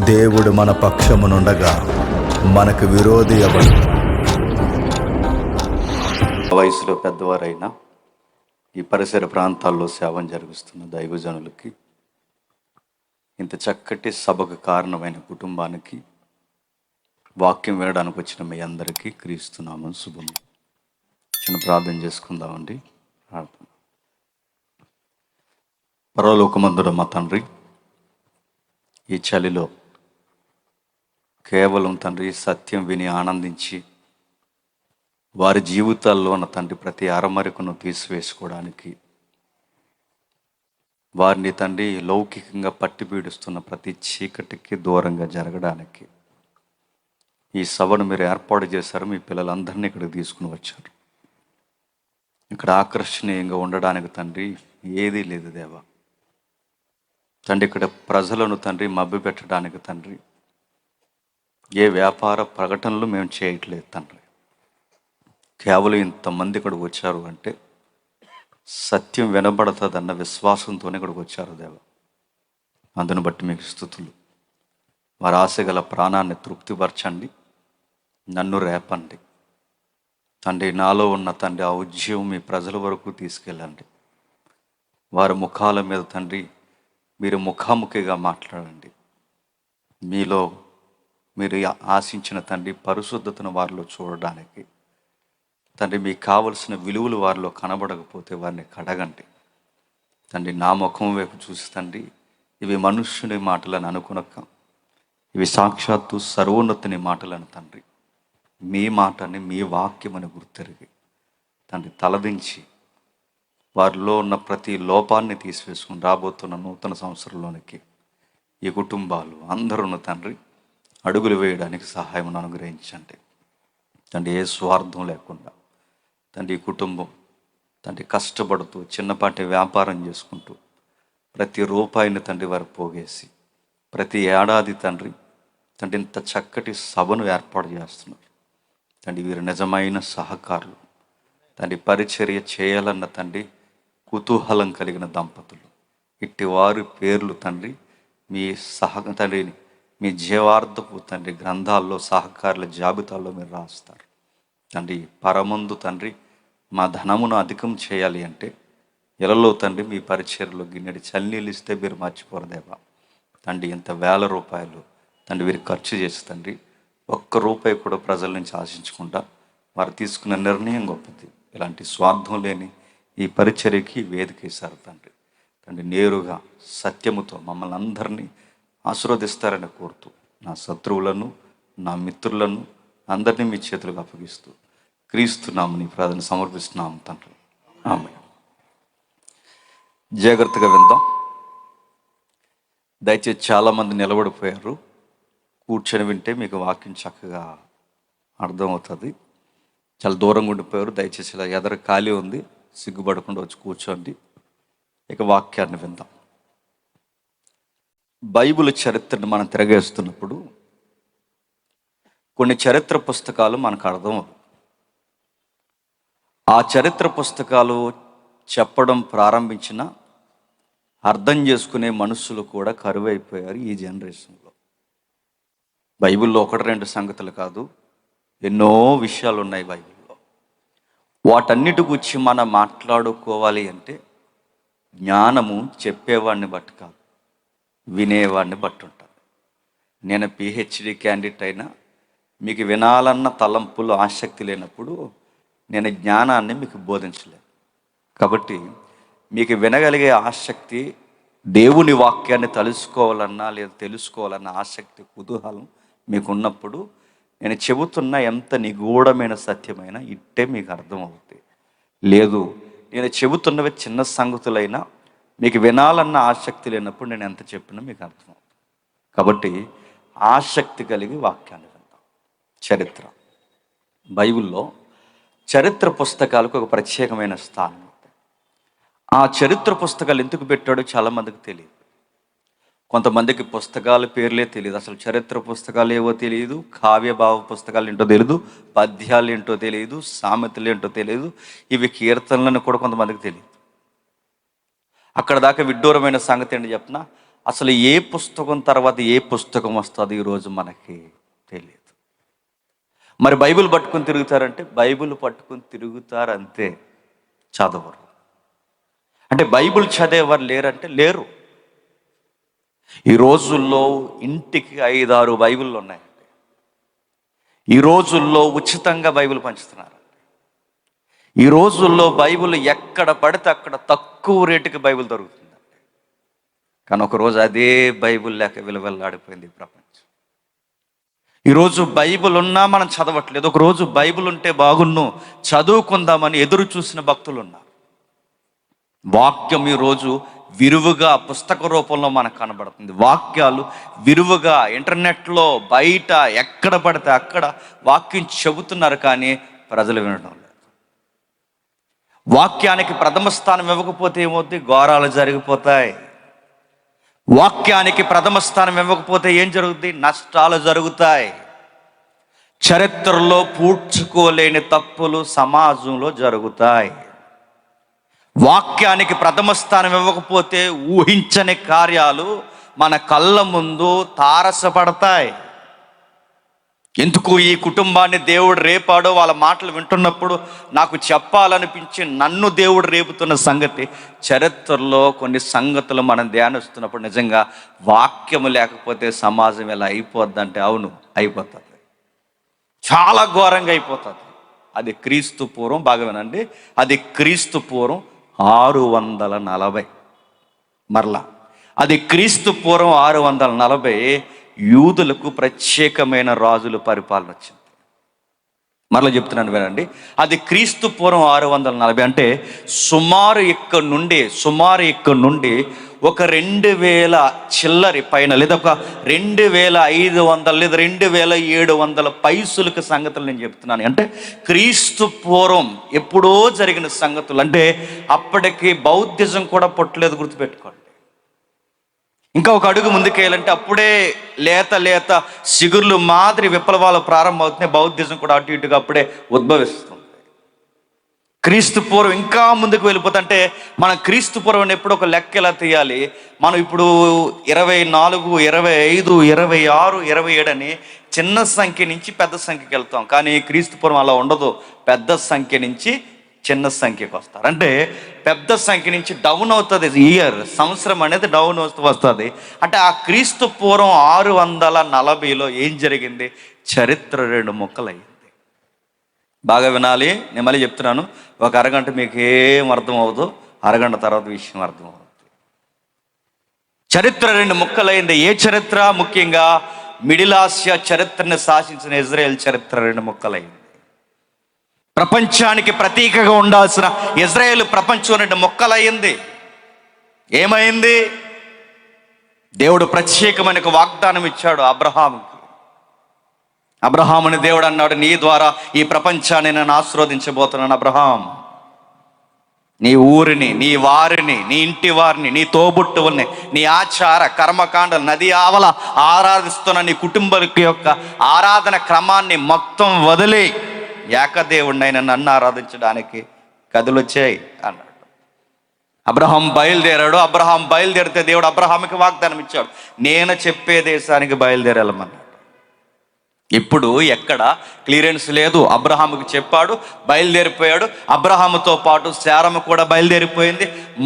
దేవుడు మన పక్షమునుండగా మనకు విరోధి ఎవడు? వయసులో పెద్దవారైనా ఈ పరిసర ప్రాంతాల్లో సేవం జరిగిస్తున్న దైవజనులకి, ఇంత చక్కటి సభకు కారణమైన కుటుంబానికి, వాక్యం వినడానికి వచ్చిన మీ అందరికీ క్రీస్తునామం శుభం. చిన్న ప్రార్థన చేసుకుందామండి. ప్రార్థన. పరలోకమందున మా తండ్రి, ఈ చలిలో కేవలం తండ్రి సత్యం విని ఆనందించి వారి జీవితాల్లో నా తండ్రి ప్రతి అరమరికను తీసివేసుకోవడానికి, వారిని తండ్రి లౌకికంగా పట్టి పీడిస్తున్న ప్రతి చీకటికి దూరంగా జరగడానికి ఈ సభను మీరు ఏర్పాటు చేశారు. మీ పిల్లలందరినీ ఇక్కడికి తీసుకుని వచ్చారు. ఇక్కడ ఆకర్షణీయంగా ఉండడానికి తండ్రి ఏదీ లేదు దేవా. తండ్రి ఇక్కడ ప్రజలను తండ్రి మభ్య పెట్టడానికి తండ్రి ఏ వ్యాపార ప్రకటనలు మేము చేయట్లేదు తండ్రి. కేవలం ఇంతమంది ఇక్కడికి వచ్చారు అంటే సత్యం వినబడుతుందన్న విశ్వాసంతోనే ఇక్కడికి వచ్చారు దేవా. అందును బట్టి మీకు స్తుతులు. వారి ఆశగల ప్రాణాన్ని తృప్తిపరచండి, నన్ను రేపండి తండ్రి. నాలో ఉన్న తండ్రి ఆ ఉద్యమం మీ ప్రజల వరకు తీసుకెళ్ళండి. వారి ముఖాల మీద తండ్రి మీరు ముఖాముఖిగా మాట్లాడండి. మీలో మీరు ఆశించిన తండ్రి పరిశుద్ధతను వారిలో చూడడానికి తండ్రి, మీకు కావలసిన విలువలు వారిలో కనబడకపోతే వారిని కడగండి తండ్రి. నా ముఖం వైపు చూసి తండ్రి, ఇవి మనుష్యుని మాటలను అనుకునక ఇవి సాక్షాత్తు సర్వోన్నతుని మాటలను తండ్రి, మీ మాటని మీ వాక్యమని గుర్తెరిగి తండ్రి తలదించి వారిలో ఉన్న ప్రతి లోపాన్ని తీసివేసుకుని రాబోతున్న నూతన సంవత్సరంలోనికి ఈ కుటుంబాలు అందరూ తండ్రి అడుగులు వేయడానికి సహాయం అనుగ్రహించండి తండ్రి. ఏ స్వార్థం లేకుండా తండ్రి ఈ కుటుంబం తండ్రి కష్టపడుతూ చిన్నపాటి వ్యాపారం చేసుకుంటూ ప్రతి రూపాయిని తండ్రి వారు పోగేసి ప్రతి ఏడాది తండ్రి ఇంత చక్కటి సభను ఏర్పాటు చేస్తున్నారు తండ్రి. వీరు నిజమైన సహకారులు తండ్రి. పరిచర్య చేయాలన్న తండ్రి కుతూహలం కలిగిన దంపతులు. ఇట్టి వారి పేర్లు తండ్రి మీ తండ్రిని మీ జీవార్థపు తండ్రి గ్రంథాల్లో సహకారుల జాబితాల్లో మీరు రాస్తారు తండ్రి. పరమందు తండ్రి మా ధనమును అధికం చేయాలి అంటే ఇళ్ళలో తండ్రి మీ పరిచర్యలో గిన్నెడి చల్నీళ్ళు ఇస్తే మీరు మర్చిపోరదేవా తండ్రి. ఇంత వేల రూపాయలు తండ్రి వీరు ఖర్చు చేసి తండ్రి ఒక్క రూపాయి కూడా ప్రజల నుంచి ఆశించకుండా వారు తీసుకున్న నిర్ణయం గొప్పది. ఇలాంటి స్వార్థం లేని ఈ పరిచర్యకి వేదిక ఇస్తారు తండ్రి. తండ్రి నేరుగా సత్యముతో మమ్మల్ని అందరినీ ఆశీర్వదిస్తారని కోరుతూ నా శత్రువులను నా మిత్రులను అందరినీ మీ చేతులకు అప్పగిస్తూ క్రీస్తునామని ప్రార్థన సమర్పిస్తున్నాము తండ్రి. ఆమేన్. జాగ్రత్తగా విందాం. దయచేసి చాలామంది నిలబడిపోయారు. కూర్చొని వింటే మీకు వాక్యం చక్కగా అర్థమవుతుంది. చాలా దూరంగా ఉండిపోయారు. దయచేసి ఇలా ఎదర ఖాళీ ఉంది, సిగ్గుపడకుండా వచ్చి కూర్చోండి. ఇక వాక్యాన్ని విందాం. బైబిల్ చరిత్రను మనం తిరగేస్తున్నప్పుడు కొన్ని చరిత్ర పుస్తకాలు మనకు అర్థం అవుతాయి. ఆ చరిత్ర పుస్తకాలు చెప్పడం ప్రారంభించిన అర్థం చేసుకునే మనుషులు కూడా కరువైపోయారు ఈ జనరేషన్లో. బైబిల్లో ఒకటి రెండు సంగతులు కాదు, ఎన్నో విషయాలు ఉన్నాయి బైబిల్లో. వాటన్నిటి గురించి మనం మాట్లాడుకోవాలి అంటే జ్ఞానము చెప్పేవాడిని బట్టి కాదు, వినేవాడిని బట్టి ఉంటుంది. నేను పిహెచ్డి క్యాండిడేట్ అయినా మీకు వినాలన్న తలంపులు ఆసక్తి లేనప్పుడు నేను జ్ఞానాన్ని మీకు బోధించలేను. కాబట్టి మీకు వినగలిగే ఆసక్తి, దేవుని వాక్యాన్ని తెలుసుకోవాలన్నా లేదా తెలుసుకోవాలన్న ఆసక్తి, కుతూహలం మీకు ఉన్నప్పుడు నేను చెబుతున్న ఎంత నిగూఢమైన సత్యమైన ఇట్టే మీకు అర్థమవుతుంది. లేదు నేను చెబుతున్నవి చిన్న సంగతులైనా మీకు వినాలన్న ఆసక్తి లేనప్పుడు నేను ఎంత చెప్పినా మీకు అర్థమవుతుంది. కాబట్టి ఆసక్తి కలిగి వాక్యాన్ని విందాం. చరిత్ర. బైబిల్లో చరిత్ర పుస్తకాలకు ఒక ప్రత్యేకమైన స్థానం. ఆ చరిత్ర పుస్తకాలు ఎందుకు పెట్టాడో చాలామందికి తెలియదు. కొంతమందికి పుస్తకాల పేర్లే తెలియదు, అసలు చరిత్ర పుస్తకాలు ఏవో తెలియదు, కావ్యభావ పుస్తకాలు ఏంటో తెలియదు, పద్యాలు ఏంటో తెలియదు, సామెతలు ఏంటో తెలియదు, ఇవి కీర్తనలను కూడా కొంతమందికి తెలియదు. అక్కడ దాకా విడ్డూరమైన సంగతి ఏంటి చెప్పిన, అసలు ఏ పుస్తకం తర్వాత ఏ పుస్తకం వస్తుంది ఈరోజు మనకి తెలియదు. మరి బైబిల్ పట్టుకొని తిరుగుతారంటే బైబిల్ పట్టుకొని తిరుగుతారు అంతే, చదవరు. అంటే బైబిల్ చదివేవారు లేరంటే లేరు. ఈ రోజుల్లో ఇంటికి 5-6 బైబిళ్ళు ఉన్నాయండి. ఈ రోజుల్లో ఉచితంగా బైబిల్ పంచుతున్నారు. ఈ రోజుల్లో బైబిల్ ఎక్కడ పడితే అక్కడ తక్కువ రేటుకి బైబిల్ దొరుకుతుందండి. కానీ ఒకరోజు అదే బైబిల్ లేక విలువెల్లాడిపోయింది ఈ ప్రపంచం. ఈరోజు బైబిల్ ఉన్నా మనం చదవట్లేదు. ఒకరోజు బైబిల్ ఉంటే బాగున్ను, చదువుకుందామని ఎదురు చూసిన భక్తులు ఉన్నారు. వాక్యం ఈరోజు విరువుగా పుస్తక రూపంలో మనకు కనబడుతుంది. వాక్యాలు విరువుగా ఇంటర్నెట్లో బయట ఎక్కడ పడితే అక్కడ వాక్యం చెబుతున్నారు, కానీ ప్రజలు వినడం లేదు. వాక్యానికి ప్రథమ స్థానం ఇవ్వకపోతే ఏమవుద్ది? ఘోరాలు జరిగిపోతాయి. వాక్యానికి ప్రథమ స్థానం ఇవ్వకపోతే ఏం జరుగుద్ది? నష్టాలు జరుగుతాయి. చరిత్రలో పూడ్చుకోలేని తప్పులు సమాజంలో జరుగుతాయి. వాక్యానికి ప్రథమ స్థానం ఇవ్వకపోతే ఊహించని కార్యాలు మన కళ్ళ ముందు తారసపడతాయి. ఎందుకు ఈ కుటుంబాన్ని దేవుడు రేపాడో వాళ్ళ మాటలు వింటున్నప్పుడు నాకు చెప్పాలనిపించి నన్ను దేవుడు రేపుతున్న సంగతి, చరిత్రలో కొన్ని సంగతులు మనం ధ్యానిస్తున్నప్పుడు నిజంగా వాక్యము లేకపోతే సమాజం ఎలా అయిపోద్దంటే అవును, అయిపోతుంది. చాలా ఘోరంగా అయిపోతుంది. అది క్రీస్తు పూర్వం, బాగా వినండి, అది క్రీస్తు పూర్వం 640. మరలా అది క్రీస్తు పూర్వం 640 యూదులకు ప్రత్యేకమైన రాజుల పరిపాలన వచ్చింది. మరలా చెప్తున్నాను వినండి, అది క్రీస్తు పూర్వం 640 అంటే సుమారు ఇక్కడ నుండి ఒక 2000 చిల్లరి పైన, లేదా ఒక 2500 లేదా 2700 పైసులకు సంగతులు నేను చెప్తున్నాను. అంటే క్రీస్తు పూర్వం ఎప్పుడో జరిగిన సంగతులు. అంటే అప్పటికి బౌద్ధిజం కూడా పుట్టలేదు, గుర్తుపెట్టుకోండి. ఇంకా ఒక అడుగు ముందుకేయాలంటే అప్పుడే లేత సిగుర్లు మాదిరి విప్లవాలు ప్రారంభమవుతున్నాయి. బౌద్ధిజం కూడా అటు ఇటుగా అప్పుడే ఉద్భవిస్తుంది. క్రీస్తు పూర్వం ఇంకా ముందుకు వెళ్ళిపోతుంటే మనం క్రీస్తు పూర్వం ఎప్పుడు ఒక లెక్క ఎలా తీయాలి? మనం ఇప్పుడు 24, 25, 26, 27 అని చిన్న సంఖ్య నుంచి పెద్ద సంఖ్యకి వెళ్తాం. కానీ క్రీస్తు పూర్వం అలా ఉండదు. పెద్ద సంఖ్య నుంచి చిన్న సంఖ్యకు వస్తారు. అంటే పెద్ద సంఖ్య నుంచి డౌన్ అవుతుంది. సంవత్సరం అనేది డౌన్ వస్తుంది. అంటే ఆ క్రీస్తు పూర్వం 640లో ఏం జరిగింది? చరిత్ర 2 ముక్కలయ్యింది. బాగా వినాలి, నేను మళ్ళీ చెప్తున్నాను. ఒక అరగంట మీకు ఏం అర్థం అవ్వదు, అరగంట తర్వాత విషయం అర్థం అవుతుంది. చరిత్ర 2 ముక్కలైంది. ఏ చరిత్ర? ముఖ్యంగా మిడిల్ ఆసియా చరిత్రని శాసించిన ఇజ్రాయెల్ చరిత్ర 2 ముక్కలైంది. ప్రపంచానికి ప్రతీకగా ఉండాల్సిన ఇజ్రాయెల్ ప్రపంచం 2 ముక్కలయ్యింది. ఏమైంది? దేవుడు ప్రత్యేకమైన ఒక వాగ్దానం ఇచ్చాడు అబ్రహాముకి. అబ్రహాముని దేవుడు అన్నాడు, నీ ద్వారా ఈ ప్రపంచాన్ని నేను ఆశీర్వదించబోతున్నాను. అబ్రహాం, నీ ఊరిని, నీ వారిని, నీ ఇంటి వారిని, నీ తోబుట్టువుల్ని, నీ ఆచార కర్మకాండలు, నది ఆవల ఆరాధిస్తున్న నీ కుటుంబం యొక్క ఆరాధన క్రమాన్ని మొత్తం వదిలి ఏకదేవుడినైన నన్ను ఆరాధించడానికి కదులొచ్చాయి అన్నాడు. అబ్రహాం బయలుదేరాడు. అబ్రహాం బయలుదేరితే దేవుడు అబ్రహాంకి వాగ్దానం ఇచ్చాడు, నేను చెప్పే దేశానికి బయలుదేరాలమన్నాడు. ఇప్పుడు ఎక్కడ క్లియరెన్స్ లేదు. అబ్రహాముకి చెప్పాడు, బయలుదేరిపోయాడు. అబ్రహాముతో పాటు శారమ్మ కూడా బయలుదేరిపోయింది.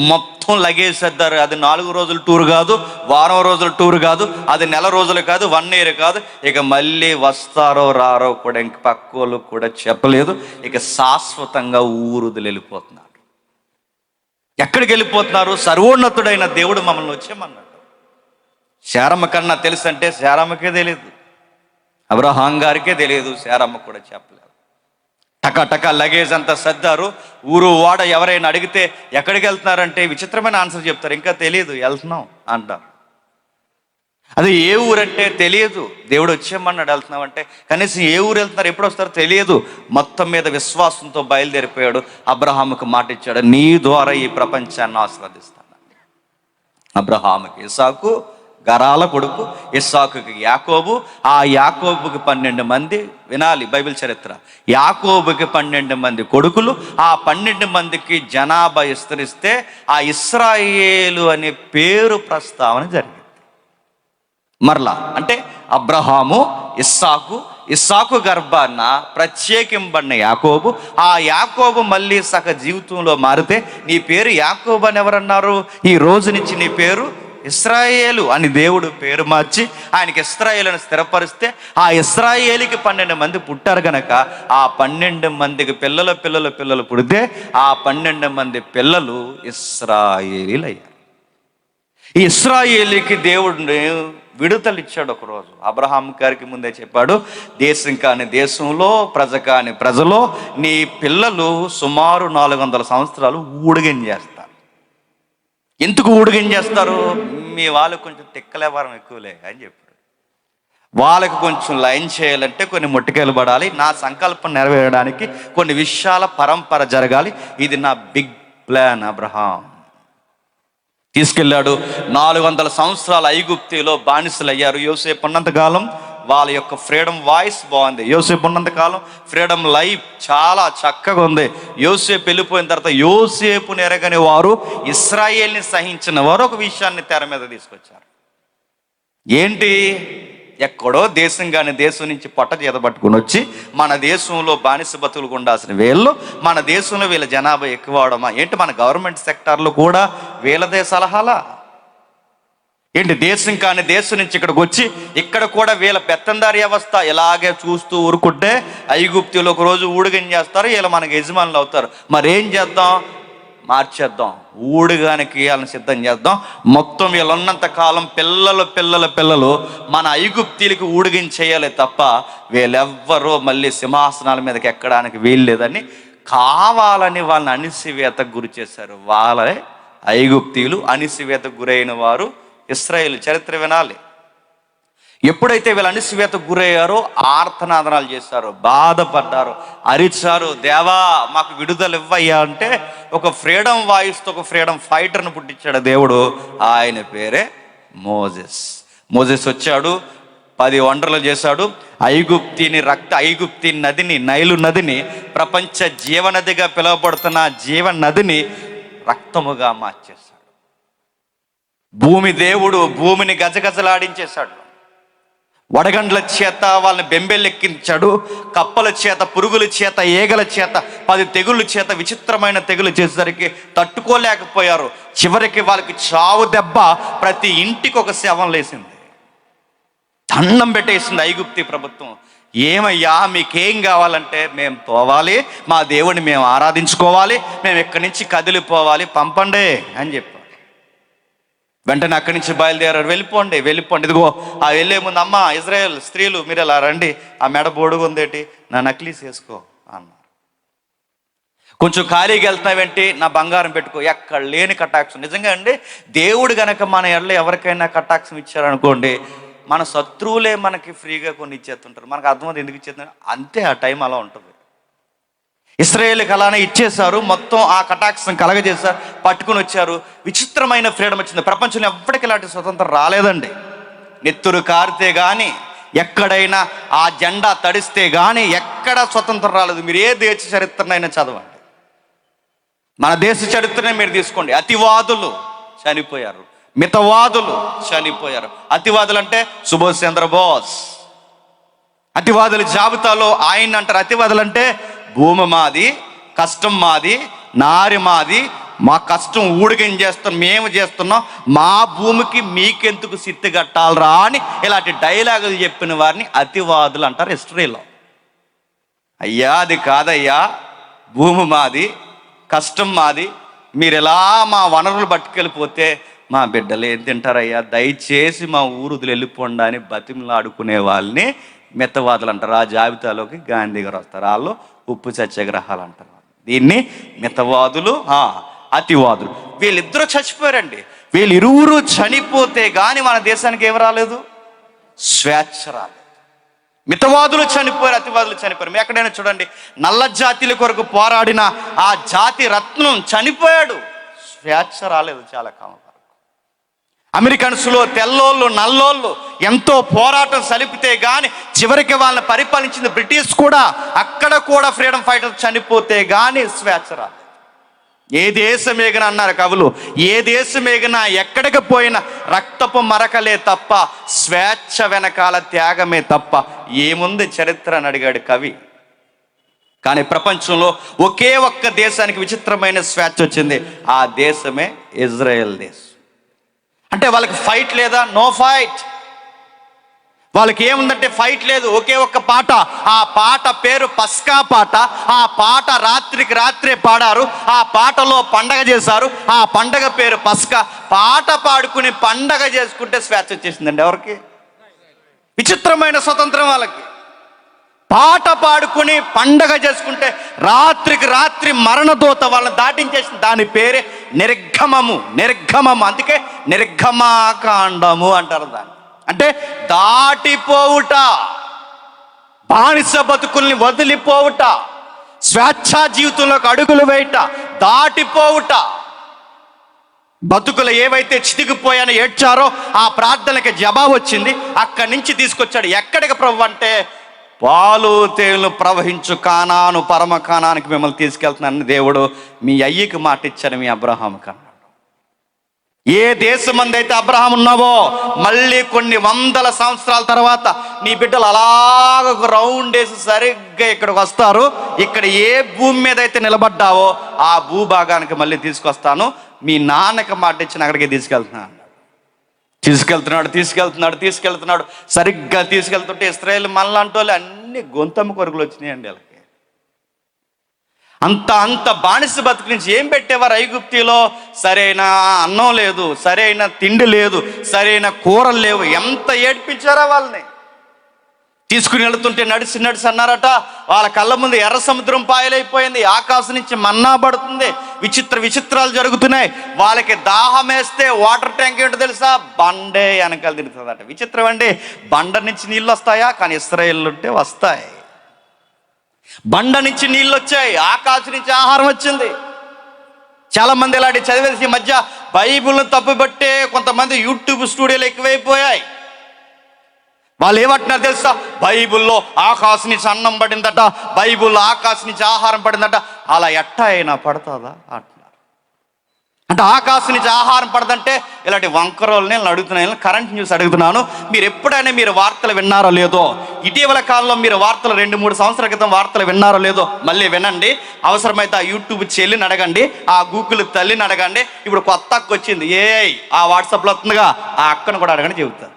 మొత్తం లగేజ్ సర్దారు. అది 4 రోజుల టూర్ కాదు, వారం రోజుల టూర్ కాదు, అది నెల రోజులు కాదు, 1 year కాదు. ఇక మళ్ళీ వస్తారో రారో కూడా ఇంక పక్కోళ్ళు కూడా చెప్పలేదు. ఇక శాశ్వతంగా ఊరుదులు వెళ్ళిపోతున్నారు. ఎక్కడికి వెళ్ళిపోతున్నారు? సర్వోన్నతుడైన దేవుడు మమ్మల్ని వచ్చేమన్నాడు. శారమ్మ కన్నా తెలుసు అంటే శారమ్మకే తెలియదు, అబ్రహాం గారికే తెలియదు, శారమ్మ కూడా చెప్పలేదు. టకా లగేజ్ అంతా సర్దారు. ఊరు వాడ ఎవరైనా అడిగితే ఎక్కడికి వెళ్తున్నారంటే విచిత్రమైన ఆన్సర్ చెప్తారు, ఇంకా తెలియదు, వెళ్తున్నాం అంటారు. అది ఏ ఊరంటే తెలియదు. దేవుడు వచ్చేమన్నాడు, వెళ్తున్నాం అంటే కనీసం ఏ ఊరు వెళ్తున్నారు, ఎప్పుడు వస్తారో తెలియదు. మొత్తం మీద విశ్వాసంతో బయలుదేరిపోయాడు. అబ్రహాముకు మాట ఇచ్చాడు, నీ ద్వారా ఈ ప్రపంచాన్ని ఆశీర్వదిస్తాను. అబ్రహాముకి ఇస్సాకు గరాల కొడుకు, ఇస్సాకుకి యాకోబు, ఆ యాకోబుకి 12 మంది. వినాలి బైబిల్ చరిత్ర. యాకోబుకి 12 మంది కొడుకులు. ఆ 12 మందికి జనాభా విస్తరిస్తే ఆ ఇస్రాయేలు అనే పేరు ప్రస్తావన జరిగింది. మరలా అంటే అబ్రహాము, ఇస్సాకు గర్భాన్న ప్రత్యేకింపడిన యాకోబు, ఆ యాకోబు మళ్ళీ సగ జీవితంలో మారితే నీ పేరు యాకోబు అని ఎవరన్నారు? ఈ రోజు నుంచి నీ పేరు ఇశ్రాయేలు అని దేవుడు పేరు మార్చి ఆయనకి ఇశ్రాయేలుని స్థిరపరిస్తే, ఆ ఇశ్రాయేలుకి 12 మంది పుట్టారు గనక ఆ 12 మందికి పిల్లలు పుడితే ఆ 12 మంది పిల్లలు ఇశ్రాయేలీలు అయ్యారు. ఈ ఇశ్రాయేలీకి దేవుడిని విడుదల ఇచ్చాడు. ఒకరోజు అబ్రహాం గారికి ముందే చెప్పాడు, దేశం కాని దేశంలో, ప్రజ కాని ప్రజలో నీ పిల్లలు సుమారు 400 సంవత్సరాలు ఊడిగం చేస్తారు. ఎందుకు ఊడిగం చేస్తారు? మీ వాళ్ళు కొంచెం తిక్కలేవారం ఎక్కువలే అని చెప్పాడు. వాళ్ళకి కొంచెం లైన్ చేయాలంటే కొన్ని ముట్టికాయలు పడాలి, నా సంకల్పం నెరవేరడానికి కొన్ని విషయాల పరంపర జరగాలి. ఇది నా బిగ్ ప్లాన్. అబ్రహాం తీసుకెళ్ళాడు. 400 సంవత్సరాలు ఐగుప్తిలో బానిసలు అయ్యారు. యోసేపు ఉన్నంతకాలం వాళ్ళ యొక్క ఫ్రీడమ్ వాయిస్ బాగుంది. యోసేపు ఉన్నంతకాలం ఫ్రీడమ్ లైఫ్ చాలా చక్కగా ఉంది. యోసేపు వెళ్ళిపోయిన తర్వాత యోసేపుని ఎరగని వారు, ఇశ్రాయేల్ని సహించిన వారు ఒక విషయాన్ని తెర మీద తీసుకొచ్చారు. ఏంటి? ఎక్కడో దేశం కాని దేశం నుంచి పొట్ట చేత పట్టుకుని వచ్చి మన దేశంలో బానిస బతుకులు ఉండాల్సిన వీళ్ళు మన దేశంలో వీళ్ళ జనాభా ఎక్కువ అవడమా ఏంటి? మన గవర్నమెంట్ సెక్టార్లో కూడా వీళ్ళదే సలహాలా ఏంటి? దేశం కాని దేశం నుంచి ఇక్కడికి వచ్చి ఇక్కడ కూడా వీళ్ళ పెత్తందారి వ్యవస్థ ఇలాగే చూస్తూ ఊరుకుంటే ఐగుప్తులు ఒక రోజు ఊడిగం చేస్తారు, వీళ్ళు మనకి యజమానులు అవుతారు. మరేం చేద్దాం? మార్చేద్దాం, ఊడిగానికి వాళ్ళని సిద్ధం చేద్దాం. మొత్తం వీళ్ళు ఉన్నంత కాలం పిల్లలు మన ఐగుప్తీలకి ఊడిగం చేయాలి తప్ప వీళ్ళెవ్వరూ మళ్ళీ సింహాసనాల మీదకి ఎక్కడానికి వీల్లేదని కావాలని వాళ్ళని అణిసివేతకు గురి చేశారు. వాళ్ళే ఐగుప్తీలు. అణిసివేతకు గురైన వారు ఇశ్రాయేలు. చరిత్ర వినాలి. ఎప్పుడైతే వీళ్ళు అణిసివేతకు గురయ్యారో ఆర్తనాదనాలు చేశారు, బాధపడ్డారు, అరిచారు, దేవా మాకు విడుదల ఇవ్వయ్యా అంటే ఒక ఫ్రీడమ్ వాయిస్తో ఒక ఫ్రీడమ్ ఫైటర్ను పుట్టించాడు దేవుడు. ఆయన పేరే మోజెస్ వచ్చాడు, 10 వండర్లు చేశాడు. ఐగుప్తి నదిని, నైలు నదిని, ప్రపంచ జీవనదిగా పిలువబడుతున్న జీవనదిని రక్తముగా మార్చేశాడు. దేవుడు భూమిని గజగజలాడించేశాడు. వడగండ్ల చేత వాళ్ళని బెంబెలెక్కించాడు, కప్పల చేత, పురుగుల చేత, ఏగల చేత, 10 తెగుళ్ళ చేత, విచిత్రమైన తెగులు చేసేసరికి తట్టుకోలేకపోయారు. చివరికి వాళ్ళకి చావు దెబ్బ ప్రతి ఇంటికి ఒక శవం లేసింది. దండం పెట్టేసింది ఐగుప్తి ప్రభుత్వం. ఏమయ్యా మీకేం కావాలంటే మేము పోవాలి, మా దేవుడిని మేము ఆరాధించుకోవాలి, మేము ఇక్కడి నుంచి కదిలిపోవాలి, పంపండి అని చెప్పారు. వెంటనే అక్కడి నుంచి బయలుదేరారు. వెళ్ళిపోండి. ఇదిగో ఆ వెళ్ళే ముందు అమ్మ ఇజ్రాయెల్ స్త్రీలు మీరు ఇలా రండి, ఆ మెడ బొడుగు ఉందేటి, నా నక్లీస్ వేసుకో అన్నారు. కొంచెం ఖాళీగా వెళ్తున్నావేంటి, నా బంగారం పెట్టుకో. ఎక్కడ లేని కటాక్షం. నిజంగా అండి, దేవుడు గనక మన ఎడల ఎవరికైనా కటాక్షం ఇచ్చారనుకోండి, మన శత్రువులే మనకి ఫ్రీగా కొన్ని ఇచ్చేస్తుంటారు. మనకు అర్థమవుతుంది ఎందుకు ఇచ్చేస్తున్నారు అంతే. ఆ టైం అలా ఉంటుంది. ఇశ్రాయేలుకి అలానే ఇచ్చేశారు. మొత్తం ఆ కటాక్షం కలగజేశారు, పట్టుకుని వచ్చారు. విచిత్రమైన ఫ్రీడమ్ వచ్చింది. ప్రపంచంలో ఎవ్వడికి ఇలాంటి స్వతంత్రం రాలేదండి. నెత్తురు కారితే కానీ, ఎక్కడైనా ఆ జెండా తడిస్తే కానీ ఎక్కడ స్వతంత్రం రాలేదు. మీరు ఏ దేశ చరిత్రనైనా చదవండి, మన దేశ చరిత్రనే మీరు తీసుకోండి. అతివాదులు చనిపోయారు, మితవాదులు చనిపోయారు. అతివాదులు అంటే సుభాష్ చంద్రబోస్. అతివాదుల జాబితాలో ఆయన అంటారు. అతివాదులు అంటే భూమి మాది, కష్టం మాది, నారి మాది, మా కష్టం ఊడిగం చేస్తున్నాం, మేము చేస్తున్నాం, మా భూమికి మీకెందుకు సిత్తు కట్టాలరా అని ఇలాంటి డైలాగులు చెప్పిన వారిని అతివాదులు అంటారు హిస్టరీలో. అయ్యా అది కాదయ్యా, భూమి మాది, కష్టం మాది, మీరు ఎలా మా వనరులు పట్టుకెళ్ళిపోతే మా బిడ్డలు ఏం తింటారయ్యా, దయచేసి మా ఊరు వదిలి వెళ్ళిపోండి అని బతిమలాడుకునే వాళ్ళని మితవాదులు అంటారు. ఆ జాబితాలోకి గాంధీ గారు వస్తారు. వాళ్ళు ఉప్పు సత్యాగ్రహాలు అంటారు. దీన్ని మితవాదులు, అతివాదులు. వీళ్ళిద్దరూ చచ్చిపోయారండి. వీళ్ళిరువురు చనిపోతే కానీ మన దేశానికి ఏమి రాలేదు, స్వేచ్ఛ రాలేదు. మితవాదులు చనిపోయారు, అతివాదులు చనిపోయారు. మీ ఎక్కడైనా చూడండి, నల్ల జాతిల కొరకు పోరాడిన ఆ జాతి రత్నం చనిపోయాడు, స్వేచ్ఛ రాలేదు చాలా కాలం. అమెరికన్స్లో తెల్లోళ్ళు, నల్లోళ్ళు ఎంతో పోరాటం సలిపితే కానీ చివరికి వాళ్ళని పరిపాలించింది బ్రిటిష్ కూడా. అక్కడ కూడా ఫ్రీడమ్ ఫైటర్స్ చనిపోతే కానీ స్వేచ్ఛ రాలేదు. ఏ దేశమేగినా అన్నారు కవులు, ఏ దేశమేగినా ఎక్కడికి పోయినా రక్తపు మరకలే తప్ప, స్వేచ్ఛ వెనకాల త్యాగమే తప్ప ఏముంది చరిత్ర అని అడిగాడు కవి. కానీ ప్రపంచంలో ఒకే ఒక్క దేశానికి విచిత్రమైన స్వేచ్ఛ వచ్చింది, ఆ దేశమే ఇజ్రాయెల్ దేశం. అంటే వాళ్ళకి ఫైట్ లేదా? No fight. వాళ్ళకి ఏముందంటే ఫైట్ లేదు, ఒకే ఒక్క పాట. ఆ పాట పేరు పస్కా పాట. ఆ పాట రాత్రికి రాత్రే పాడారు, ఆ పాటలో పండగ చేశారు, ఆ పండగ పేరు పస్కా. పాట పాడుకుని పండగ చేసుకుంటే స్వేచ్ఛ వచ్చేసిందండి ఎవరికి? విచిత్రమైన స్వతంత్రం వాళ్ళకి. పాట పాడుకుని పండగ చేసుకుంటే రాత్రికి రాత్రి మరణదూత వాళ్ళని దాటించేసింది. దాని పేరే నిర్గమము. నిర్గమము, అందుకే నిర్గమాకాండము అంటారు దాన్ని. అంటే దాటిపోవుట, బానిస బతుకుల్ని వదిలిపోవుట, స్వేచ్ఛా జీవితంలోకి అడుగులు వేయట, దాటిపోవుట. బతుకులు ఏవైతే చితికిపోయానో ఏడ్చారో ఆ ప్రార్థనకి జవాబు వచ్చింది. అక్కడి నుంచి తీసుకొచ్చాడు ఎక్కడికి ప్రభు అంటే, పాలు తేలు ప్రవహించు కానాను, పరమ కానానికి మిమ్మల్ని తీసుకెళ్తున్నానని దేవుడు మీ అయ్యకి మాట ఇచ్చాను, మీ అబ్రహాముకి అన్నాడు. ఏ దేశమందైతే అబ్రహాం ఉన్నావో, మళ్ళీ కొన్ని వందల సంవత్సరాల తర్వాత నీ బిడ్డలు అలాగ ఒక రౌండ్ వేసి సరిగ్గా ఇక్కడికి వస్తారు. ఇక్కడ ఏ భూమి మీద అయితే నిలబడ్డావో ఆ భూభాగానికి మళ్ళీ తీసుకొస్తాను, మీ నాన్నకి మాట ఇచ్చిన అక్కడికి తీసుకెళ్తున్నాను. తీసుకెళ్తున్నాడు. సరిగ్గా తీసుకెళ్తుంటే ఇశ్రాయేలు మనలాంటి వాళ్ళు అన్ని గొంతమ్మ కొరుగులు వచ్చినాయండి వాళ్ళకి. అంత బానిస బతుకు నుంచి ఏం పెట్టేవారు ఐగుప్తిలో? సరైన అన్నం లేదు, సరైన తిండి లేదు, సరైన కూరలు లేవు. ఎంత ఏడ్పించారా వాళ్ళని. తీసుకుని వెళుతుంటే నడిచి అన్నారట, వాళ్ళ కళ్ళ ముందు ఎర్ర సముద్రం పాయలైపోయింది, ఆకాశం నుంచి మన్నా పడుతుంది, విచిత్రాలు జరుగుతున్నాయి. వాళ్ళకి దాహం వేస్తే వాటర్ ట్యాంక్ ఏంటో తెలుసా? బండే వెనకాల తిరుగుతుందట. విచిత్రం అండి, బండ నుంచి నీళ్ళు వస్తాయా? కానీ ఇశ్రాయేలు ఉంటే వస్తాయి. బండ నుంచి నీళ్ళు వచ్చాయి, ఆకాశం నుంచి ఆహారం వచ్చింది. చాలా మంది ఇలాంటి చదివేసి మధ్య బైబిల్ను తప్పుబట్టే కొంతమంది యూట్యూబ్ స్టూడియోలు ఎక్కువైపోయాయి. వాళ్ళు ఏమంటున్నారు తెలుసా? బైబిల్లో ఆకాశం నుంచి అన్నం పడిందట, బైబిల్లో ఆకాశం నుంచి ఆహారం పడిందట. అలా ఎట్టా అయినా పడుతుందా అంటున్నారు. అంటే ఆకాశం నుంచి ఆహారం పడదంటే ఇలాంటి వంకరోల్ని నేను అడుగుతున్నాను, కరెంట్ న్యూస్ అడుగుతున్నాను. మీరు ఎప్పుడైనా మీరు వార్తలు విన్నారో లేదో, ఇటీవల కాలంలో మీరు వార్తలు 2-3 సంవత్సరాల క్రితం వార్తలు విన్నారో లేదో మళ్ళీ వినండి. అవసరమైతే ఆ యూట్యూబ్ చెల్లిని అడగండి, ఆ గూగుల్ తల్లిని అడగండి. ఇప్పుడు కొత్త అక్క వచ్చింది, ఆ వాట్సాప్లో వస్తుందిగా, ఆ అక్కను కూడా అడగండి, చెబుతాను.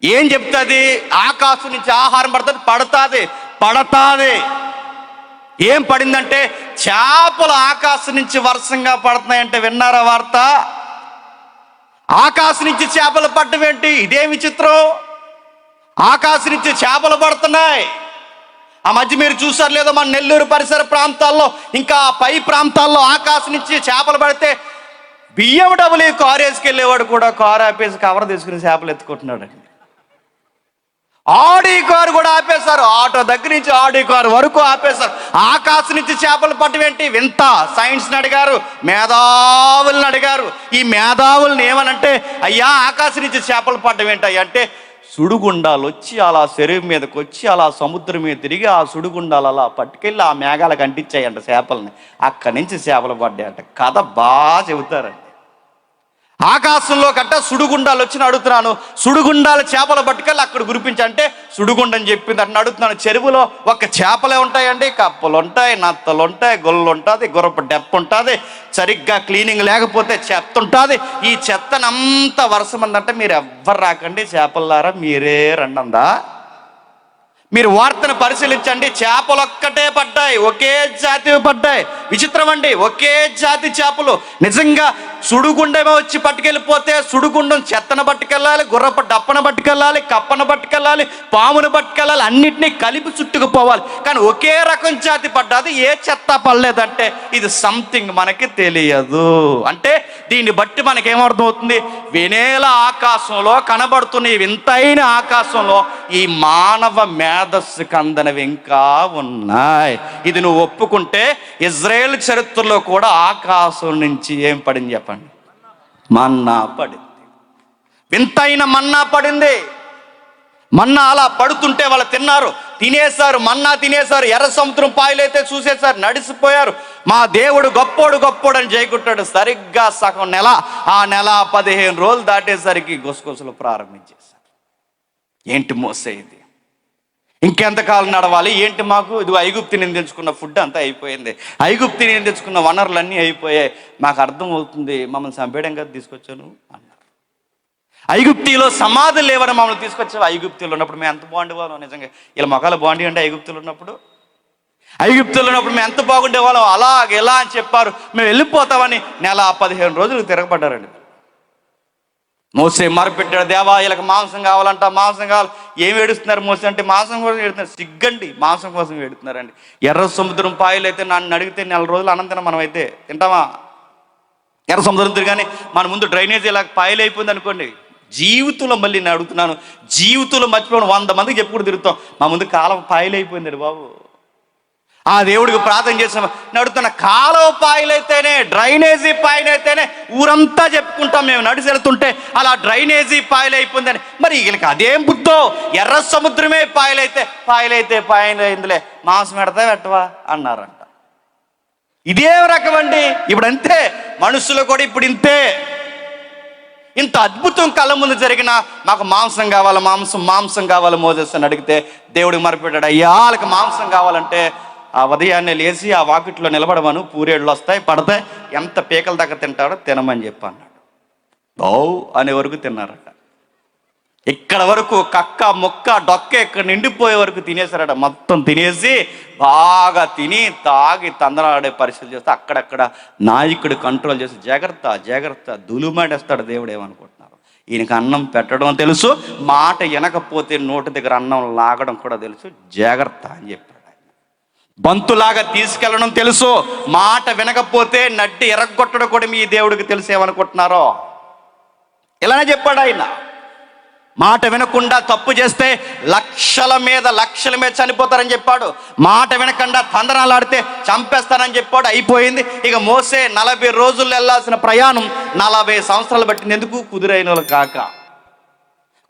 ఏం చెప్తుంది? ఆకాశం నుంచి ఆహారం పడతాది. ఏం పడిందంటే చేపలు ఆకాశం నుంచి వర్షంగా పడుతున్నాయంటే విన్నారా వార్త? ఆకాశం నుంచి చేపలు పడటం ఏంటి? ఇదే విచిత్రం. ఆకాశం నుంచి చేపలు పడుతున్నాయి. ఆ మధ్య మీరు చూసారు లేదో, మన నెల్లూరు పరిసర ప్రాంతాల్లో ఇంకా పై ప్రాంతాల్లో ఆకాశం నుంచి చేపలు పడితే BMW కారు వేసుకెళ్ళేవాడు కూడా కారు ఆపేసి కవర్ తీసుకుని చేపలు ఎత్తుకుంటున్నాడు. ఆడి కారు కూడా ఆపేశారు, ఆటో దగ్గర నుంచి ఆడి కారు వరకు ఆపేశారు. ఆకాశం నుంచి చేపలు పట్టవేంటి? వింత. సైన్స్ని అడిగారు, మేధావుల్ని అడిగారు. ఈ మేధావుల్ని ఏమనంటే, అయ్యా ఆకాశం నుంచి చేపలు పట్టవేంటి అయ్యా అంటే, సుడిగుండాలు వచ్చి అలా చెరువు మీదకి వచ్చి అలా సముద్రం మీద తిరిగి ఆ సుడిగుండాలు అలా పట్టుకెళ్ళి ఆ మేఘాలకు అంటించాయంట చేపలని. అక్కడి నుంచి చేపలు పడ్డాయంట. కథ బాగా చెబుతారండి. ఆకాశంలో కట్ట సుడిగుండాలు వచ్చి అడుగుతున్నాను, సుడిగుండాలు చేపలు పట్టుకెళ్ళి అక్కడ గురిపించంటే సుడిగుండని చెప్పింది అంటే అడుగుతున్నాను. చెరువులో ఒక చేపలే ఉంటాయండి, కప్పలు ఉంటాయి, నత్తలు ఉంటాయి, గొల్లు ఉంటుంది, గుర్రపు డెప్ప ఉంటుంది, సరిగ్గా క్లీనింగ్ లేకపోతే చెత్త ఉంటుంది. ఈ చెత్తనంతా వర్షమందంటే మీరు ఎవ్వరు రాకండి చేపలారా, మీరే రండందా. మీరు వార్తను పరిశీలించండి, చేపలు ఒక్కటే పడ్డాయి, ఒకే జాతి పడ్డాయి. విచిత్రం అండి, ఒకే జాతి చేపలు. నిజంగా సుడిగుండమే వచ్చి పట్టుకెళ్ళిపోతే సుడిగుండం చెత్తను పట్టుకెళ్ళాలి, గుర్రపు డప్పను పట్టుకెళ్ళాలి, కప్పను పట్టుకెళ్ళాలి, పామును పట్టుకెళ్ళాలి, అన్నిటినీ కలిపి చుట్టుకుపోవాలి. కానీ ఒకే రకం జాతి పడ్డది, ఏ చెత్త పడలేదంటే ఇది సంథింగ్ మనకి తెలియదు. అంటే దీన్ని బట్టి మనకేమర్థం అవుతుంది? వినేల ఆకాశంలో కనబడుతున్న ఈ వింతైన ఆకాశంలో ఈ మానవ మేధస్సుకు అందనవి ఇంకా ఉన్నాయి. ఇది నువ్వు ఒప్పుకుంటే ఇజ్రాయేల్ చరిత్రలో కూడా ఆకాశం నుంచి ఏం పడింది చెప్పండి? మన్నా పడింది. వింతైన మన్నా పడింది. మన్నా అలా పడుతుంటే వాళ్ళు తిన్నారు, తినేశారు, మన్నా తినేశారు. ఎర్ర సముద్రం పాయలైతే చూసేశారు, నడిచిపోయారు. మా దేవుడు గొప్పోడు గొప్పోడు అని జైకొట్టాడు. సరిగ్గా సగం నెల, ఆ నెల 15 రోజులు దాటేసరికి గుసగుసలు ప్రారంభించేశారు. ఏంటి మోసే ఇది, ఇంకెంతకాలం నడవాలి ఏంటి, మాకు ఇది ఐగుప్తు నేను తెచ్చుకున్న ఫుడ్ అంతా అయిపోయింది, ఐగుప్తు నేను తెచ్చుకున్న వనరులన్నీ అయిపోయాయి, మాకు అర్థం అవుతుంది, మమ్మల్ని చంపేయడం కదా తీసుకొచ్చాను అన్నారు. ఐగుప్తిలో సమాధులు లేవని మమ్మల్ని తీసుకొచ్చావు. ఐగుప్తిలో ఉన్నప్పుడు మేము ఎంత బాగుండేవాళ్ళం, నిజంగా ఇలా మొక్కలు బాగుండి అంటే ఐగుప్తులు ఉన్నప్పుడు మేము ఎంత బాగుండేవాళ్ళం, అలాగే ఎలా అని చెప్పారు. మేము వెళ్ళిపోతామని నెల 15 రోజులు తిరగబడ్డారండి. మోసే మరపెట్టాడు, దేవా వీళ్ళకి మాంసం కావాలంట, మాంసం కావాలి. ఏం ఏడుస్తున్నారు మోసే అంటే, మాంసం కోసం ఏడుతున్నారు. సిగ్గండి, మాంసం కోసం ఏడుతున్నారండి. ఎర్ర సముద్రం పాయలు అయితే నన్ను అడిగితే 4 రోజులు అనంతరం మనం అయితే తింటామా? ఎర్ర సముద్రం తిరిగానే మన ముందు డ్రైనేజ్ ఇలా పాయలు అయిపోయింది అనుకోండి, జీవితంలో మళ్ళీ నేను అడుగుతున్నాను, జీవితంలో మర్చిపోయిన 100 మందికి చెప్పుడు తిరుగుతాం, మా ముందు కాలం పాయలు అయిపోయింది బాబు. ఆ దేవుడికి ప్రార్థన చేసాం, నడుతున్న కాలువ పాయలైతేనే, డ్రైనేజీ పాయలైతేనే ఊరంతా చెప్పుకుంటాం మేము నడిచి వెళ్తుంటే, అలా డ్రైనేజీ పాయలు అయిపోయిందని. మరి వీళ్ళకి అదేం బుద్ధో, ఎర్ర సముద్రమే పాయలైందిలే, మాంసం పెడతా పెట్టవా అన్నారంట. ఇదే రకం అండి. ఇప్పుడు అంతే, మనుషులు కూడా ఇప్పుడు ఇంతే. ఇంత అద్భుతం కళ్ళ ముందు జరిగిన, మాకు మాంసం కావాలి, మాంసం కావాలి మోసెస్ అని అడిగితే దేవుడికి మరపెట్టాడు, అయ్యా వాళ్ళకి మాంసం కావాలంటే ఆ ఉదయాన్నే లేచి ఆ వాకిట్లో నిలబడమను, పూరేళ్ళు వస్తాయి పడతాయి, ఎంత పీకల దాకా తింటాడో తినమని చెప్పి అన్నాడు. అనే వరకు తిన్నారట. ఇక్కడ వరకు కక్క మొక్క డొక్క ఇక్కడ నిండిపోయే వరకు తినేశారట. మొత్తం తినేసి బాగా తిని తాగి తందనాడే పరిస్థితులు చేస్తే అక్కడక్కడ నాయకుడు కంట్రోల్ చేసి జాగ్రత్త దులుమాడేస్తాడు దేవుడు. ఏమనుకుంటున్నారు, ఈయనకి అన్నం పెట్టడం తెలుసు, మాట వినకపోతే నోటి దగ్గర అన్నం లాగడం కూడా తెలుసు, జాగ్రత్త అని చెప్పాడు. బంతులాగా తీసుకెళ్ళడం తెలుసు, మాట వినకపోతే నడ్డి ఎరగొట్టడం కూడా మీ దేవుడికి తెలుసు. ఏమనుకుంటున్నారో ఇలానే చెప్పాడు ఆయన. మాట వినకుండా తప్పు చేస్తే లక్షల మీద చనిపోతారని చెప్పాడు. మాట వినకుండా తందనాలాడితే చంపేస్తానని చెప్పాడు. అయిపోయింది. ఇక మోసే 40 రోజుల్లో వెళ్ళాల్సిన ప్రయాణం 40 సంవత్సరాలు పట్టింది. ఎందుకు? కుదురైన వాళ్ళు కాక.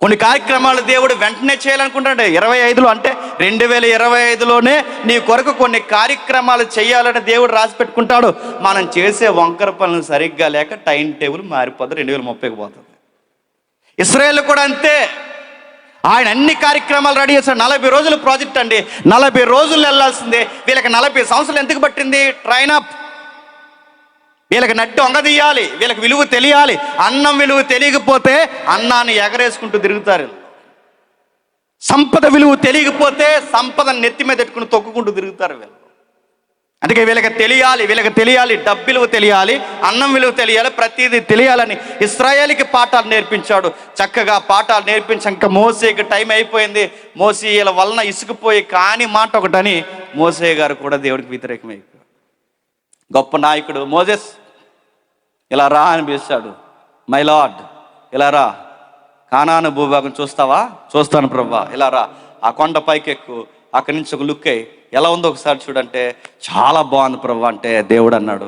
కొన్ని కార్యక్రమాలు దేవుడు వెంటనే చేయాలనుకుంటాడు. 25లో అంటే 2025లోనే నీ కొరకు కొన్ని కార్యక్రమాలు చేయాలని దేవుడు రాసి పెట్టుకుంటాడు. మనం చేసే వంకర పనులు సరిగ్గా లేక టైం టేబుల్ మారిపోతుంది, 2030కి పోతుంది. ఇశ్రాయేల్ కూడా అంతే. ఆయన అన్ని కార్యక్రమాలు రెడీ చేశాడు. 40 రోజుల ప్రాజెక్ట్ అండి, 40 రోజులు వెళ్ళాల్సిందే. వీళ్ళకి 40 సంవత్సరాలు ఎందుకు పట్టింది? Train up. వీళ్ళకి నడ్డు వంగదీయాలి, వీళ్ళకి విలువ తెలియాలి. అన్నం విలువ తెలియకపోతే అన్నాన్ని ఎగరేసుకుంటూ తిరుగుతారు. సంపద విలువ తెలియకపోతే సంపద నెత్తి మీద పెట్టుకుని తొక్కుకుంటూ తిరుగుతారు వీళ్ళు. అందుకే వీళ్ళకి తెలియాలి, డబ్బు విలువ తెలియాలి, అన్నం విలువ తెలియాలి, ప్రతిదీ తెలియాలని ఇశ్రాయేలుకి పాఠాలు నేర్పించాడు. చక్కగా పాఠాలు నేర్పించాక మోసేకి టైం అయిపోయింది. మోసే వీళ్ళ వలన ఇసుకుపోయి కాని మాట ఒకటని మోసే గారు కూడా దేవుడికి వ్యతిరేకమైపోయాడు. గొప్ప నాయకుడు మోసెస్, ఇలా రా అని పిలిచాడు. మై లార్డ్, ఇలా రా, కానాను భూభాగం చూస్తావా? చూస్తాను ప్రభువా. ఇలా రా, ఆ కొండ పైకెక్కు, అక్కడి నుంచి ఒక లుక్ అయ్యి ఎలా ఉందో ఒకసారి చూడంటే చాలా బాగుంది ప్రభు అంటే దేవుడు అన్నాడు,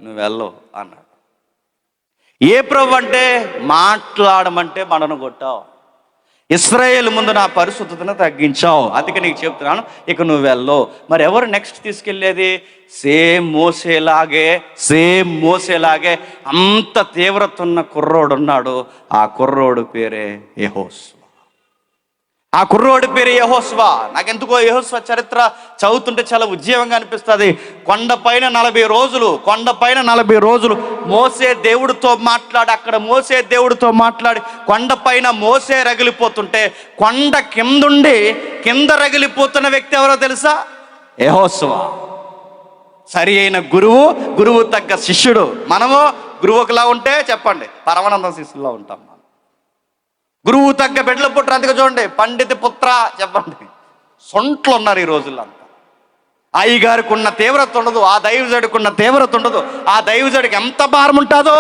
నువ్వు వెళ్ళవు అన్నాడు. ఏ ప్రభు అంటే మాట్లాడమంటే మనను కొట్టావు, ఇశ్రాయేలు ముందు నా పరిశుద్ధతను తగ్గించావు, అందుకే నీకు చెప్తున్నాను ఇక నువ్వు వెళ్ళవు. మరి ఎవరు నెక్స్ట్ తీసుకెళ్ళేది? సేమ్ మోసేలాగే అంత తీవ్రత ఉన్న కుర్రోడు ఉన్నాడు. ఆ కుర్రోడు పేరే యెహోషువ. నాకెందుకో యెహోషువ చరిత్ర చదువుతుంటే చాలా ఉజ్జీవంగా అనిపిస్తుంది. కొండపైన 40 రోజులు మోసే దేవుడితో మాట్లాడి, అక్కడ మోసే దేవుడితో మాట్లాడి కొండపైన మోసే రగిలిపోతుంటే కొండ కింద రగిలిపోతున్న వ్యక్తి ఎవరో తెలుసా? యెహోషువ. సరి అయిన గురువు తగ్గ శిష్యుడు. మనము గురువుకులా ఉంటే చెప్పండి పరమానంద శిష్యుల్లో ఉంటాం. గురువు తగ్గ బిడ్డల పుట్ర, అందుకే చూడండి పండిత పుత్ర చెప్పండి. సొంట్లు ఉన్నారు ఈ రోజుల్లో. అంతా అయ్యగారికి ఉన్న తీవ్రత ఉండదు, ఆ దైవజడికి ఉన్న తీవ్రత ఉండదు. ఆ దైవజడికి ఎంత భారం ఉంటుందో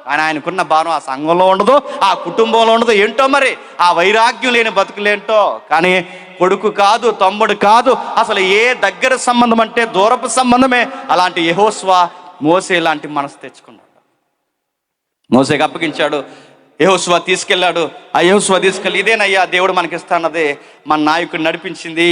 కానీ ఆయనకున్న భారం ఆ సంఘంలో ఉండదు, ఆ కుటుంబంలో ఉండదు. ఏంటో మరి ఆ వైరాగ్యం లేని బతుకులేంటో. కానీ కొడుకు కాదు, తమ్ముడు కాదు, అసలు ఏ దగ్గర సంబంధం అంటే దూరపు సంబంధమే. అలాంటి యెహోషువ మోసే లాంటి మనసు తెచ్చుకున్నాడు. మోసేకి అప్పగించాడు. యెహోషువ తీసుకెళ్ళాడు. ఆ యెహోషువ తీసుకెళ్ళి ఇదేనయ్యా దేవుడు మనకిస్తానదే, మన నాయకుడు నడిపించింది,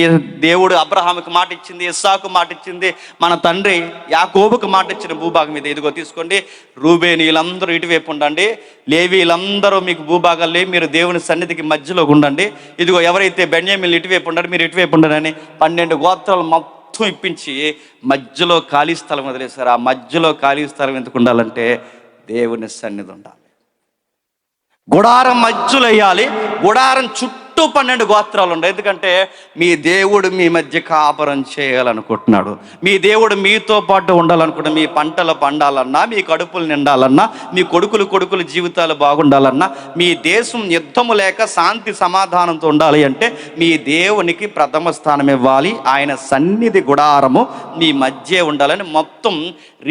దేవుడు అబ్రహాముకి మాట ఇచ్చింది, ఇస్సాకు మాట ఇచ్చింది, మన తండ్రి యాకోబుకు మాట ఇచ్చిన భూభాగం ఇది, ఇదిగో తీసుకోండి. రూబేనీయులందరూ ఇటువైపు ఉండండి, లేవీలందరూ మీకు భూభాగాలు లేవి, మీరు దేవుని సన్నిధికి మధ్యలో ఉండండి. ఇదిగో ఎవరైతే బెన్యామీలు ఇటువైపు ఉండండి, మీరు ఇటువైపు ఉండండి 12 గోత్రాలు మొత్తం ఇప్పించి మధ్యలో ఖాళీ స్థలం వదిలేశారు. ఆ మధ్యలో ఖాళీ స్థలం ఎందుకు ఉండాలంటే దేవుని సన్నిధి ఉండాలి. గుడారం మధ్యలో వేయాలి. గుడారం చుట్టూ 12 గోత్రాలు ఉండాలి. ఎందుకంటే మీ దేవుడు మీ మధ్య కాపురం చేయాలనుకుంటున్నాడు. మీ దేవుడు మీతో పాటు ఉండాలనుకుంటున్నాడు. మీ పంటలు పండాలన్నా, మీ కడుపులు నిండాలన్నా, మీ కొడుకులు జీవితాలు బాగుండాలన్నా, మీ దేశం యుద్ధము లేక శాంతి సమాధానంతో ఉండాలి అంటే మీ దేవునికి ప్రథమ స్థానం ఇవ్వాలి. ఆయన సన్నిధి గుడారము మీ మధ్య ఉండాలని మొత్తం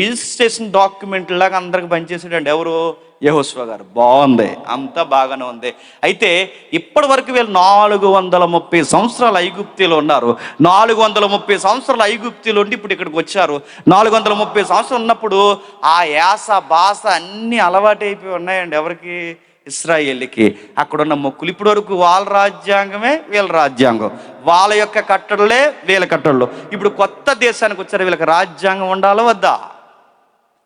రిజిస్ట్రేషన్ డాక్యుమెంట్ లాగా అందరికి పనిచేసాడండి. ఎవరు? యెహోషువ గారు. బాగుంది, అంతా బాగానే ఉంది. అయితే ఇప్పటి వరకు వీళ్ళు 430 సంవత్సరాలు ఐగుప్తిలో ఉన్నారు. 430 సంవత్సరాలు ఐగుప్తిలో ఉండి ఇప్పుడు ఇక్కడికి వచ్చారు. 430 సంవత్సరాలు ఉన్నప్పుడు ఆ యాస భాష అన్నీ అలవాటైపోయి ఉన్నాయండి. ఎవరికి? ఇశ్రాయేలుకి. అక్కడున్న మొక్కులు ఇప్పటి వరకు వాళ్ళ రాజ్యాంగమే వీళ్ళ రాజ్యాంగం, వాళ్ళ యొక్క కట్టడలే వీళ్ళ కట్టడలు. ఇప్పుడు కొత్త దేశానికి వచ్చారు, వీళ్ళకి రాజ్యాంగం ఉండాలా వద్దా?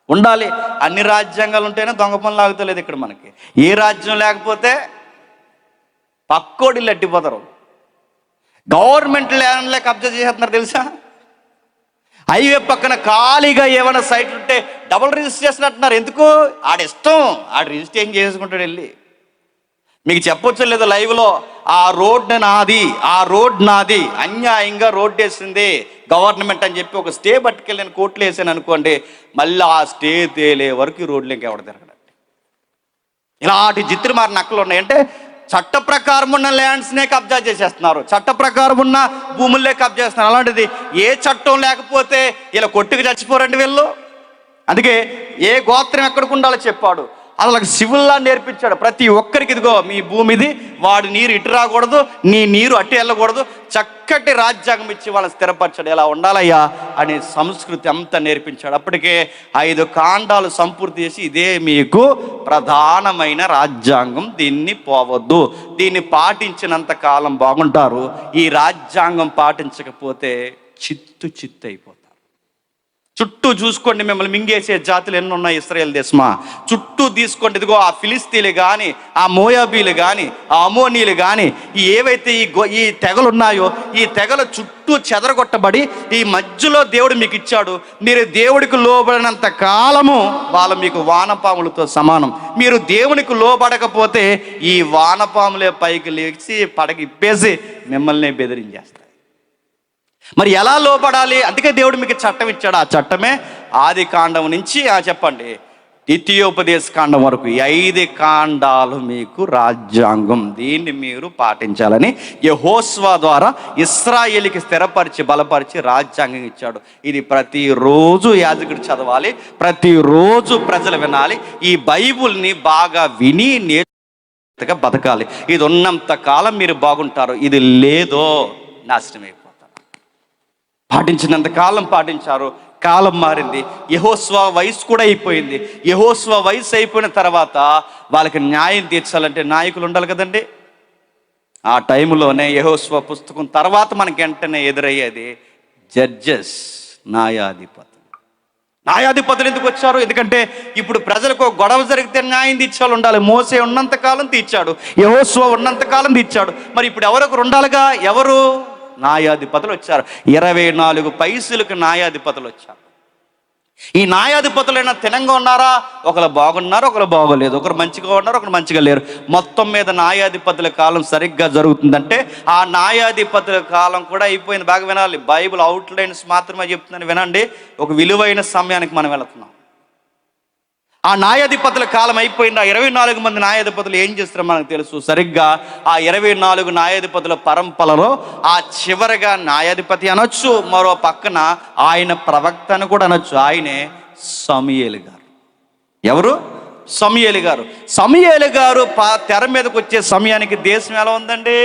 ఉండాలి. అన్ని రాజ్యాంగాలు ఉంటేనే దొంగ పనులు ఆగుతలేదు ఇక్కడ మనకి. ఏ రాజ్యం లేకపోతే పక్కోడిల్లు అట్టిపోతారు. గవర్నమెంట్ ల్యాండ్లే కబ్జా చేసేస్తున్నారు తెలుసా? హైవే పక్కన ఖాళీగా ఏమైనా సైట్లు ఉంటే డబుల్ రిజిస్ట్రేషన్ అంటున్నారు. ఎందుకు? ఆడిష్టం, ఆడు రిజిస్ట్రేషన్ చేసుకుంటాడు వెళ్ళి. మీకు చెప్పొచ్చు లేదు లైవ్లో, ఆ రోడ్ నాది అన్యాయంగా రోడ్డు వేసింది గవర్నమెంట్ అని చెప్పి ఒక స్టే పట్టుకెళ్ళి నేను కోర్టులో వేసాను అనుకోండి, మళ్ళీ ఆ స్టే తేలే వరకు రోడ్లు ఇంకెవడ తిరగడండి. ఇలాంటి జిత్తుమారి నక్కలు ఉన్నాయంటే చట్ట ప్రకారం ఉన్న ల్యాండ్స్నే కబ్జా చేసేస్తున్నారు, చట్ట ప్రకారం ఉన్న భూములే కబ్జా చేస్తున్నారు. అలాంటిది ఏ చట్టం లేకపోతే ఇలా కొట్టుకు చచ్చిపోరండి వీళ్ళు. అందుకే ఏ గోత్రం ఎక్కడికి ఉండాలో చెప్పాడు. అసలు సివిల్లా నేర్పించాడు ప్రతి ఒక్కరికి. ఇదిగో మీ భూమిది, వాడి నీరు ఇటు రాకూడదు, నీ నీరు అటు వెళ్ళకూడదు, చక్కటి రాజ్యాంగం ఇచ్చి వాళ్ళని స్థిరపరచాడు. ఎలా ఉండాలయ్యా అనే సంస్కృతి అంతా నేర్పించాడు. అప్పటికే 5 కాండాలు సంపూర్తి చేసి ఇదే మీకు ప్రధానమైన రాజ్యాంగం, దీన్ని పోవద్దు, దీన్ని పాటించినంత కాలం బాగుంటారు, ఈ రాజ్యాంగం పాటించకపోతే చిత్తు అయిపోతారు. చుట్టూ చూసుకోండి, మిమ్మల్ని మింగేసే జాతులు ఎన్ని ఉన్నాయి ఇశ్రాయేల్ దేశమా. చుట్టూ తీసుకోండి. ఇదిగో ఆ ఫిలిస్తీన్లు కానీ, ఆ మోయాబీలు కానీ, ఆ అమోనీలు కానీ, ఏవైతే ఈ తెగలు ఉన్నాయో ఈ తెగల చుట్టూ చెదరగొట్టబడి ఈ మధ్యలో దేవుడు మీకు ఇచ్చాడు. మీరు దేవుడికి లోబడినంత కాలము వాళ్ళు మీకు వానపాములతో సమానం. మీరు దేవునికి లోబడకపోతే ఈ వానపాములే పైకి లేచి పడగిప్పేసి మిమ్మల్ని బెదిరించేస్తారు. మరి ఎలా లోపడాలి? అందుకే దేవుడు మీకు చట్టం ఇచ్చాడు. ఆ చట్టమే ఆది కాండం నుంచి చెప్పండి ద్వితీయోపదేశ కాండం వరకు 5 కాండాలు మీకు రాజ్యాంగం. దీన్ని మీరు పాటించాలని యెహోషువ ద్వారా ఇశ్రాయేలుకి స్థిరపరిచి బలపరిచి రాజ్యాంగం ఇచ్చాడు. ఇది ప్రతిరోజు యాజకుడు చదవాలి, ప్రతిరోజు ప్రజలు వినాలి. ఈ బైబుల్ని బాగా విని నేర్చుగా బతకాలి. ఇది ఉన్నంత కాలం మీరు బాగుంటారు, ఇది లేదో నాశనమైపోతారు. పాటించినంత కాలం పాటించారు, కాలం మారింది. యెహోషువ వయసు కూడా అయిపోయింది. యెహోషువ వయసు అయిపోయిన తర్వాత వాళ్ళకి న్యాయం తీర్చాలంటే నాయకులు ఉండాలి కదండి. ఆ టైంలోనే యెహోషువ పుస్తకం తర్వాత మనకి వెంటనే ఎదురయ్యేది జడ్జెస్, న్యాయాధిపతులు ఎందుకు వచ్చారు? ఎందుకంటే ఇప్పుడు ప్రజలకు గొడవ జరిగితే న్యాయం తీర్చాలి ఉండాలి. మోసే ఉన్నంత కాలం తీర్చాడు, యెహోషువ ఉన్నంత కాలం తీర్చాడు. మరి ఇప్పుడు ఎవరొకరు ఉండాలిగా. ఎవరు? న్యాయాధిపతులు వచ్చారు. 24 పైసలకు న్యాయాధిపతులు వచ్చారు. ఈ న్యాయాధిపతులైనా తినంగా ఉన్నారా? ఒకరు బాగున్నారు, ఒకరు బాగోలేదు, ఒకరు మంచిగా ఉన్నారు, ఒకరు మంచిగా లేరు. మొత్తం మీద న్యాయాధిపతుల కాలం సరిగ్గా జరుగుతుందంటే ఆ న్యాయాధిపతుల కాలం కూడా అయిపోయింది. బాగా వినాలి, బైబిల్ అవుట్లైన్స్ మాత్రమే చెప్తుందని వినండి. ఒక విలువైన సమయానికి మనం వెళుతున్నాం. ఆ న్యాయాధిపతుల కాలం అయిపోయింది. ఆ 24 మంది న్యాయాధిపతులు ఏం చేస్తారో మనకు తెలుసు. సరిగ్గా ఆ 24 న్యాయాధిపతుల పరంపరలో ఆ చివరిగా న్యాయాధిపతి అనొచ్చు, మరో పక్కన ఆయన ప్రవక్తను కూడా అనొచ్చు. ఆయనే సమూయేలు గారు. ఎవరు? సమూయేలు గారు. సమూయేలు గారు తెర మీదకి వచ్చే సమయానికి దేశం ఎలా ఉందండి?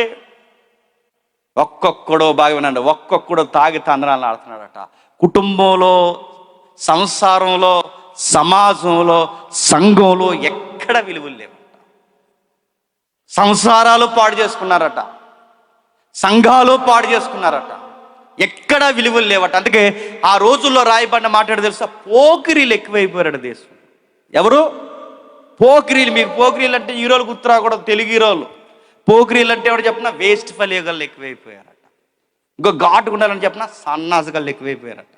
ఒక్కొక్కడో బాగా వినండి, ఒక్కొక్కడో తాగి తందనాలు ఆడుతున్నాడట. కుటుంబంలో, సంసారంలో, సమాజంలో, సంఘంలో ఎక్కడ విలువలు లేవంట. సంసారాలు పాడు చేసుకున్నారట, సంఘాలు పాడు చేసుకున్నారట, ఎక్కడా విలువలు లేవట. అందుకే ఆ రోజుల్లో రాయబడిన మాట్లాడి తెలుసా, పోకిరీలు ఎక్కువైపోయారట దేశం. ఎవరు? పోకిరీలు. మీకు పోకిరీలు అంటే హీరోలు గుర్తురా కూడా, తెలుగు హీరోలు. పోకిరీలు అంటే ఎవరు చెప్పినా వేస్ట్ ఫలియగాళ్ళు ఎక్కువైపోయారట. ఇంకో ఘాటు ఉండాలని చెప్పినా సన్నాసగాళ్ళు ఎక్కువైపోయారట.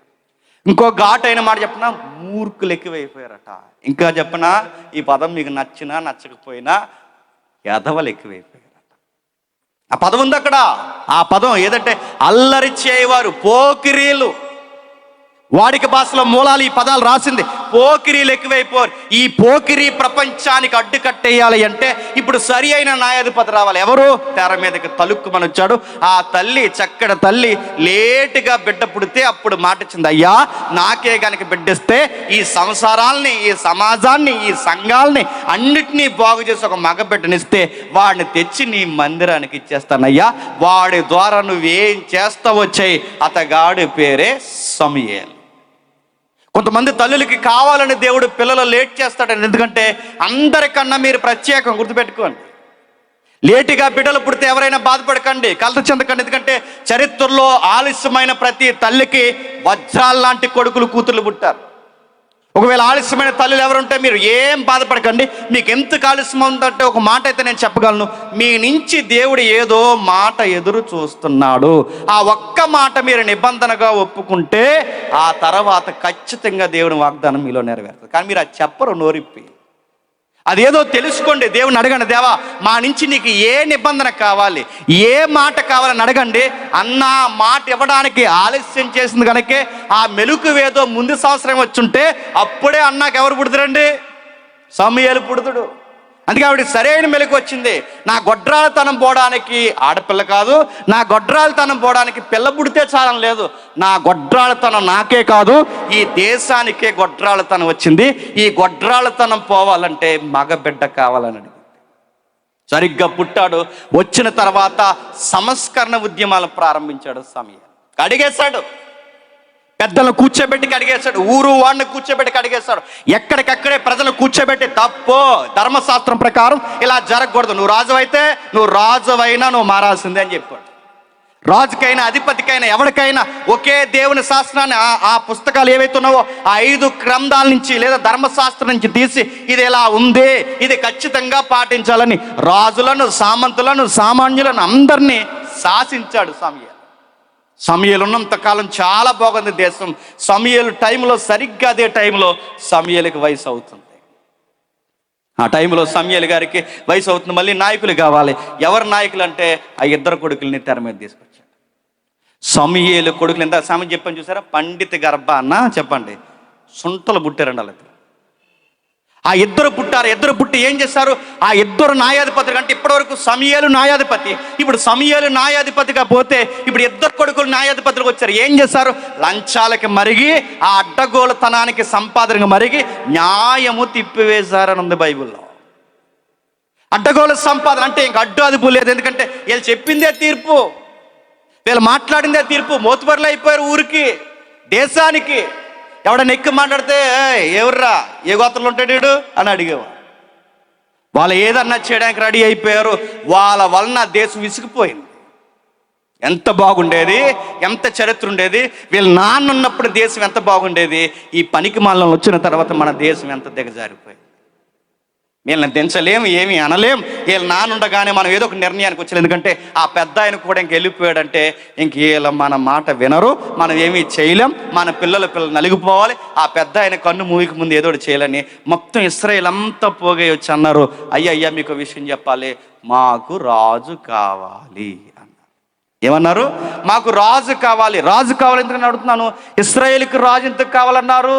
ఇంకో ఘాటు అయిన మాట చెప్పినా మూర్ఖులు ఎక్కువైపోయారట. ఇంకా చెప్పినా ఈ పదం మీకు నచ్చినా నచ్చకపోయినా ఎదవలు ఎక్కువైపోయారట. ఆ పదం ఉంది అక్కడ. ఆ పదం ఏదంటే అల్లరి చేయవారు, పోకిరీలు. వాడిక భాషలో మూలాలు ఈ పదాలు రాసింది. పోకిరీలు ఎక్కువైపోరు. ఈ పోకిరీ ప్రపంచానికి అడ్డుకట్టేయాలి అంటే ఇప్పుడు సరి అయిన న్యాయాధిపతి రావాలి. ఎవరు? తెర మీదకి తలుక్కుమని వచ్చాడు. ఆ తల్లి, చక్కటి తల్లి, లేటుగా బిడ్డ పుడితే అప్పుడు మాట ఇచ్చింది, అయ్యా నాకే గనక బిడ్డిస్తే ఈ సంసారాల్ని, ఈ సమాజాన్ని, ఈ సంఘాలని అన్నిటినీ బాగు చేసి ఒక మగ బిడ్డనిస్తే వాడిని తెచ్చి నీ మందిరానికి ఇచ్చేస్తానయ్యా, వాడి ద్వారా నువ్వేం చేస్తావో చెయ్యి. అతగాడి పేరే సమూయేలు. కొంతమంది తల్లులకి కావాలని దేవుడు పిల్లలు లేట్ చేస్తాడని. ఎందుకంటే అందరికన్నా మీరు ప్రత్యేకం, గుర్తుపెట్టుకోండి. లేటుగా బిడ్డలు పుడితే ఎవరైనా బాధపడకండి, కలత చెందకండి. ఎందుకంటే చరిత్రలో ఆలస్యమైన ప్రతి తల్లికి వజ్రాల లాంటి కొడుకులు, కూతుర్లు పుట్టారు. ఒకవేళ ఆలస్యమైన తల్లులు ఎవరుంటే మీరు ఏం బాధపడకండి. మీకు ఎంత ఆలస్యం ఉందంటే ఒక మాట అయితే నేను చెప్పగలను, మీ నుంచి దేవుడు ఏదో మాట ఎదురు చూస్తున్నాడు. ఆ ఒక్క మాట మీరు నిబంధనగా ఒప్పుకుంటే ఆ తర్వాత ఖచ్చితంగా దేవుని వాగ్దానం మీలో నెరవేరుతుంది. కానీ మీరు అది చెప్పరు నోరిప్పి. అదేదో తెలుసుకోండి. దేవుని అడగండి, దేవా మా నుంచి నీకు ఏ నిబంధన కావాలి, ఏ మాట కావాలని అడగండి. అన్న మాట ఇవ్వడానికి ఆలస్యం చేసింది కనుకే ఆ మెలకువేదో ముందు సంవత్సరం వచ్చుంటే అప్పుడే అన్నాకు ఎవరు పుడుతురండి? సమూయేలు పుడుతుడు. అందుకే ఆవిడ సరైన మెలకు వచ్చింది. నా గొడ్రాలతనం పోవడానికి ఆడపిల్ల కాదు, నా గొడ్రాలతనం పోవడానికి పిల్ల పుడితే చాలని లేదు. నా గొడ్రాలతనం నాకే కాదు, ఈ దేశానికే గొడ్రాలతనం వచ్చింది. ఈ గొడ్రాలతనం పోవాలంటే మగ బిడ్డ కావాలని అడిగింది. సరిగ్గా పుట్టాడు. వచ్చిన తర్వాత సంస్కరణ ఉద్యమాలు ప్రారంభించాడు సమూయేలు. అడిగేశాడు, పెద్దలను కూర్చోబెట్టి అడిగేశాడు, ఊరు వాడిని కూర్చోబెట్టి అడిగేశాడు. ఎక్కడికక్కడే ప్రజలు కూర్చోబెట్టి తప్పు, ధర్మశాస్త్రం ప్రకారం ఇలా జరగకూడదు, నువ్వు రాజు అయితే నువ్వు రాజువైనా నువ్వు మారాల్సిందే అని చెప్పాడు. రాజుకైనా అధిపతికైనా ఎవరికైనా ఒకే దేవుని శాస్త్రాన్ని, ఆ పుస్తకాలు ఏవైతే ఉన్నావో ఆ 5 గ్రంథాల నుంచి లేదా ధర్మశాస్త్రం నుంచి తీసి ఇది ఎలా ఉంది, ఇది ఖచ్చితంగా పాటించాలని రాజులను, సామంతులను, సామాన్యులను అందరినీ శాసించాడు సమూయేలు. సమూయేలు ఉన్నంత కాలం చాలా బాగుంది దేశం. సమూయేలు టైంలో సరిగ్గా అదే టైంలో సమూయేలుకి వయసు అవుతుంది. ఆ టైంలో సమూయేలు గారికి వయసు అవుతుంది. మళ్ళీ నాయకులు కావాలి. ఎవరు నాయకులు అంటే ఆ 2 కొడుకుల్ని తెర మీద తీసుకొచ్చాడు. సమూయేలు కొడుకులు ఎంత సామెత చెప్పని చూసారా? పండిత గర్భ అన్న చెప్పండి, సుంటలు పుట్టారండి వాళ్ళ. ఆ 2 పుట్టారు. 2 పుట్టి ఏం చేశారు? ఆ 2 న్యాయాధిపతులు. అంటే ఇప్పటివరకు సమూయేలు న్యాయాధిపతి, ఇప్పుడు సమూయేలు న్యాయాధిపతిగా పోతే ఇప్పుడు 2 కొడుకులు న్యాయాధిపతులకు వచ్చారు. ఏం చేశారు? లంచాలకి మరిగి, ఆ అడ్డగోలుతనానికి సంపాదనకు మరిగి న్యాయము తిప్పివేశారని ఉంది బైబిల్లో. అడ్డగోలు సంపాదన అంటే ఇంక అడ్డు అదుపు లేదు. ఎందుకంటే వీళ్ళు చెప్పిందే తీర్పు, వీళ్ళు మాట్లాడిందే తీర్పు. మోతుబరులు అయిపోయారు ఊరికి, దేశానికి. ఎవడన్నా ఎక్కి మాట్లాడితే ఎవర్రా, ఏ గోత్రంలో ఉంటాడు అని అడిగేవా. వాళ్ళు ఏదన్నా చేయడానికి రెడీ అయిపోయారు. వాళ్ళ వలన దేశం విసిగిపోయింది. ఎంత బాగుండేది, ఎంత చరిత్ర ఉండేది. వీళ్ళ నాన్న ఉన్నప్పుడు దేశం ఎంత బాగుండేది. ఈ పనికి మాలం వచ్చిన తర్వాత మన దేశం ఎంత దిగజారిపోయింది. వీళ్ళని దించలేం, ఏమి అనలేం. వీళ్ళ నాన్న ఉండగానే మనం ఏదో ఒక నిర్ణయానికి వచ్చలేదు. ఎందుకంటే ఆ పెద్ద ఆయన కూడా ఇంక వెళ్ళిపోయాడంటే ఇంక వీళ్ళ మన మాట వినరు, మనం ఏమీ చేయలేం. మన పిల్లలు నలిగిపోవాలి. ఆ పెద్ద ఆయన కన్ను మూవికి ముందు ఏదో చేయాలని మొత్తం ఇశ్రాయేల్ అంతా పోగే వచ్చి అన్నారు, అయ్యా మీకు విషయం చెప్పాలి, మాకు రాజు కావాలి అన్నారు. ఏమన్నారు? మాకు రాజు కావాలి. రాజు కావాలి ఎందుకని అడుగుతున్నాను. ఇశ్రాయేలుకి రాజు ఎందుకు కావాలన్నారు?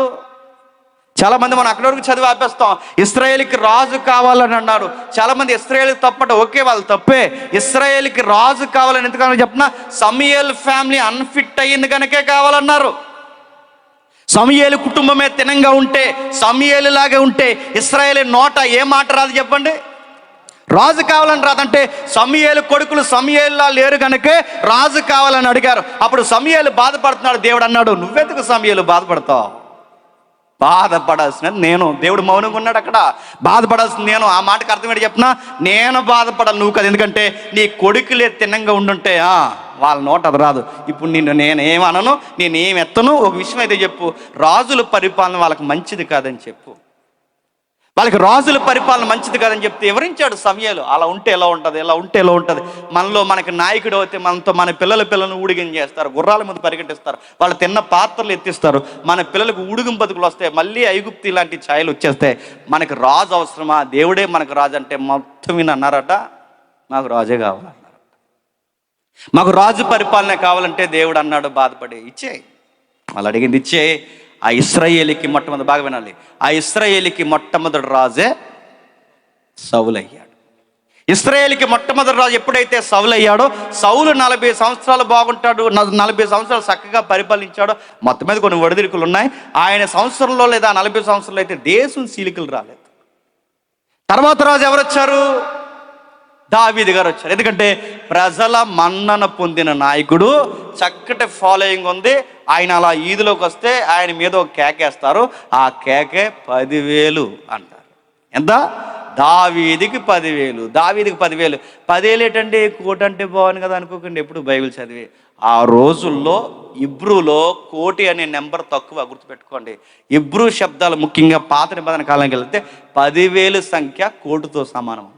చాలా మంది మనం అక్కడి వరకు చదివి ఆపేస్తాం. ఇశ్రాయేలుకి రాజు కావాలని అన్నారు. చాలా మంది ఇశ్రాయేలుకి తప్పట, ఓకే వాళ్ళు తప్పే. ఇశ్రాయేలుకి రాజు కావాలని ఎందుకని చెప్పిన, సమూయేలు ఫ్యామిలీ అన్ఫిట్ అయ్యింది కనుకే కావాలన్నారు. సమూయేలు కుటుంబమే తినంగా ఉంటే, సమూయేలు లాగా ఉంటే ఇశ్రాయేలు నోట ఏ మాట రాదు చెప్పండి? రాజు కావాలని రాదంటే సమూయేలు కొడుకులు సమూయేలులా లేరు కనుకే రాజు కావాలని అడిగారు. అప్పుడు సమూయేలు బాధపడుతున్నాడు. దేవుడు అన్నాడు, నువ్వెందుకు సమూయేలు బాధపడతావు? బాధపడాల్సినది నేను. దేవుడు మౌనంగా ఉన్నాడు అక్కడ. బాధపడాల్సింది నేను. ఆ మాటకు అర్థం ఏంటి చెప్పినా, నేను బాధపడాలి, నువ్వు కదా. ఎందుకంటే నీ కొడుకులే తిన్నంగా ఉండుంటే వాళ్ళ నోట అది రాదు. ఇప్పుడు నేనేమనను, నేనేం ఎత్తను. ఒక విషయం అయితే చెప్పు, రాజుల పరిపాలన వాళ్ళకి మంచిది కాదని చెప్పు. వాళ్ళకి రాజుల పరిపాలన మంచిది కాదని చెప్తే వివరించాడు సమూయేలు. అలా ఉంటే ఎలా ఉంటుంది, ఎలా ఉంటే ఎలా ఉంటుంది. మనలో మనకి నాయకుడు అయితే మనతో మన పిల్లలను ఊడిగం చేస్తారు, గుర్రాల మీద పరిగెట్టిస్తారు, వాళ్ళు తిన్న పాత్రలు ఎత్తిస్తారు. మన పిల్లలకు ఊడిగం బతుకులు వస్తాయి, మళ్ళీ ఐగుప్తి లాంటి ఛాయలు వచ్చేస్తాయి. మనకి రాజు అవసరమా? దేవుడే మనకు రాజు అంటే మొత్తం విని అన్నారట, మాకు రాజే కావాలన్నారు. మాకు రాజు పరిపాలన కావాలంటే దేవుడు అన్నాడు బాధపడి, ఇచ్చే. వాళ్ళు అడిగింది ఇచ్చే. ఆ ఇశ్రాయేలుకి మొట్టమొదటి, బాగా వినాలి, ఆ ఇశ్రాయేలుకి మొట్టమొదటి రాజే సౌలు అయ్యాడు. ఇశ్రాయేలుకి మొట్టమొదటి రాజు ఎప్పుడైతే సౌలు అయ్యాడో, సౌలు 40 సంవత్సరాలు బాగుంటాడు, 40 సంవత్సరాలు చక్కగా పరిపాలించాడు. మొత్తం మీద కొన్ని ఒడిదుడుకులు ఉన్నాయి. ఆయన సంవత్సరంలో లేదా 40 సంవత్సరాలు అయితే దేశం చీలికలు రాలేదు. తర్వాత రాజు ఎవరు వచ్చారు? దావీదు గారు వచ్చారు. ఎందుకంటే ప్రజల మన్నన పొందిన నాయకుడు, చక్కటి ఫాలోయింగ్ ఉంది. ఆయన అలా ఈదులోకి వస్తే ఆయన మీద ఒక కేకేస్తారు. ఆ కేకే 10,000 అంటారు. ఎంత? దావీదికి 10,000. దావీదికి 10,000. 10,000 ఏంటంటే కోటి అంటే బాగుంది కదా అనుకోకండి. ఎప్పుడు బైబిల్ చదివి. ఆ రోజుల్లో ఇబ్రూలో కోటి అనే నెంబర్ తక్కువ, గుర్తుపెట్టుకోండి. ఇబ్రూ శబ్దాలు ముఖ్యంగా పాత నిబంధన కాలానికి వెళ్తే 10,000 సంఖ్య కోటితో సమానం.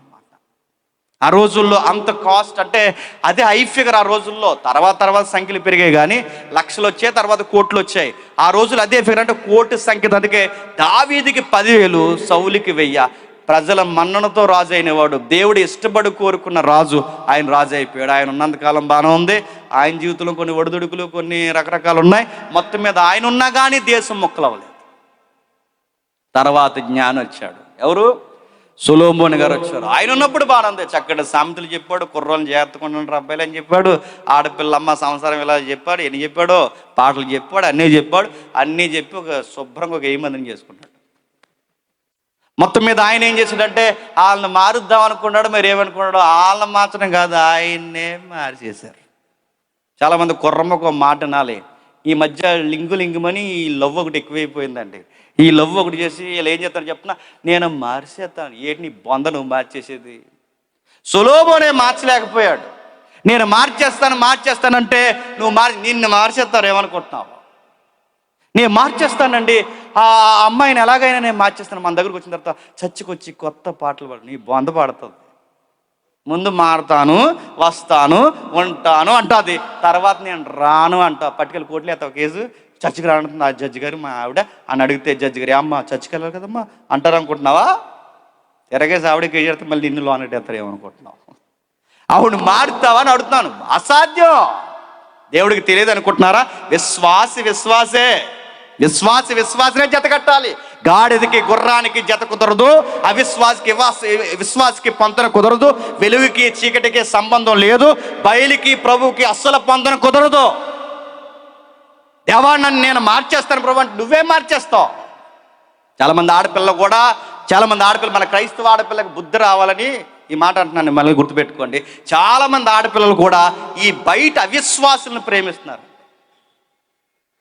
ఆ రోజుల్లో అంత కాస్ట్ అంటే అదే హై ఫిగర్ ఆ రోజుల్లో. తర్వాత సంఖ్యలు పెరిగాయి, కానీ లక్షలు వచ్చాయి, తర్వాత కోట్లు వచ్చాయి. ఆ రోజులు అదే ఫిగర్, అంటే కోటి సంఖ్య. అందుకే దావీదికి 10,000, సౌలుకి 1000. ప్రజల మన్ననతో రాజు అయినవాడు, దేవుడు ఇష్టపడి కోరుకున్న రాజు, ఆయన రాజు అయిపోయాడు. ఆయన ఉన్నంతకాలం బాగానే ఉంది. ఆయన జీవితంలో కొన్ని ఒడిదుడుకులు, కొన్ని రకరకాలు ఉన్నాయి. మొత్తం మీద ఆయన ఉన్నా కానీ దేశం మొక్కలవ్వలేదు. తర్వాత జ్ఞానం వచ్చాడు. ఎవరు? సొలొమోను గారు వచ్చారు. ఆయన ఉన్నప్పుడు బాగుంది, చక్కటి సామెతలు చెప్పాడు, కుర్రోళ్ళని జాగ్రత్తగా ఉండండి అబ్బాయిలు అని చెప్పాడు, ఆడపిల్లమ్మ సంసారం ఇలా చెప్పాడు, ఎన్ని చెప్పాడో, పాటలు చెప్పాడు, అన్నీ చెప్పాడు. అన్నీ చెప్పి ఒక శుభ్రంగా ఒక 1000 మందిని చేసుకుంటాడు. మొత్తం మీద ఆయన ఏం చేశాడంటే, వాళ్ళని మారుద్దాం అనుకున్నాడు. మరి ఏమనుకున్నాడు? వాళ్ళని మార్చడం కాదు, ఆయన్నే మార్చేశారు. చాలామంది కుర్రమ్మకు ఒక మాట నాలి. ఈ మధ్య లింగుమని ఈ లవ్ ఒకటి ఎక్కువైపోయిందండి. ఈ లవ్ ఒకటి చేసి వీళ్ళు ఏం చేస్తారని చెప్తున్నా, నేను మార్చేస్తాను. ఏంటి నీ బొంద నువ్వు మార్చేసేది? సొలొమోనే మార్చలేకపోయాడు. నేను మార్చేస్తానంటే నువ్వు నిన్ను మార్చేస్తారు ఏమనుకుంటున్నావు? నేను మార్చేస్తానండి, ఆ అమ్మాయిని ఎలాగైనా నేను మార్చేస్తాను. మన దగ్గరకు వచ్చిన తర్వాత చచ్చికొచ్చి కొత్త పాటలు పాడు, నీ బొంద పాడుతుంది. ముందు మారుతాను, వస్తాను, ఉంటాను అంటుంది, తర్వాత నేను రాను అంటా. పట్టుకెళ్ళి కోట్లు వేస్తావు కేసు. చర్చికి రానుంటుంది ఆ జడ్జి గారు, మా ఆవిడ అని అడిగితే జడ్జి గారు, అమ్మ చర్చికి వెళ్ళాలి కదమ్మా అంటారు అనుకుంటున్నావా? ఎరగేసి ఆవిడకి చేస్తే మళ్ళీ నిన్ను లోనట్టు వేస్తారు ఏమనుకుంటున్నావు? ఆవిడ మారుతావా అని అడుగుతున్నాను. అసాధ్యం. దేవుడికి తెలియదు అనుకుంటున్నారా? విశ్వాసనే జత కట్టాలి. గాడిదకి గుర్రానికి జత కుదరదు, విశ్వాసకి పొంతన కుదరదు, వెలుగుకి చీకటికి సంబంధం లేదు, బయలుకి ప్రభువుకి అస్సలు పొంతన కుదరదు. దేవా నన్ను నేను మార్చేస్తాను ప్రభు అంటే నువ్వేం మార్చేస్తావు? చాలామంది ఆడపిల్లలు మన క్రైస్తవ ఆడపిల్లకి బుద్ధి రావాలని ఈ మాట అంటున్నాను, మళ్ళీ గుర్తుపెట్టుకోండి. చాలామంది ఆడపిల్లలు కూడా ఈ బయట అవిశ్వాసులను ప్రేమిస్తున్నారు.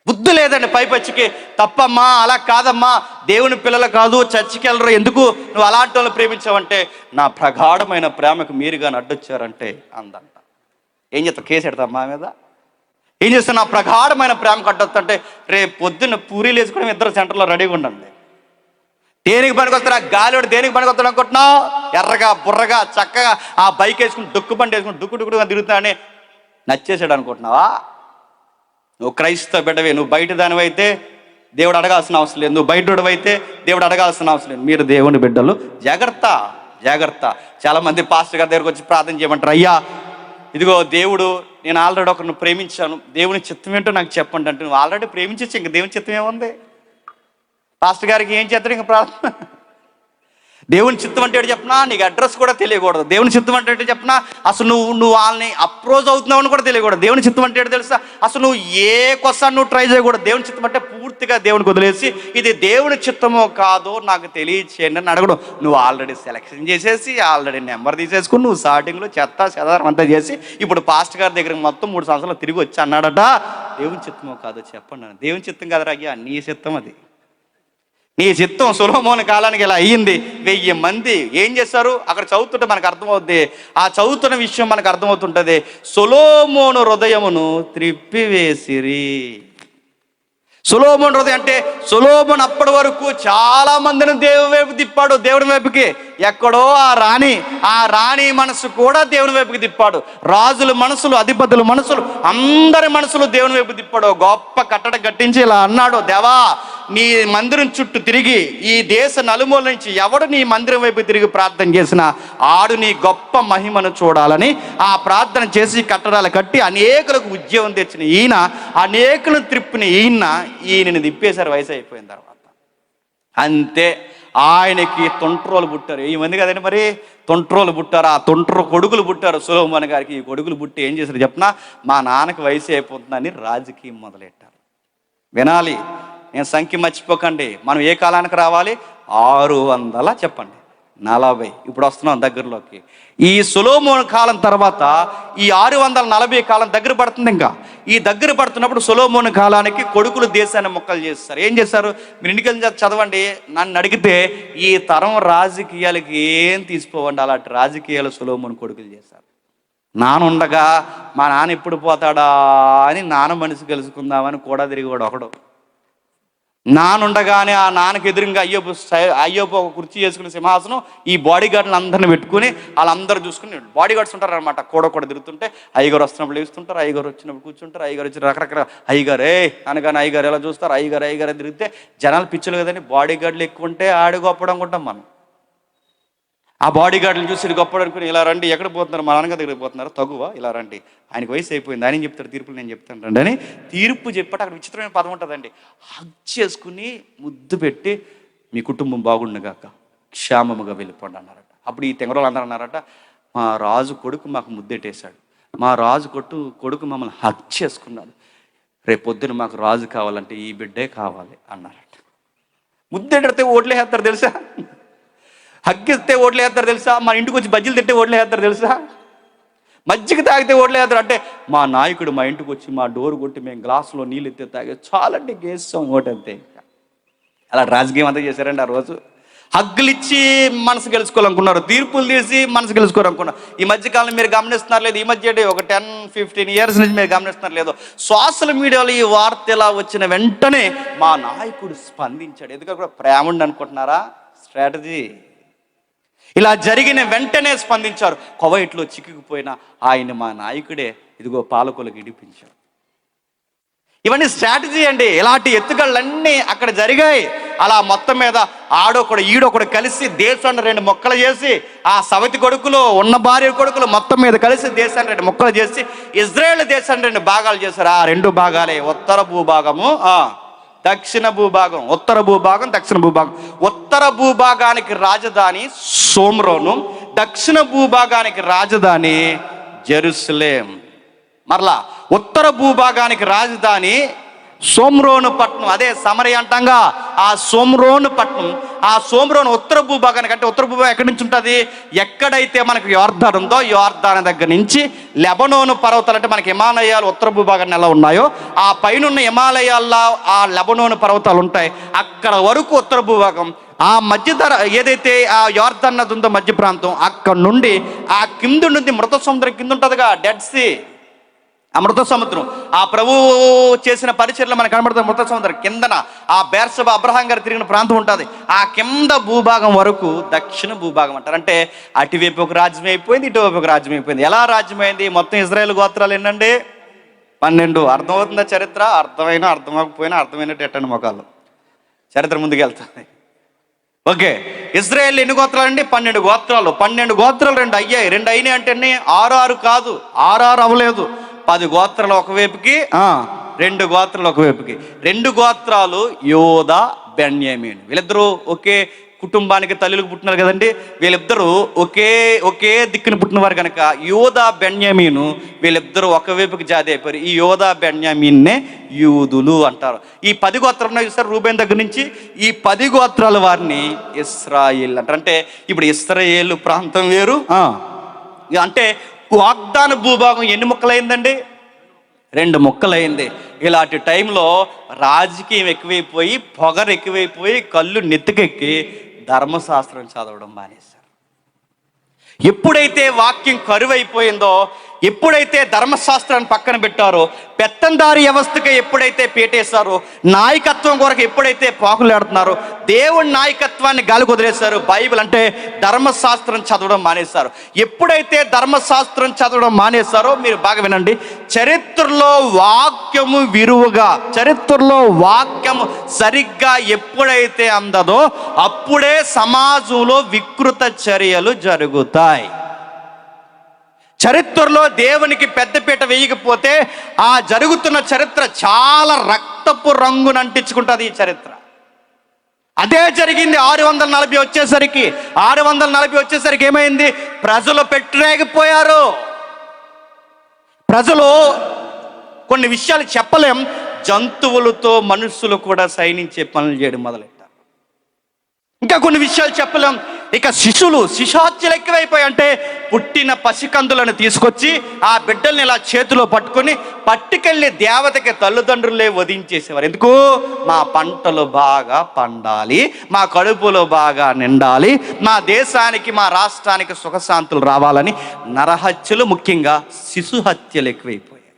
బుద్ధి లేదండి పైపచ్చికి. తప్పమ్మా, అలా కాదమ్మా, దేవుని పిల్లలు కాదు, చర్చికి వెళ్ళరు, ఎందుకు నువ్వు అలాంటి వాళ్ళు ప్రేమించావంటే, నా ప్రగాఢమైన ప్రేమకు మీరు కానీ అడ్డొచ్చారంటే అందంట. ఏం చేస్తావు? కేసు పెడతావు మా మీద? ఏం చేస్తావు? నా ప్రగాఢమైన ప్రేమకు అడ్డొస్తుంటే రేపు పొద్దున్న పూరీలు వేసుకోవడం 2 సెంటర్లో రెడీగా ఉండండి. దేనికి పనికొస్తారా? గాలివాడు దేనికి పనికొస్తాడు అనుకుంటున్నావు? ఎర్రగా బుర్రగా చక్కగా ఆ బైక్ వేసుకుని డొక్కు బండి వేసుకుని డుక్కుడుగా తిరుగుతానని నచ్చేసాడు అనుకుంటున్నావా? నువ్వు క్రైస్తవ బిడ్డవే. నువ్వు బయట దానివైతే దేవుడు అడగాల్సిన అవసరం లేదు, నువ్వు బయటోడు అయితే దేవుడు అడగాల్సిన అవసరం లేదు. మీరు దేవుని బిడ్డలు. జాగ్రత్త. చాలామంది పాస్టర్ గారి దగ్గరకు వచ్చి ప్రార్థన చేయమంటారు, అయ్యా ఇదిగో దేవుడు, నేను ఆల్రెడీ ఒకరిని ప్రేమించాను, దేవుని చిత్తం ఏంటో నాకు చెప్పండి అంటే, నువ్వు ఆల్రెడీ ప్రేమించచ్చు, ఇంక దేవుని చిత్తం ఏముంది? పాస్టర్ గారికి ఏం చేస్తారు ఇంక ప్రార్థన? దేవుని చిత్తం అంటే చెప్పినా నీకు అడ్రస్ కూడా తెలియకూడదు. దేవుని చిత్తం అంటే చెప్పినా అసలు నువ్వు వాళ్ళని అప్రోచ్ అవుతున్నావు అని కూడా తెలియకూడదు. దేవుని చిత్తం అంటే తెలుసా? అసలు నువ్వు ఏ క్వశ్చన్ నువ్వు ట్రై చేయకూడదు. దేవుని చిత్తం అంటే పూర్తిగా దేవునికి వదిలేసి, ఇది దేవుని చిత్తమో కాదో నాకు తెలియచేయండి అని అడగడం. నువ్వు ఆల్రెడీ సెలెక్షన్ చేసేసి ఆల్రెడీ నెంబర్ తీసేసుకుని నువ్వు స్టార్టింగ్లో చెదారం అంతా చేసి ఇప్పుడు పాస్టర్ గారి దగ్గర మొత్తం 3 సంవత్సరాలు తిరిగి వచ్చి అన్నాడట, దేవుని చిత్తమో కాదో చెప్పండి. దేవుని చిత్తం కదరా అయ్యా, నీ చిత్తం అది. నీ చిత్తం సొలొమోను కాలానికి ఇలా అయ్యింది. 1000 మంది ఏం చేశారు అక్కడ చదువుతుంటే మనకు అర్థమవుద్ది. ఆ చదువుతున్న విషయం మనకు అర్థమవుతుంటుంది. సొలొమోను హృదయమును త్రిప్పివేసిరి. సొలొమోను హృదయం అంటే సొలొమోను అప్పటి వరకు చాలా మందిని దేవుని వైపు తిప్పాడు, దేవుని వైపుకి. ఎక్కడో ఆ రాణి మనసు కూడా దేవుని వైపుకి తిప్పాడు. రాజుల మనసులు, అధిపతుల మనసులు, అందరి మనసులు దేవుని వైపు తిప్పాడు. గొప్ప కట్టడ కట్టించి ఇలా అన్నాడు, దేవా నీ మందిరం చుట్టూ తిరిగి ఈ దేశ నలుమూల నుంచి ఎవడు నీ మందిరం వైపు తిరిగి ప్రార్థన చేసినా ఆడు నీ గొప్ప మహిమను చూడాలని ఆ ప్రార్థన చేసి కట్టడాలు కట్టి అనేకులకు ఉద్యోగం తెచ్చిన ఈయన, అనేకులను త్రిప్పిన ఈయనని తిప్పేశారు వయసు అయిపోయిన తర్వాత. అంతే, ఆయనకి తొంట్రోలు పుట్టారు. 1000 మంది కదండి, మరి తొంట్రోలు పుట్టారు. ఆ కొడుకులు పుట్టారు సొలొమోను గారికి. ఈ కొడుకులు పుట్టి ఏం చేశారు చెప్పనా, మా నాన్నకి వయసు అయిపోతుందని రాజకీయం మొదలెట్టారు. వినాలి, నేను సంఖ్య మర్చిపోకండి. మనం ఏ కాలానికి రావాలి? 600 చెప్పండి 40. ఇప్పుడు వస్తున్నాం దగ్గరలోకి. ఈ సొలొమోను కాలం తర్వాత ఈ 640 కాలం దగ్గర పడుతుంది. ఇంకా ఈ దగ్గర పడుతున్నప్పుడు సొలొమోను కాలానికి కొడుకులు దేశాన్ని మొక్కలు చేస్తారు. ఏం చేస్తారు మీరు ఇంటికి చదవండి. నన్ను అడిగితే ఈ తరం రాజకీయాలకి ఏం తీసుకోవండి, అలాంటి రాజకీయాలు సొలొమోను కొడుకులు చేశారు. నాన్న ఉండగా మా నాన్న ఎప్పుడు పోతాడా అని నాన్న మనసు తెలుసుకుందామని కూడా తిరిగివాడు ఒకడు. నానుండగానే ఆ నాన్నకి ఎదురుగా అయ్యోపు ఒక కుర్చీ చేసుకునే సింహాసనం, ఈ బాడీ గార్డులు అందరిని పెట్టుకుని వాళ్ళందరూ చూసుకుని, బాడీ గార్డ్స్ ఉంటారు అనమాట, కూడా తిరుగుతుంటే అయ్యగారు వస్తున్నప్పుడు లేస్తుంటారు, అయ్యగారు వచ్చినప్పుడు కూర్చుంటారు, అయ్యగారు వచ్చి రకరకాల అయ్యగారే అనగానే అయ్యగారు ఎలా చూస్తారు, అయ్యగారు తిరిగితే జనాలు పిచ్చులు కదండి. బాడీ గార్డులు ఎక్కువ ఉంటే ఆడి గొప్పడం అనుకుంటాం మనం. ఆ బాడీ గార్డులను చూసి ఇది గొప్పడు అనుకుని ఇలా రండి, ఎక్కడ పోతున్నారు, మా నాన్నగారి దగ్గరికి పోతున్నారు, తగువ ఇలా రండి, ఆయనకు వయసు అయిపోయింది, ఆయన చెప్తాడు తీర్పులు నేను చెప్తాను రండి అని తీర్పు చెప్పాడు. అక్కడ విచిత్రమైన పదం ఉంటుందండి, హగ్ చేసుకుని ముద్దు పెట్టి మీ కుటుంబం బాగుండగాక క్షేమముగా వెళ్ళిపోండి అన్నారట. అప్పుడు ఈ తెంగరోళ్ళు అందరూ అన్నారట, మా రాజు కొడుకు మాకు ముద్దెట్టేశాడు, మా రాజు కొడుకు మమ్మల్ని హగ్ చేసుకున్నాడు, రేపు పొద్దున మాకు రాజు కావాలంటే ఈ బిడ్డే కావాలి అన్నారట. ముద్దెడితే ఓట్లే వేస్తారు తెలుసా, హగ్గిస్తే ఓట్లు వేస్తారు తెలుసా, మా ఇంటికి వచ్చి బజ్జీలు తింటే ఓట్లు వేస్తారు తెలుసా, మజ్జిగ తాగితే ఓట్లు వేస్తారు. అంటే మా నాయకుడు మా ఇంటికి వచ్చి మా డోర్ కొట్టి మేము గ్లాసులో నీళ్ళు ఎత్తే తాగే చాలంటే గేస్తాం ఓటంతే. అలా రాజకీయం అంతా చేశారండి ఆ రోజు. హగ్గులు ఇచ్చి మనసు గెలుచుకోవాలనుకున్నారు, తీర్పులు తీసి మనసు గెలుచుకోవాలనుకున్నారు. ఈ మధ్యకాలం మీరు గమనిస్తున్నారు లేదు, ఈ మధ్య ఒక 10-15 ఇయర్స్ నుంచి మీరు గమనిస్తున్నారు లేదు, సోషల్ మీడియాలో ఈ వార్త ఇలా వచ్చిన వెంటనే మా నాయకుడు స్పందించాడు. ఎందుకంటే ప్రేమ ఉండి అనుకుంటున్నారా, స్ట్రాటజీ. ఇలా జరిగిన వెంటనే స్పందించారు. కువైట్లో చిక్కుకుపోయిన ఆయన మా నాయకుడే ఇదిగో పాలకులకు ఇడిపించారు. ఇవన్నీ స్ట్రాటజీ అండి. ఇలాంటి ఎత్తుగళ్ళన్నీ అక్కడ జరిగాయి. అలా మొత్తం మీద ఈడొకడు కలిసి దేశాన్ని 2 ముక్కలు చేసి, ఆ సవతి కొడుకులు ఉన్న భార్య కొడుకులు మొత్తం మీద కలిసి దేశాన్ని 2 ముక్కలు చేసి ఇజ్రాయేల్ దేశాన్ని 2 భాగాలు చేశారు. ఆ 2 భాగాలే ఉత్తర భూభాగము, దక్షిణ భూభాగం. ఉత్తర భూభాగం, దక్షిణ భూభాగం. ఉత్తర భూభాగానికి రాజధాని షోమ్రోను, దక్షిణ భూభాగానికి రాజధాని జెరూసలేం. మరలా ఉత్తర భూభాగానికి రాజధాని షోమ్రోను పట్టణం, అదే సమరయ అంటాంగా ఆ షోమ్రోను పట్టణం. ఆ షోమ్రోను ఉత్తర భూభాగానికి, అంటే ఉత్తర భూభాగం ఎక్కడి నుంచి ఉంటుంది, ఎక్కడైతే మనకు యోర్దాన్ ఉందో యోర్దాన్ దగ్గర నుంచి లెబనోను పర్వతాలు, అంటే మనకి హిమాలయాలు ఉత్తర భూభాగాన్ని ఎలా ఉన్నాయో ఆ పైన హిమాలయాల్లో ఆ లెబనోను పర్వతాలు ఉంటాయి, అక్కడ వరకు ఉత్తర భూభాగం. ఆ మధ్యధర ఏదైతే ఆ యోర్దాన్ నది ఉందో మధ్య ప్రాంతం, అక్కడ నుండి ఆ కింద నుండి మృత సముద్రం కింద ఉంటుందిగా డెడ్ సీ, ఆ మృత సముద్రం. ఆ ప్రభువు చేసిన పరిచర్లో మనకు కనబడుతుంది. మృత సముద్రం కిందన ఆ బేర్షెబా అబ్రహాం గారు తిరిగిన ప్రాంతం ఉంటుంది. ఆ కింద భూభాగం వరకు దక్షిణ భూభాగం అంటారు. అంటే అటువైపు ఒక రాజ్యం అయిపోయింది, ఇటువైపు ఒక రాజ్యం అయిపోయింది. ఎలా రాజ్యమైంది? మొత్తం ఇజ్రాయేల్ గోత్రాలు ఎన్నండి? 12. అర్థమవుతుందా చరిత్ర? అర్థమైనా అర్థమైనట్టు ఎట్టండి మొక్కలు చరిత్ర ముందుకెళ్తుంది. ఓకే, ఇజ్రాయేల్ ఎన్ని గోత్రాలు అండి? 12 గోత్రాలు. 12 గోత్రాలు 2 అయ్యాయి. 2 అయినాయి అంటే 6 కాదు, 6 అవ్వలేదు. 10 గోత్రాలు ఒకవైపుకి, 2 గోత్రాలు ఒకవైపుకి. 2 గోత్రాలు యోదా, బెన్యామీన్. వీళ్ళిద్దరూ ఒకే కుటుంబానికి తల్లులకు పుట్టినారు కదండి. వీళ్ళిద్దరూ ఒకే దిక్కును పుట్టినవారు కనుక యోదా బెన్యామీను వీళ్ళిద్దరూ ఒకవైపుకి జాతి అయిపోయారు. ఈ యోదా బెన్యామీన్నే యూదులు అంటారు. ఈ 10 గోత్రాలు చూస్తారు రూబేన్ దగ్గర నుంచి. ఈ 10 గోత్రాల వారిని ఇశ్రాయేల్ అంటారు. అంటే ఇప్పుడు ఇశ్రాయేలు ప్రాంతం వేరు. అంటే వాగ్దాన భూభాగం ఎన్ని ముక్కలైందండి? 2 ముక్కలైంది. ఇలాంటి టైంలో రాజకీయం ఎక్కువైపోయి, పొగరు ఎక్కువైపోయి, కళ్ళు నెత్తికెక్కి ధర్మశాస్త్రం చదవడం మానేశారు. ఎప్పుడైతే వాక్యం కరువైపోయిందో, ఎప్పుడైతే ధర్మశాస్త్రాన్ని పక్కన పెట్టారో, పెత్తందారి వ్యవస్థకి ఎప్పుడైతే పీటేశారో, నాయకత్వం కొరకు ఎప్పుడైతే పాకులాడుతున్నారో, దేవుడి నాయకత్వాన్ని గాలి కుదిరేశారు. బైబిల్ అంటే ధర్మశాస్త్రం చదవడం మానేశారు. ఎప్పుడైతే ధర్మశాస్త్రం చదవడం మానేశారో, మీరు బాగా వినండి, చరిత్రలో వాక్యము విరువుగా, చరిత్రలో వాక్యము సరిగ్గా ఎప్పుడైతే అందదో అప్పుడే సమాజంలో వికృత చర్యలు జరుగుతాయి. చరిత్రలో దేవునికి పెద్దపీట వేయకపోతే ఆ జరుగుతున్న చరిత్ర చాలా రక్తపు రంగును అంటించుకుంటుంది. ఈ చరిత్ర అదే జరిగింది. 640 వచ్చేసరికి 640 వచ్చేసరికి ఏమైంది? ప్రజలు పెట్టలేకపోయారు. ప్రజలు కొన్ని విషయాలు చెప్పలేం, జంతువులతో మనుషులు కూడా సైనించే పనులు చేయడం మొదలెట్టారు. ఇంకా కొన్ని విషయాలు చెప్పలేం. ఇక శిశుహత్యలు ఎక్కువైపోయి, అంటే పుట్టిన పసికందులను తీసుకొచ్చి ఆ బిడ్డల్ని ఇలా చేతిలో పట్టుకెళ్ళి దేవతకి తల్లిదండ్రులే వధించేసేవారు. ఎందుకు? మా పంటలు బాగా పండాలి, మా కడుపులో బాగా నిండాలి, మా దేశానికి, మా రాష్ట్రానికి సుఖశాంతులు రావాలని నరహత్యలు, ముఖ్యంగా శిశుహత్యలు ఎక్కువైపోయాయి.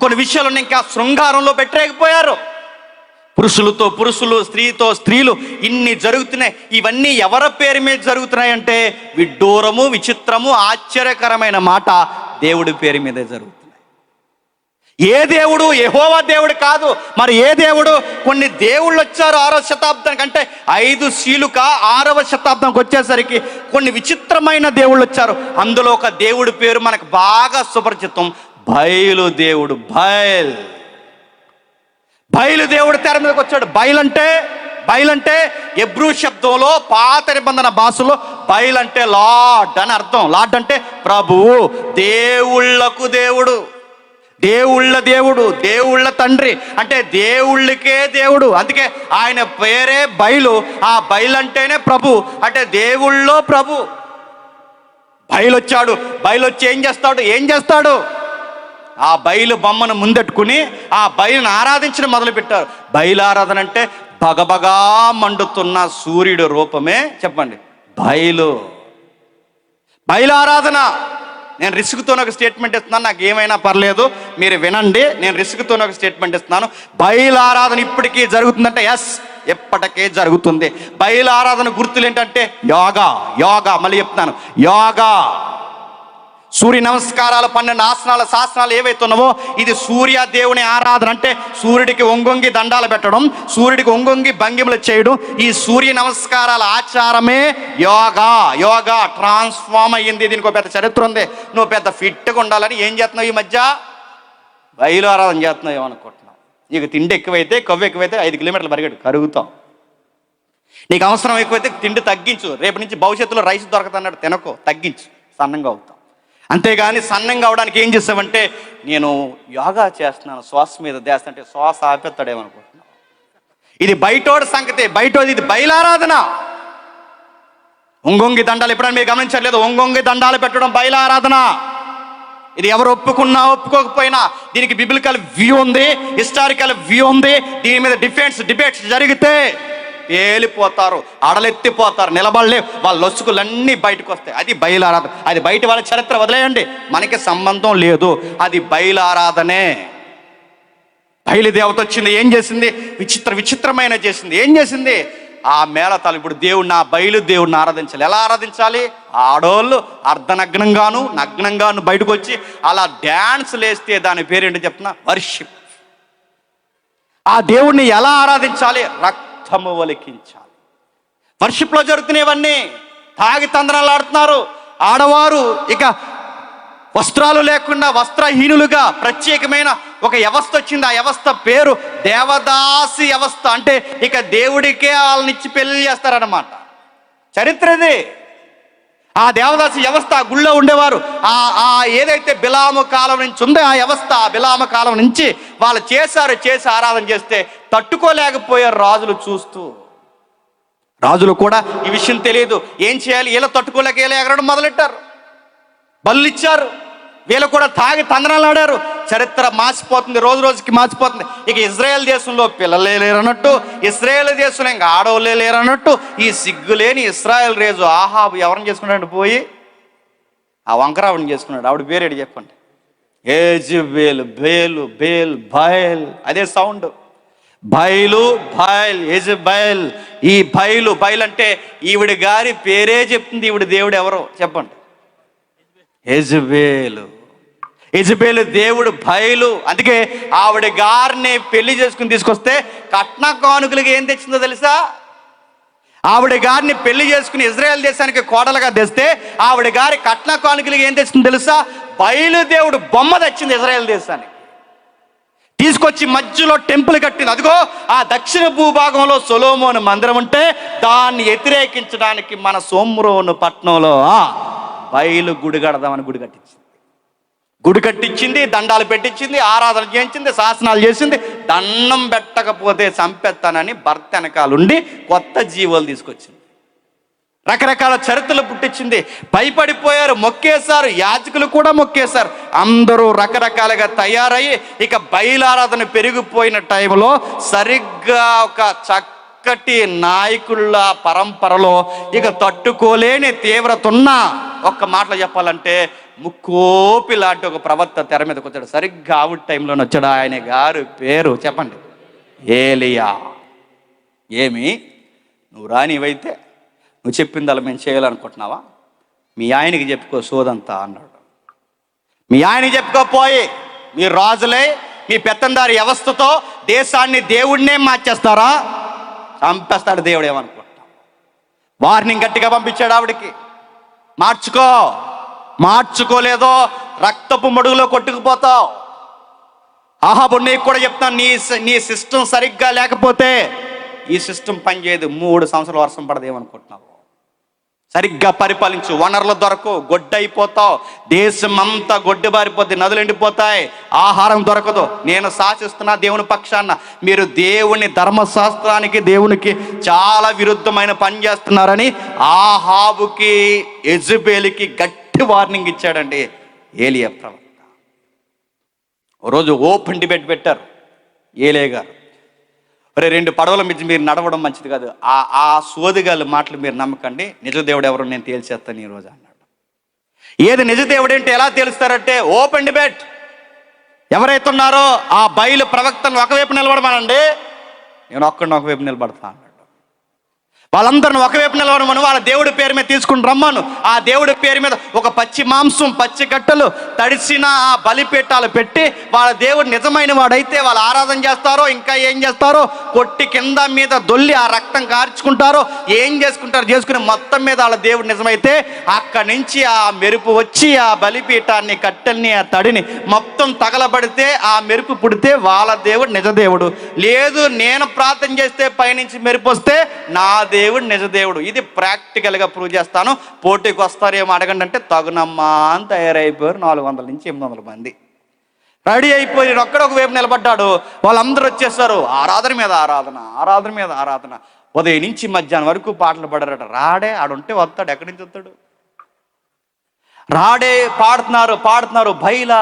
కొన్ని విషయాలు ఉన్నాయి. ఇంకా శృంగారంలో పెట్టలేకపోయారు. పురుషులతో పురుషులు, స్త్రీతో స్త్రీలు, ఇన్ని జరుగుతున్నాయి. ఇవన్నీ ఎవరి పేరు మీద జరుగుతున్నాయంటే విడ్డూరము, విచిత్రము, ఆశ్చర్యకరమైన మాట, దేవుడి పేరు మీదే జరుగుతున్నాయి. ఏ దేవుడు? యెహోవా దేవుడు కాదు. మరి ఏ దేవుడు? కొన్ని దేవుళ్ళు వచ్చారు 6వ శతాబ్దానికి, అంటే 5 శీలుక 6వ శతాబ్దానికి వచ్చేసరికి కొన్ని విచిత్రమైన దేవుళ్ళు వచ్చారు. అందులో ఒక దేవుడి పేరు మనకు బాగా సుపరిచితం, బయలుదేవుడు. బయలుదేవుడు తెర మీదకి వచ్చాడు. బయలంటే ఎబ్రూ శబ్దంలో, పాత నిబంధన భాషలో బయలంటే లార్డ్ అని అర్థం. లార్డ్ అంటే ప్రభువు, దేవుళ్లకు దేవుడు, దేవుళ్ళ దేవుడు, దేవుళ్ళ తండ్రి, అంటే దేవుళ్ళకే దేవుడు. అందుకే ఆయన పేరే బయలు. ఆ బయలంటేనే ప్రభు, అంటే దేవుళ్ళో ప్రభు. బయలొచ్చాడు. బయలొచ్చి ఏం చేస్తాడు? ఆ బయలు బొమ్మను ముందెట్టుకుని ఆ బయలును ఆరాధించడం మొదలుపెట్టారు. బయలు ఆరాధన అంటే బగబగా మండుతున్న సూర్యుడు రూపమే. చెప్పండి, బయలు ఆరాధన. నేను రిస్క్తో ఒక స్టేట్మెంట్ ఇస్తున్నాను, నాకు ఏమైనా పర్లేదు, మీరు వినండి. నేను రిస్క్తో ఒక స్టేట్మెంట్ ఇస్తున్నాను. బయలు ఆరాధన ఇప్పటికీ జరుగుతుందంటే ఎస్, ఎప్పటికే జరుగుతుంది. బయలు ఆరాధన గుర్తులు ఏంటంటే యోగా. మళ్ళీ చెప్తాను, యోగా. సూర్య నమస్కారాలు, 12 ఆసనాల శాస్త్రాలు ఏవైతే ఉన్నావో, ఇది సూర్య దేవుని ఆరాధన. అంటే సూర్యుడికి ఒంగొంగి దండాలు పెట్టడం, సూర్యుడికి ఒంగొంగి భంగిమలు చేయడం, ఈ సూర్య నమస్కారాల ఆచారమే యోగా. ట్రాన్స్ఫార్మ్ అయ్యింది. దీనికి ఒక పెద్ద చరిత్ర ఉంది. నువ్వు పెద్ద ఫిట్గా ఉండాలని ఏం చేస్తున్నావు? ఈ మధ్య బయలు ఆరాధన చేస్తున్నావు ఏమనుకుంటున్నావు? నీకు తిండి ఎక్కువైతే, కొవ్వు ఎక్కువైతే 5 కిలోమీటర్లు పరిగెడు, కరుగుతావు. నీకు అవసరం ఎక్కువైతే తిండి తగ్గించు. రేపు నుంచి భవిష్యత్తులో రైస్ దొరకదన్నాడు, తినకో, తగ్గించు, సన్నంగా అవుతావు. అంతేగాని సన్నంగా అవడానికి ఏం చేస్తావంటే, నేను యోగా చేస్తున్నాను, శ్వాస మీద ధ్యాస అంటే శ్వాస ఆపేస్తాడేమనుకుంటున్నావు. ఇది బయటోడి సంగతి, ఇది బయలారాధన. ఒంగొంగి దండాలు ఎప్పుడైనా మీరు గమనించట్లేదు? ఒంగొంగి దండాలు పెట్టడం బయలారాధన. ఇది ఎవరు ఒప్పుకున్నా ఒప్పుకోకపోయినా దీనికి బిబిలికల్ వ్యూ ఉంది, హిస్టారికల్ వ్యూ ఉంది. దీని మీద డిబేట్స్ జరిగితే పేలిపోతారు, అడలెత్తిపోతారు, నిలబడలే, వాళ్ళ లొసుకులన్నీ బయటకు వస్తాయి. అది బయలారాధన. అది బయట వాళ్ళ చరిత్ర వదిలేయండి, మనకి సంబంధం లేదు. అది బయలారాధనే. బయలుదేవత వచ్చింది, ఏం చేసింది? విచిత్రమైన చేసింది. ఏం చేసింది? ఆ మేళతాలు. ఇప్పుడు దేవుడిని, ఆ బయలుదేవుడిని ఆరాధించాలి. ఎలా ఆరాధించాలి? ఆడోళ్ళు నగ్నంగాను బయటకు వచ్చి అలా డ్యాన్స్ లేస్తే దాని పేరేంటి చెప్తున్నా? వర్షిప్. ఆ దేవుడిని ఎలా ఆరాధించాలి? రక్తము వలికించాలి. వర్షిప్లో జరుగుతున్నవన్నీ. తాగి తందనాలు ఆడుతున్నారు ఆడవారు. ఇక వస్త్రాలు లేకుండా వస్త్రహీనులుగా ప్రత్యేకమైన ఒక వ్యవస్థ వచ్చింది. ఆ వ్యవస్థ పేరు దేవదాసి వ్యవస్థ. అంటే ఇక దేవుడికే వాళ్ళనిచ్చి పెళ్లి చేస్తారన్నమాట. చరిత్ర ఇది. ఆ దేవదాసి వ్యవస్థ, ఆ గుళ్ళో ఉండేవారు, ఆ ఏదైతే బిలాము కాలం నుంచి ఉందో ఆ వ్యవస్థ, ఆ బిలాము కాలం నుంచి వాళ్ళు చేసి ఆరాధన చేస్తే తట్టుకోలేకపోయారు రాజులు చూస్తూ. రాజులు కూడా ఈ విషయం తెలియదు, ఏం చేయాలి, ఇలా తట్టుకోలేక ఇలా ఎగరడం మొదలెట్టారు. బలులు ఇచ్చారు. వీళ్ళు కూడా తాగి తందనాలు ఆడారు. చరిత్ర మార్చిపోతుంది, రోజు రోజుకి మార్చిపోతుంది. ఇక ఇజ్రాయెల్ దేశంలో పిల్లలే లేరన్నట్టు, ఇజ్రాయెల్ దేశంలో ఇంకా ఆడవాళ్ళే లేరన్నట్టు, ఈ సిగ్గులేని ఇశ్రాయేల్ రాజు ఆహాబు ఎవరిని చేసుకున్నాడు? పోయి ఆ వంకరావుని చేసుకున్నాడు. ఆవిడ పేరు ఏంటి చెప్పండి? ఏజబేలు. బేలు బేల్ బయల్, అదే సౌండ్. బయలు బయల్ ఏజబేల్. ఈ బయలు అంటే ఈవిడ గారి పేరే చెప్తుంది. ఈవిడ దేవుడు ఎవరో చెప్పండి? యెజబేలు. యెజబేలు దేవుడు బయలు. అందుకే ఆవిడ గారిని పెళ్లి చేసుకుని తీసుకొస్తే కట్న కానుకలకి ఏం తెచ్చిందో తెలుసా? ఆవిడ గారిని పెళ్లి చేసుకుని ఇజ్రాయెల్ దేశానికి కోడలుగా తెస్తే ఆవిడ గారి కట్న కానుకలకి ఏం తెచ్చిందో తెలుసా? బయలు దేవుడు బొమ్మ తెచ్చింది ఇజ్రాయెల్ దేశానికి. తీసుకొచ్చి మధ్యలో టెంపుల్ కట్టింది. అదిగో ఆ దక్షిణ భూభాగంలో సొలొమోను మందిరం ఉంటే దాన్ని వ్యతిరేకించడానికి మన సోమ్రోను పట్టణంలో బయలు గుడి కడదామని గుడి కట్టించింది, దండాలు పెట్టించింది, ఆరాధన చేయించింది, శాసనాలు చేసింది. దండం పెట్టకపోతే చంపేస్తానని భర్త వెనకాలండి కొత్త జీవోలు తీసుకొచ్చింది. రకరకాల చరిత్రలు పుట్టించింది. భయపడిపోయారు, మొక్కేశారు, యాజకులు కూడా మొక్కేశారు. అందరూ రకరకాలుగా తయారయ్యి ఇక బయలారాధన పెరిగిపోయిన టైంలో సరిగ్గా ఒక చక్కటి నాయకుల పరంపరలో ఇక తట్టుకోలేని తీవ్రత ఉన్న ఒక్క మాటలో చెప్పాలంటే ముక్కోపి లాంటి ఒక ప్రవక్త తెర మీదకి వచ్చాడు. సరిగ్గా ఆవిడ టైంలోనే వచ్చాడు. ఆయన గారు పేరు చెప్పండి? ఏలియా. ఏమి నువ్వు రానివైతే నువ్వు చెప్పింది అలా మేము చేయాలనుకుంటున్నావా? మీ ఆయనకి చెప్పుకో సోదంతా అన్నాడు. మీ ఆయనకి చెప్పుకోపోయి మీ రాజులే మీ పెత్తందారి వ్యవస్థతో దేశాన్ని దేవుడినే మార్చేస్తారా? చంపేస్తాడు దేవుడు. ఏమనుకుంటా వార్నింగ్ గట్టిగా పంపించాడు ఆవిడికి. మార్చుకోలేదో రక్తపు మడుగులో కొట్టుకుపోతావు. ఆహాబు నీకు కూడా చెప్తాను, నీ సిస్టమ్ సరిగ్గా లేకపోతే ఈ సిస్టమ్ పనిచేయదు. 3 సంవత్సరాల వర్షం పడదు. ఏమనుకుంటున్నావు? సరిగ్గా పరిపాలించు. వనరులు దొరకవు, గొడ్డైపోతావు. దేశం అంతా గొడ్డు బారిపోద్ది, నదులు ఎండిపోతాయి, ఆహారం దొరకదు. నేను శాసిస్తున్నా దేవుని పక్షాన. మీరు దేవుని ధర్మశాస్త్రానికి దేవునికి చాలా విరుద్ధమైన పని చేస్తున్నారని ఆహాబుకి యెజబేలుకి గట్టి వార్నింగ్ ఇచ్చాడండి ఏలియా ప్రవక్త. ఓ రోజు ఓపెన్ డిబేట్ పెట్టారు ఏలియా గారు. 2 పడవల మధ్య మీరు నడవడం మంచిది కాదు. ఆ సోదిగాలి మాటలు మీరు నమ్మకండి. నిజ దేవుడు ఎవరో నేను తేల్చేస్తాను ఈరోజు అన్నాడు. ఏది నిజ దేవుడు ఏంటి ఎలా తేలుస్తారంటే ఓపెన్ డిబేట్. ఎవరైతే ఉన్నారో ఆ బయలు ప్రవక్తలను ఒకవైపు నిలబడమనండి, నేను ఒక్కడిని ఒకవైపు నిలబడతా అన్నాడు. వాళ్ళందరిని ఒకవైపు నిలబడమను, వాళ్ళ దేవుడి పేరు మీద తీసుకుని రమ్మను. ఆ దేవుడి పేరు మీద ఒక పచ్చి మాంసం, పచ్చి కట్టెలు, తడిసిన ఆ బలిపీఠాలు పెట్టి వాళ్ళ దేవుడు నిజమైన వాడైతే వాళ్ళు ఆరాధన చేస్తారో, ఇంకా ఏం చేస్తారో, కొట్టి కింద మీద దొల్లి ఆ రక్తం కార్చుకుంటారో, ఏం చేసుకుని మొత్తం మీద వాళ్ళ దేవుడు నిజమైతే అక్కడి నుంచి ఆ మెరుపు వచ్చి ఆ బలిపీఠాన్ని, కట్టెల్ని, ఆ తడిని మొత్తం తగలబడితే ఆ మెరుపు పుడితే వాళ్ళ దేవుడు నిజ దేవుడు. లేదు నేను ప్రార్థన చేస్తే పైనుంచి మెరుపు వస్తే నా దేవుడు నిజ దేవుడు. ఇది ప్రాక్టికల్గా ప్రూవ్ చేస్తాను. పోటీకి వస్తారేమో అడగండి అంటే తగునమ్మా అని తయారైపోయారు. 400 నుంచి 800 మంది రెడీ అయిపోయి ఒక్కడొక వైపు నిలబడ్డాడు. వాళ్ళందరూ వచ్చేసారు. ఆరాధన మీద ఆరాధన. ఉదయం నుంచి మధ్యాహ్నం వరకు పాటలు పాడారట. రాడే ఆడుంటే వస్తాడు, ఎక్కడి నుంచి వస్తాడు? రాడే పాడుతున్నారు. బైలా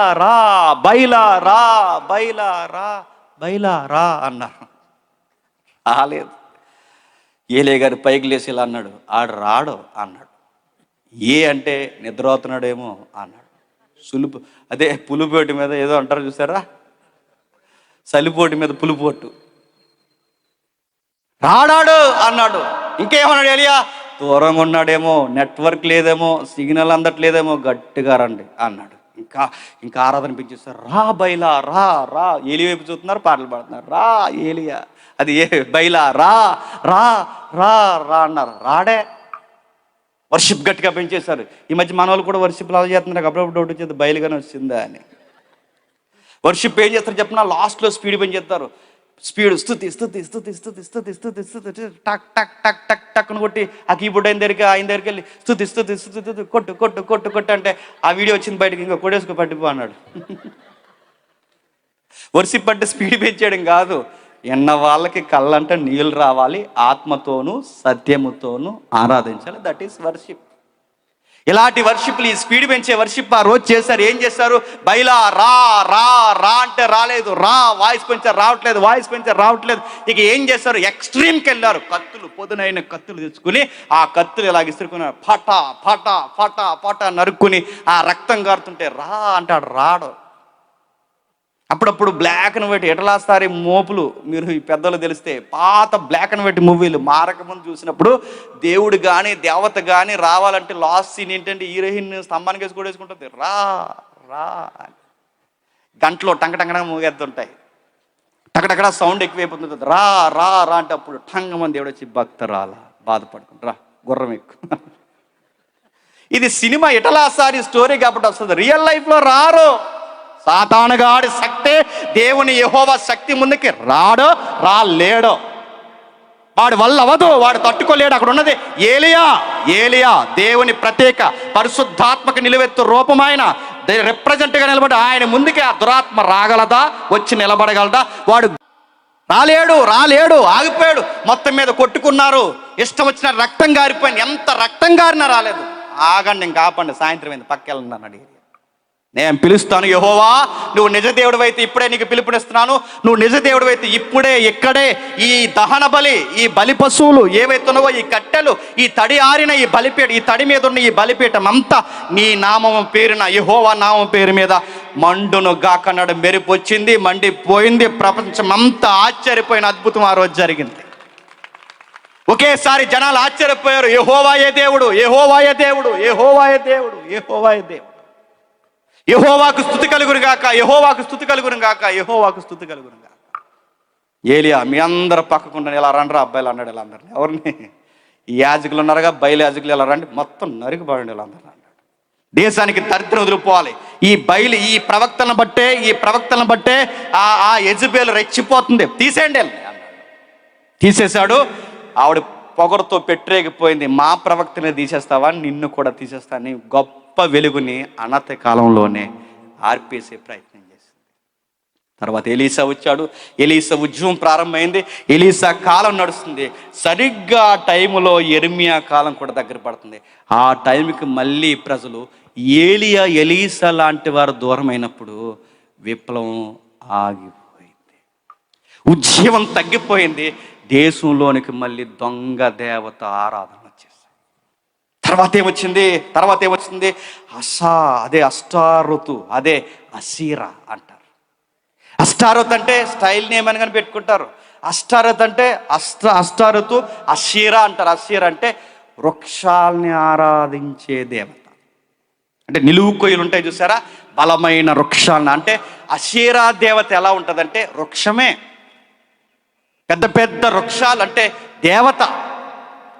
రా అన్నారు. రాలేదు. ఏలియా గారు పైకి లేసి ఇలా అన్నాడు, ఆడు రాడు అన్నాడు. ఏ అంటే నిద్రపోతున్నాడేమో అన్నాడు. అదే పులిపోటు మీద ఏదో అంటారు చూసారా, చలిపోటు మీద పులిపోటు. రాడాడు అన్నాడు. ఇంకేమన్నాడు ఏలియా? దూరంగా ఉన్నాడేమో, నెట్వర్క్ లేదేమో, సిగ్నల్ అందట్లేదేమో, గట్టిగా రండి అన్నాడు. ఇంకా ఆరాధన పెంచేస్తారు. రా బైలా రా. ఏలియా వైపు చూస్తున్నారు, పాటలు పాడుతున్నారు. రా ఏలియా, అది బైలా రా అన్నారు. రాడే. వర్షిప్ గట్టిగా పెంచేశారు. ఈ మధ్య మన వాళ్ళు కూడా వర్షిప్ అలా చేస్తున్నారు. అప్పుడప్పుడు డౌట్ వచ్చేది బయలుగానే వచ్చిందా అని. వర్షిప్ ఏం చేస్తారు చెప్పిన, లాస్ట్లో స్పీడ్ పెంచేస్తారు. స్పీడ్ స్తుతి టక్ టక్ టక్ టక్ టక్ అని కొట్టి ఆ కీబోర్డ్ ఆయన దగ్గరికి వెళ్ళి స్తుతి కొట్టు అంటే ఆ వీడియో వచ్చింది బయటకి. ఇంకా కొడేసుకో పట్టిపో అన్నాడు. వర్షిప్ అంటే స్పీడ్ పెంచేయడం కాదు. ఎన్న వాళ్ళకి కళ్ళంట నీళ్ళు రావాలి, ఆత్మతోనూ సత్యముతోనూ ఆరాధించాలి. That is worship. ఇలాంటి వర్షిప్లు, ఈ స్పీడ్ పెంచే వర్షిప్ ఆ రోజు చేశారు. ఏం చేశారు? బైలా రా రా రా అంటే రాలేదు, రా వాయిస్ పెంచారు రావట్లేదు, వాయిస్ పెంచారు రావట్లేదు. ఇక ఏం చేశారు? ఎక్స్ట్రీమ్కి వెళ్ళారు. కత్తులు, పొదునైన కత్తులు తెచ్చుకుని ఆ కత్తులు ఇలాగ ఇసురుకున్నారు. ఫటా ఫటా ఫటా ఫటా నరుక్కుని ఆ రక్తం కారుతుంటే రా అంటాడు, రాడు. అప్పుడప్పుడు బ్లాక్ అండ్ వైట్ ఎటలాస్తారి మోపులు, మీరు ఈ పెద్దలు తెలిస్తే పాత బ్లాక్ అండ్ వైట్ మూవీలు మారక ముందు చూసినప్పుడు దేవుడు కానీ దేవత కానీ రావాలంటే లాస్ట్ సీన్ ఏంటంటే హీరోయిన్ స్తంభానికి వేసి కూడా వేసుకుంటుంది, రా రా అని. గంటలో టంకటంగన మూగేస్తుంటాయి, టకటకడ సౌండ్ ఎక్కువైపోతుంది. రా రా రా అంటే అప్పుడు టంగమని దేవుడు వచ్చి భక్తరాల బాధపడుకుంటు రా గుర్రం ఎక్కువ. ఇది సినిమా ఎటలాసారి స్టోరీ కాబట్టి వస్తుంది. రియల్ లైఫ్లో రారు. సాతానుగాడి శక్తే దేవుని యెహోవా శక్తి ముందుకి రాడో రాలేడో, వాడి వల్ల అవ్వదు, వాడు తట్టుకోలేడు. అక్కడ ఉన్నది ఏలియా. ఏలియా దేవుని ప్రత్యేక పరిశుద్ధాత్మక నిలువెత్తు రూపమైన రిప్రజెంట్గా నిలబడి ఆయన ముందుకి ఆ దురాత్మ రాగలదా, వచ్చి నిలబడగలదా? వాడు రాలేడు రాలేడు, ఆగిపోయాడు. మొత్తం మీద కొట్టుకున్నారు, ఇష్టం వచ్చిన రక్తం గారిపోయింది. ఎంత రక్తం గారినా రాలేదు. ఆగండి, ఇంకా ఆపండి, సాయంత్రం అయింది, పక్కెళ్ళన్నాను అడిగి. నేను పిలుస్తాను, యెహోవా నువ్వు నిజ దేవుడు అయితే ఇప్పుడే నీకు పిలుపునిస్తున్నాను. నువ్వు నిజ దేవుడు అయితే ఇప్పుడే ఇక్కడే ఈ దహన బలి, ఈ బలి పశువులు ఏవైతున్నావో, ఈ కట్టెలు, ఈ తడి ఆరిన ఈ బలిపీఠ, ఈ తడి మీద ఉన్న ఈ బలిపీఠం అంతా నీ నామం పేరున, యెహోవా నామం పేరు మీద మండును గాకన్నాడు. మెరుపు వచ్చింది, మండిపోయింది. ప్రపంచం అంతా ఆశ్చర్యపోయిన అద్భుతం ఆ రోజు జరిగింది. ఒకేసారి జనాలు ఆశ్చర్యపోయారు. యెహోవాయే దేవుడు, యెహోవాయే దేవుడు, యెహోవాయే దేవుడు, యెహోవాయే దేవుడు. యెహోవాకు స్తుతి కలుగును గాక, యెహోవాకు స్తుతి కలుగును గాక, యెహోవాకు స్తుతి కలుగును గాక. ఏలియా మీ అందరు పక్కకుండా ఇలా రండి రా అబ్బాయిలు అన్నాడు. ఇలా అందరిని, ఎవరిని? ఈ యాజకులు ఉన్నారుగా, బయలు యాజకులు ఇలా రండి, మొత్తం నరికిపోయండి ఇలా అందరిని అన్నాడు. దేశానికి దరిద్రం వదిలిపోవాలి. ఈ బయలు, ఈ ప్రవక్తలను బట్టే ఆ యెజబెలు రెచ్చిపోతుంది, తీసేయండి అన్నాడు. తీసేశాడు. ఆవిడ పొగరుతో పెట్టరేగిపోయింది. మా ప్రవక్తనే తీసేస్తావా, నిన్ను కూడా తీసేస్తాను. గొప్ప వెలుగుని అనతి కాలంలోనే ఆర్పేసే ప్రయత్నం చేసింది. తర్వాత ఎలీసా వచ్చాడు. ఎలీసా ఉద్యమం ప్రారంభమైంది. ఎలీసా కాలం నడుస్తుంది. సరిగ్గా ఆ టైంలో యెరెమియా కాలం కూడా దగ్గర పడుతుంది. ఆ టైంకి మళ్ళీ ప్రజలు ఏలియా, ఎలీసా లాంటి వారు దూరమైనప్పుడు విప్లవం ఆగిపోయింది, ఉద్యమం తగ్గిపోయింది. దేశంలోనికి మళ్ళీ దొంగ దేవత ఆరాధన వచ్చేసి తర్వాత ఏమొచ్చింది? అదే అష్టారోతు, అదే అసీరా అంటారు. అష్టారోత్ అంటే స్టైల్ నేమ్ అని కానీ పెట్టుకుంటారు. అష్టారోత్ అంటే అష్టారోతు, అషీరా అంటారు. అషీరా అంటే వృక్షాల్ని ఆరాధించే దేవత. అంటే నిలువు కొయ్యలు ఉంటాయి చూసారా, బలమైన వృక్షాలను. అంటే అషీరా దేవత ఎలా ఉంటుందంటే వృక్షమే, పెద్ద పెద్ద వృక్షాలు. అంటే దేవత,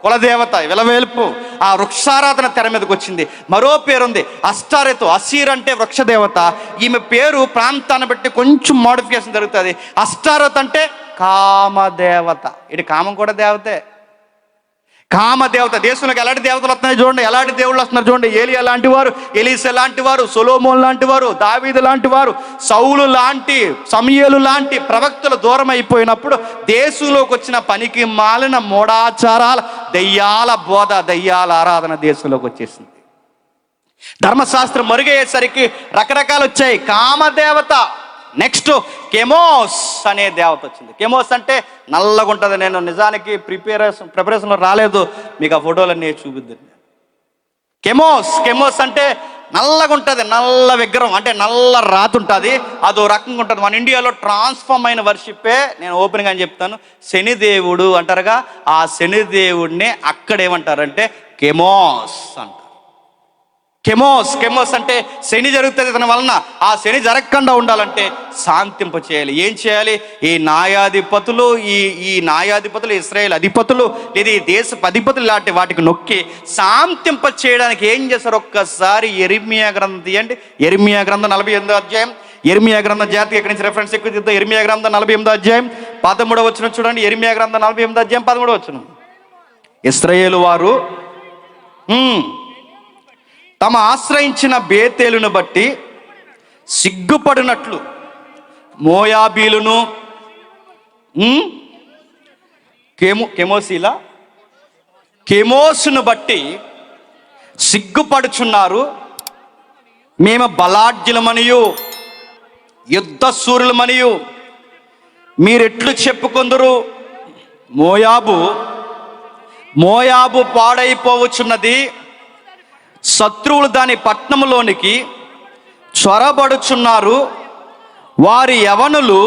కులదేవత, విలవేల్పు. ఆ వృక్షారాధన తెర మీదకి వచ్చింది. మరో పేరుంది అష్టారెతు. అసీర్ అంటే వృక్షదేవత. ఈమె పేరు ప్రాంతాన్ని బట్టి కొంచెం మోడిఫికేషన్ జరుగుతుంది. అష్టారెత్ అంటే కామదేవత. ఇది కామం కూడా దేవతే, కామదేవత. దేశంలోకి ఎలాంటి దేవతలు వస్తున్నాయి చూడండి, ఎలాంటి దేవుళ్ళు వస్తున్నారు చూడండి. ఏలియా లాంటి వారు, ఎలీసా లాంటి వారు, సొలొమోన్ లాంటి వారు, దావీదు లాంటి వారు, సౌలు లాంటి, సమూయేలు లాంటి ప్రవక్తలు దూరం అయిపోయినప్పుడు దేశంలోకి వచ్చిన పనికి మాలిన మూఢాచారాల, దయ్యాల బోధ, దయ్యాల ఆరాధన దేశంలోకి వచ్చేసింది. ధర్మశాస్త్రం మరుగయ్యేసరికి రకరకాలు వచ్చాయి. కామదేవత. నెక్స్ట్ కెమోస్ అనే దేవత వచ్చింది. కెమోస్ అంటే నల్లగా ఉంటుంది. నేను నిజానికి ప్రిపరేషన్లో రాలేదు, మీకు ఆ ఫోటోలన్నీ చూపిద్దాను. కెమోస్ అంటే నల్లగా ఉంటుంది, నల్ల విగ్రహం, అంటే నల్ల రాతి ఉంటుంది, అదో రకంగా ఉంటుంది. మన ఇండియాలో ట్రాన్స్ఫార్మ్ అయిన వర్షిప్పే, నేను ఓపెన్గా అని చెప్తాను, శనిదేవుడు అంటారుగా, ఆ శనిదేవుడిని అక్కడ ఏమంటారంటే కెమోస్ అంటారు. కెమోస్ అంటే శని జరుగుతుంది తన వలన. ఆ శని జరగకుండా ఉండాలంటే శాంతింప చేయాలి. ఏం చేయాలి? ఈ న్యాయాధిపతులు, ఈ న్యాయాధిపతులు, ఇశ్రాయేల్ అధిపతులు, లేదా ఈ దేశపు అధిపతులు లాంటి వాటికి నొక్కి శాంతింప చేయడానికి ఏం చేస్తారు? ఒక్కసారి యెరెమియా గ్రంథం తీయండి. యెరెమియా గ్రంథం 48వ అధ్యాయం. యెరెమియా గ్రంథం జాతికి ఎక్కడి నుంచి రెఫరెన్స్ ఎక్కువ తీద్దాం. యెరెమియా గ్రంథం 48వ అధ్యాయం 13వ వచనం చూడండి. యెరెమియా గ్రంథం 48వ అధ్యాయం 13వ వచనం. ఇశ్రాయేలు వారు తమ ఆశ్రయించిన బేతేలును బట్టి సిగ్గుపడినట్లు మోయాబీలును, కెమోసును బట్టి సిగ్గుపడుచున్నారు. మేము బలాఢ్యులమనియు యుద్ధ సూర్యులమనియు మీరెట్లు చెప్పుకొందురు. మోయాబు పాడైపోవచ్చున్నది, శత్రువులు దాని పట్టణంలోనికి చొరబడుచున్నారు. వారి యవనులు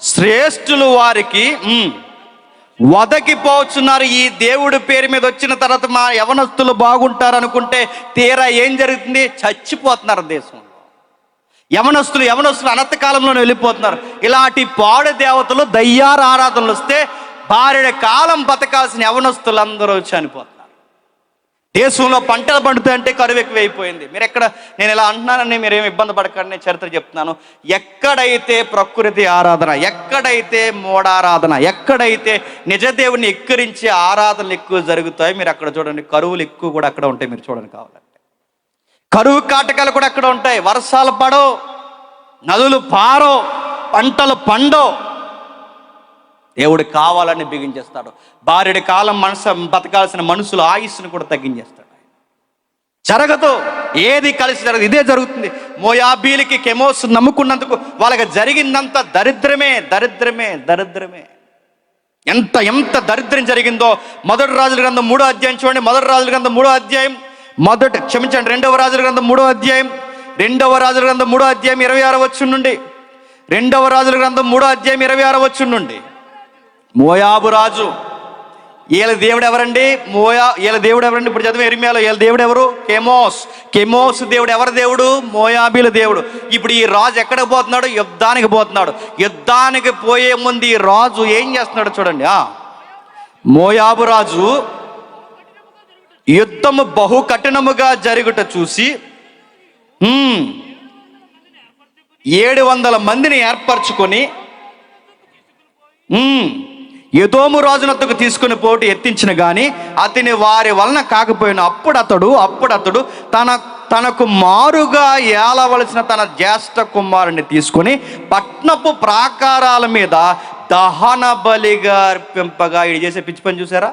శ్రేష్ఠులు వారికి వదకిపోతున్నారు. ఈ దేవుడి పేరు మీద వచ్చిన తర్వాత మా యవనస్తులు బాగుంటారు అనుకుంటే తీరా ఏం జరుగుతుంది? చచ్చిపోతున్నారు దేశంలో. యవనస్తులు అనంతకాలంలోనే వెళ్ళిపోతున్నారు. ఇలాంటి పాడు దేవతలు దయ్యార ఆరాధనలు వస్తే భార్య కాలం బతకాల్సిన యవనస్తులందరూ చనిపోతున్నారు. దేశంలో పంటలు పండుతాయంటే కరువు ఎక్కువైపోయింది. నేను ఇలా అంటున్నానని మీరేమి ఇబ్బంది పడకండి, నేను చరిత్ర చెప్తున్నాను. ఎక్కడైతే ప్రకృతి ఆరాధన, ఎక్కడైతే మూఢారాధన, ఎక్కడైతే నిజదేవుని ఎక్కిరించే ఆరాధనలు ఎక్కువ జరుగుతాయి, మీరు అక్కడ చూడండి. కరువులు ఎక్కువ కూడా అక్కడ ఉంటాయి. మీరు చూడండి కావాలంటే కరువు కాటకాలు కూడా అక్కడ ఉంటాయి. వర్షాలు పడో, నదులు పారో, పంటలు పండో. దేవుడు కావాలని బిగించేస్తాడు. భార్యడి కాలం బతకాల్సిన మనుషుల ఆయుస్సును కూడా తగ్గించేస్తాడు. జరగదు, ఏది కలిసి జరగదు. ఇదే జరుగుతుంది. మోయాబీలకి కెమోస్ నమ్ముకున్నందుకు వాళ్ళకి జరిగిందంత దరిద్రమే. ఎంత దరిద్రం జరిగిందో మొదటి రాజుల గ్రంథం 3వ అధ్యాయం చూడండి. మొదటి రాజుల గ్రంథం 3వ అధ్యాయం రెండవ రాజుల గ్రంథం 3వ అధ్యాయం 26వ వచనం నుండి. 2వ రాజుల గ్రంథం 3వ అధ్యాయం 26వ వచనం నుండి. మోయాబు రాజు, వీళ్ళ దేవుడు ఎవరండి? వీళ్ళ దేవుడు ఎవరండి? ఇప్పుడు చదివే ఇర్మియాలో వీళ్ళ దేవుడు ఎవరు? కెమోస్ దేవుడు. ఎవరి దేవుడు? మోయాబీల దేవుడు. ఇప్పుడు ఈ రాజు ఎక్కడికి పోతున్నాడు? యుద్ధానికి పోతున్నాడు. యుద్ధానికి పోయే ముందు ఈ రాజు ఏం చేస్తున్నాడు చూడండి. మోయాబు రాజు యుద్ధము బహు కఠినముగా జరుగుట చూసి 700 మందిని ఏర్పరచుకొని ఎదోము రాజునొద్దకు తీసుకుని పోటీ ఎత్తించిన గాని అతని వారి వలన కాకపోయిన అప్పుడు అతడు తనకు మారుగా ఏలవలసిన తన జ్యేష్ఠ కుమారుని తీసుకొని పట్నపు ప్రాకారాల మీద దహన బలిగా అర్పింపగా. ఇది చేసే పిచ్చి పని చూసారా?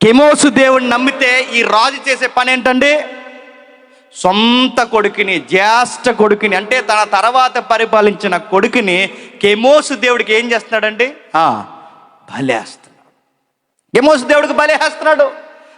కెమోసు దేవుడిని నమ్మితే ఈ రాజు చేసే పని ఏంటండి? సొంత కొడుకుని, జ్యేష్ఠ కొడుకుని, అంటే తన తర్వాత పరిపాలించిన కొడుకుని కెమోసు దేవుడికి ఏం చేస్తున్నాడండి? బలేస్తున్నాడు. కెమోసు దేవుడికి బలేస్తున్నాడు.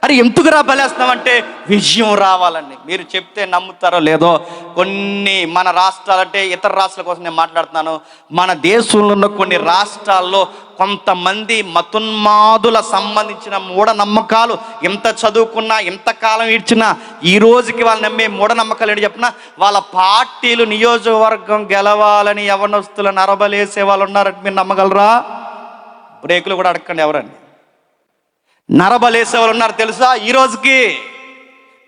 అరే ఎందుకురా బలేస్తున్నామంటే విజయం రావాలండి. మీరు చెప్తే నమ్ముతారో లేదో, కొన్ని మన రాష్ట్రాలంటే ఇతర రాష్ట్రాల కోసం నేను మాట్లాడుతున్నాను. మన దేశంలో ఉన్న కొన్ని రాష్ట్రాల్లో కొంతమంది మతున్మాదుల సంబంధించిన మూఢనమ్మకాలు, ఎంత చదువుకున్నా ఎంతకాలం ఇచ్చినా ఈ రోజుకి వాళ్ళు నమ్మే మూఢనమ్మకాలు ఏంటి చెప్పినా, వాళ్ళ పార్టీలు నియోజకవర్గం గెలవాలని యవనస్తులను అరబలేసే వాళ్ళు ఉన్నారంటే మీరు నమ్మగలరా? బ్రేకులు కూడా అడగండి. ఎవరండి నరబలేసే వాళ్ళు ఉన్నారు తెలుసా? ఈ రోజుకి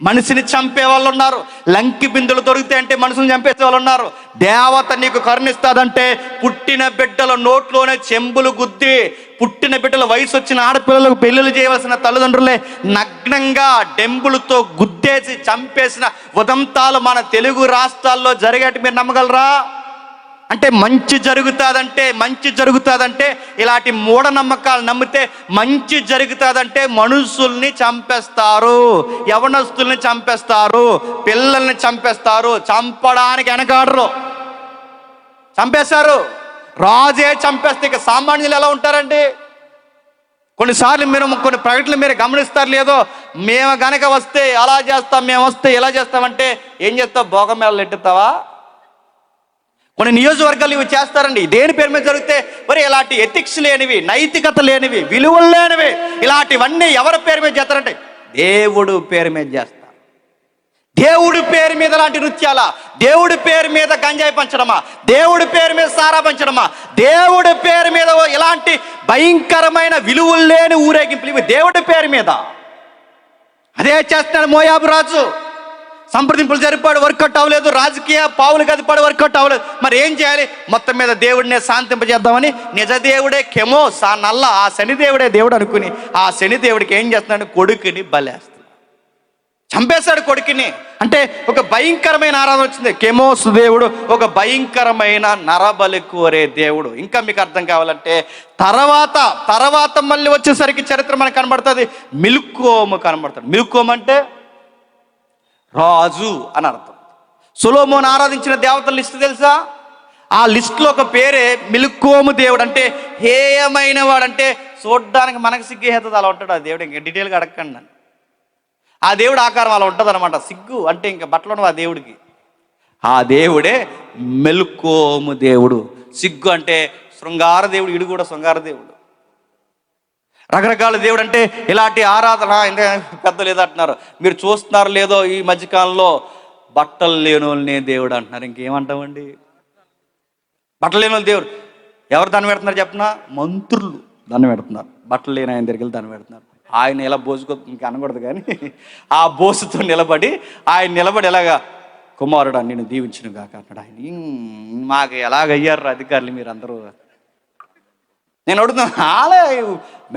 మనిషిని చంపే వాళ్ళు ఉన్నారు. లంకి బిందులు దొరికితే అంటే మనుషుని చంపేసే వాళ్ళు ఉన్నారు. దేవత నీకు కరుణిస్తాదంటే పుట్టిన బిడ్డల నోట్లోనే చెంబులు గుద్ది, పుట్టిన బిడ్డల వయసు వచ్చిన ఆడపిల్లలకు పెళ్లిళ్ళు చేయవలసిన తల్లిదండ్రులే నగ్నంగా డెంబులతో గుద్దేసి చంపేసిన ఉదంతాలు మన తెలుగు రాష్ట్రాల్లో జరిగేటి మీరు నమ్మగలరా? అంటే మంచి జరుగుతుందంటే ఇలాంటి మూఢనమ్మకాలు నమ్మితే మంచి జరుగుతుందంటే మనుషుల్ని చంపేస్తారు, యవనస్తుల్ని చంపేస్తారు, పిల్లల్ని చంపేస్తారు. చంపడానికి వెనకాడరు, చంపేశారు. రాజే చంపేస్తే ఇక సామాన్యులు ఎలా ఉంటారండి? కొన్నిసార్లు కొన్ని ప్రకటనలు మీరు గమనిస్తారు లేదో, మేము గనక వస్తే అలా చేస్తాం, మేము వస్తే ఇలా చేస్తామంటే ఏం చేస్తావు? భోగం మేళలు ఎట్టుతావా? కొన్ని నియోజకవర్గాలు ఇవి చేస్తారండి. దేని పేరు మీద జరిగితే మరి ఇలాంటి ఎథిక్స్ లేనివి, నైతికత లేనివి, విలువలు లేనివి, ఇలాంటివన్నీ ఎవరి పేరు మీద చేస్తారంటే దేవుడు పేరు మీద చేస్తారు. దేవుడి పేరు మీద ఇలాంటి నృత్యాలా? దేవుడి పేరు మీద గంజాయి పంచడమా? దేవుడి పేరు మీద సారా పంచడమా? దేవుడి పేరు మీద ఇలాంటి భయంకరమైన విలువలు లేని ఊరేగింపులు ఇవి దేవుడి పేరు మీద. అదే చేస్తున్నాడు మోయాబు రాజు. సంప్రదింపులు జరిపాడు, వర్కౌట్ అవ్వలేదు. రాజకీయ పావులు గదిపాడు, వర్కౌట్ అవ్వలేదు. మరి ఏం చేయాలి? మొత్తం మీద దేవుడినే శాంతింపజేద్దామని నిజ దేవుడే కెమోస్, ఆ శనిదేవుడే దేవుడు అనుకుని ఆ శనిదేవుడికి ఏం చేస్తున్నాడు? కొడుకుని బలేస్తున్నాడు. చంపేశాడు కొడుకుని. అంటే ఒక భయంకరమైన ఆరాధన వచ్చింది. కెమోస్ దేవుడు ఒక భయంకరమైన నరబలి కోరే దేవుడు. ఇంకా మీకు అర్థం కావాలంటే తర్వాత మళ్ళీ వచ్చేసరికి చరిత్ర మనకు కనబడుతుంది. మిల్కోము కనబడుతుంది. మిల్కోము అంటే రాజు అని అర్థం. సొలొమోను ఆరాధించిన దేవతల లిస్ట్ తెలుసా? ఆ లిస్టులో ఒక పేరే మిల్కోము దేవుడు. అంటే హేయమైన వాడు, అంటే చూడ్డానికి మనకు సిగ్గేస్తుంది అలా ఉంటాడు ఆ దేవుడు. ఇంకా డీటెయిల్గా అడగండి నన్ను. ఆ దేవుడు ఆకారం అలా ఉంటుంది అనమాట. సిగ్గు అంటే ఇంకా బట్టలు ఆ దేవుడికి. ఆ దేవుడే మెల్కోము దేవుడు. సిగ్గు అంటే శృంగార దేవుడు. ఇడు కూడా శృంగార దేవుడు. రకరకాల దేవుడు అంటే ఇలాంటి ఆరాధన ఇంకా పెద్దలు ఏదో అంటున్నారు. మీరు చూస్తున్నారు లేదో ఈ మధ్యకాలంలో బట్టలు లేనోళ్ళనే దేవుడు అంటున్నారు. ఇంకేమంటామండి? బట్టలు లేని దేవుడు ఎవరు దాన్ని పెడుతున్నారు చెప్పిన? మంత్రులు దాన్ని పెడుతున్నారు. బట్టలు లేని ఆయన దగ్గరికి వెళ్ళి దాన్ని పెడుతున్నారు. ఆయన ఎలా బోసుకో ఇంక అనకూడదు కానీ ఆ బోసుతో నిలబడి ఎలాగా కుమారుడు నిన్ను దీవించును గాక అంటాడు ఆయన. మాకు ఎలాగయ్యారు అధికారులు మీరు అందరూ? నేను అడుగుతున్నాను. అలా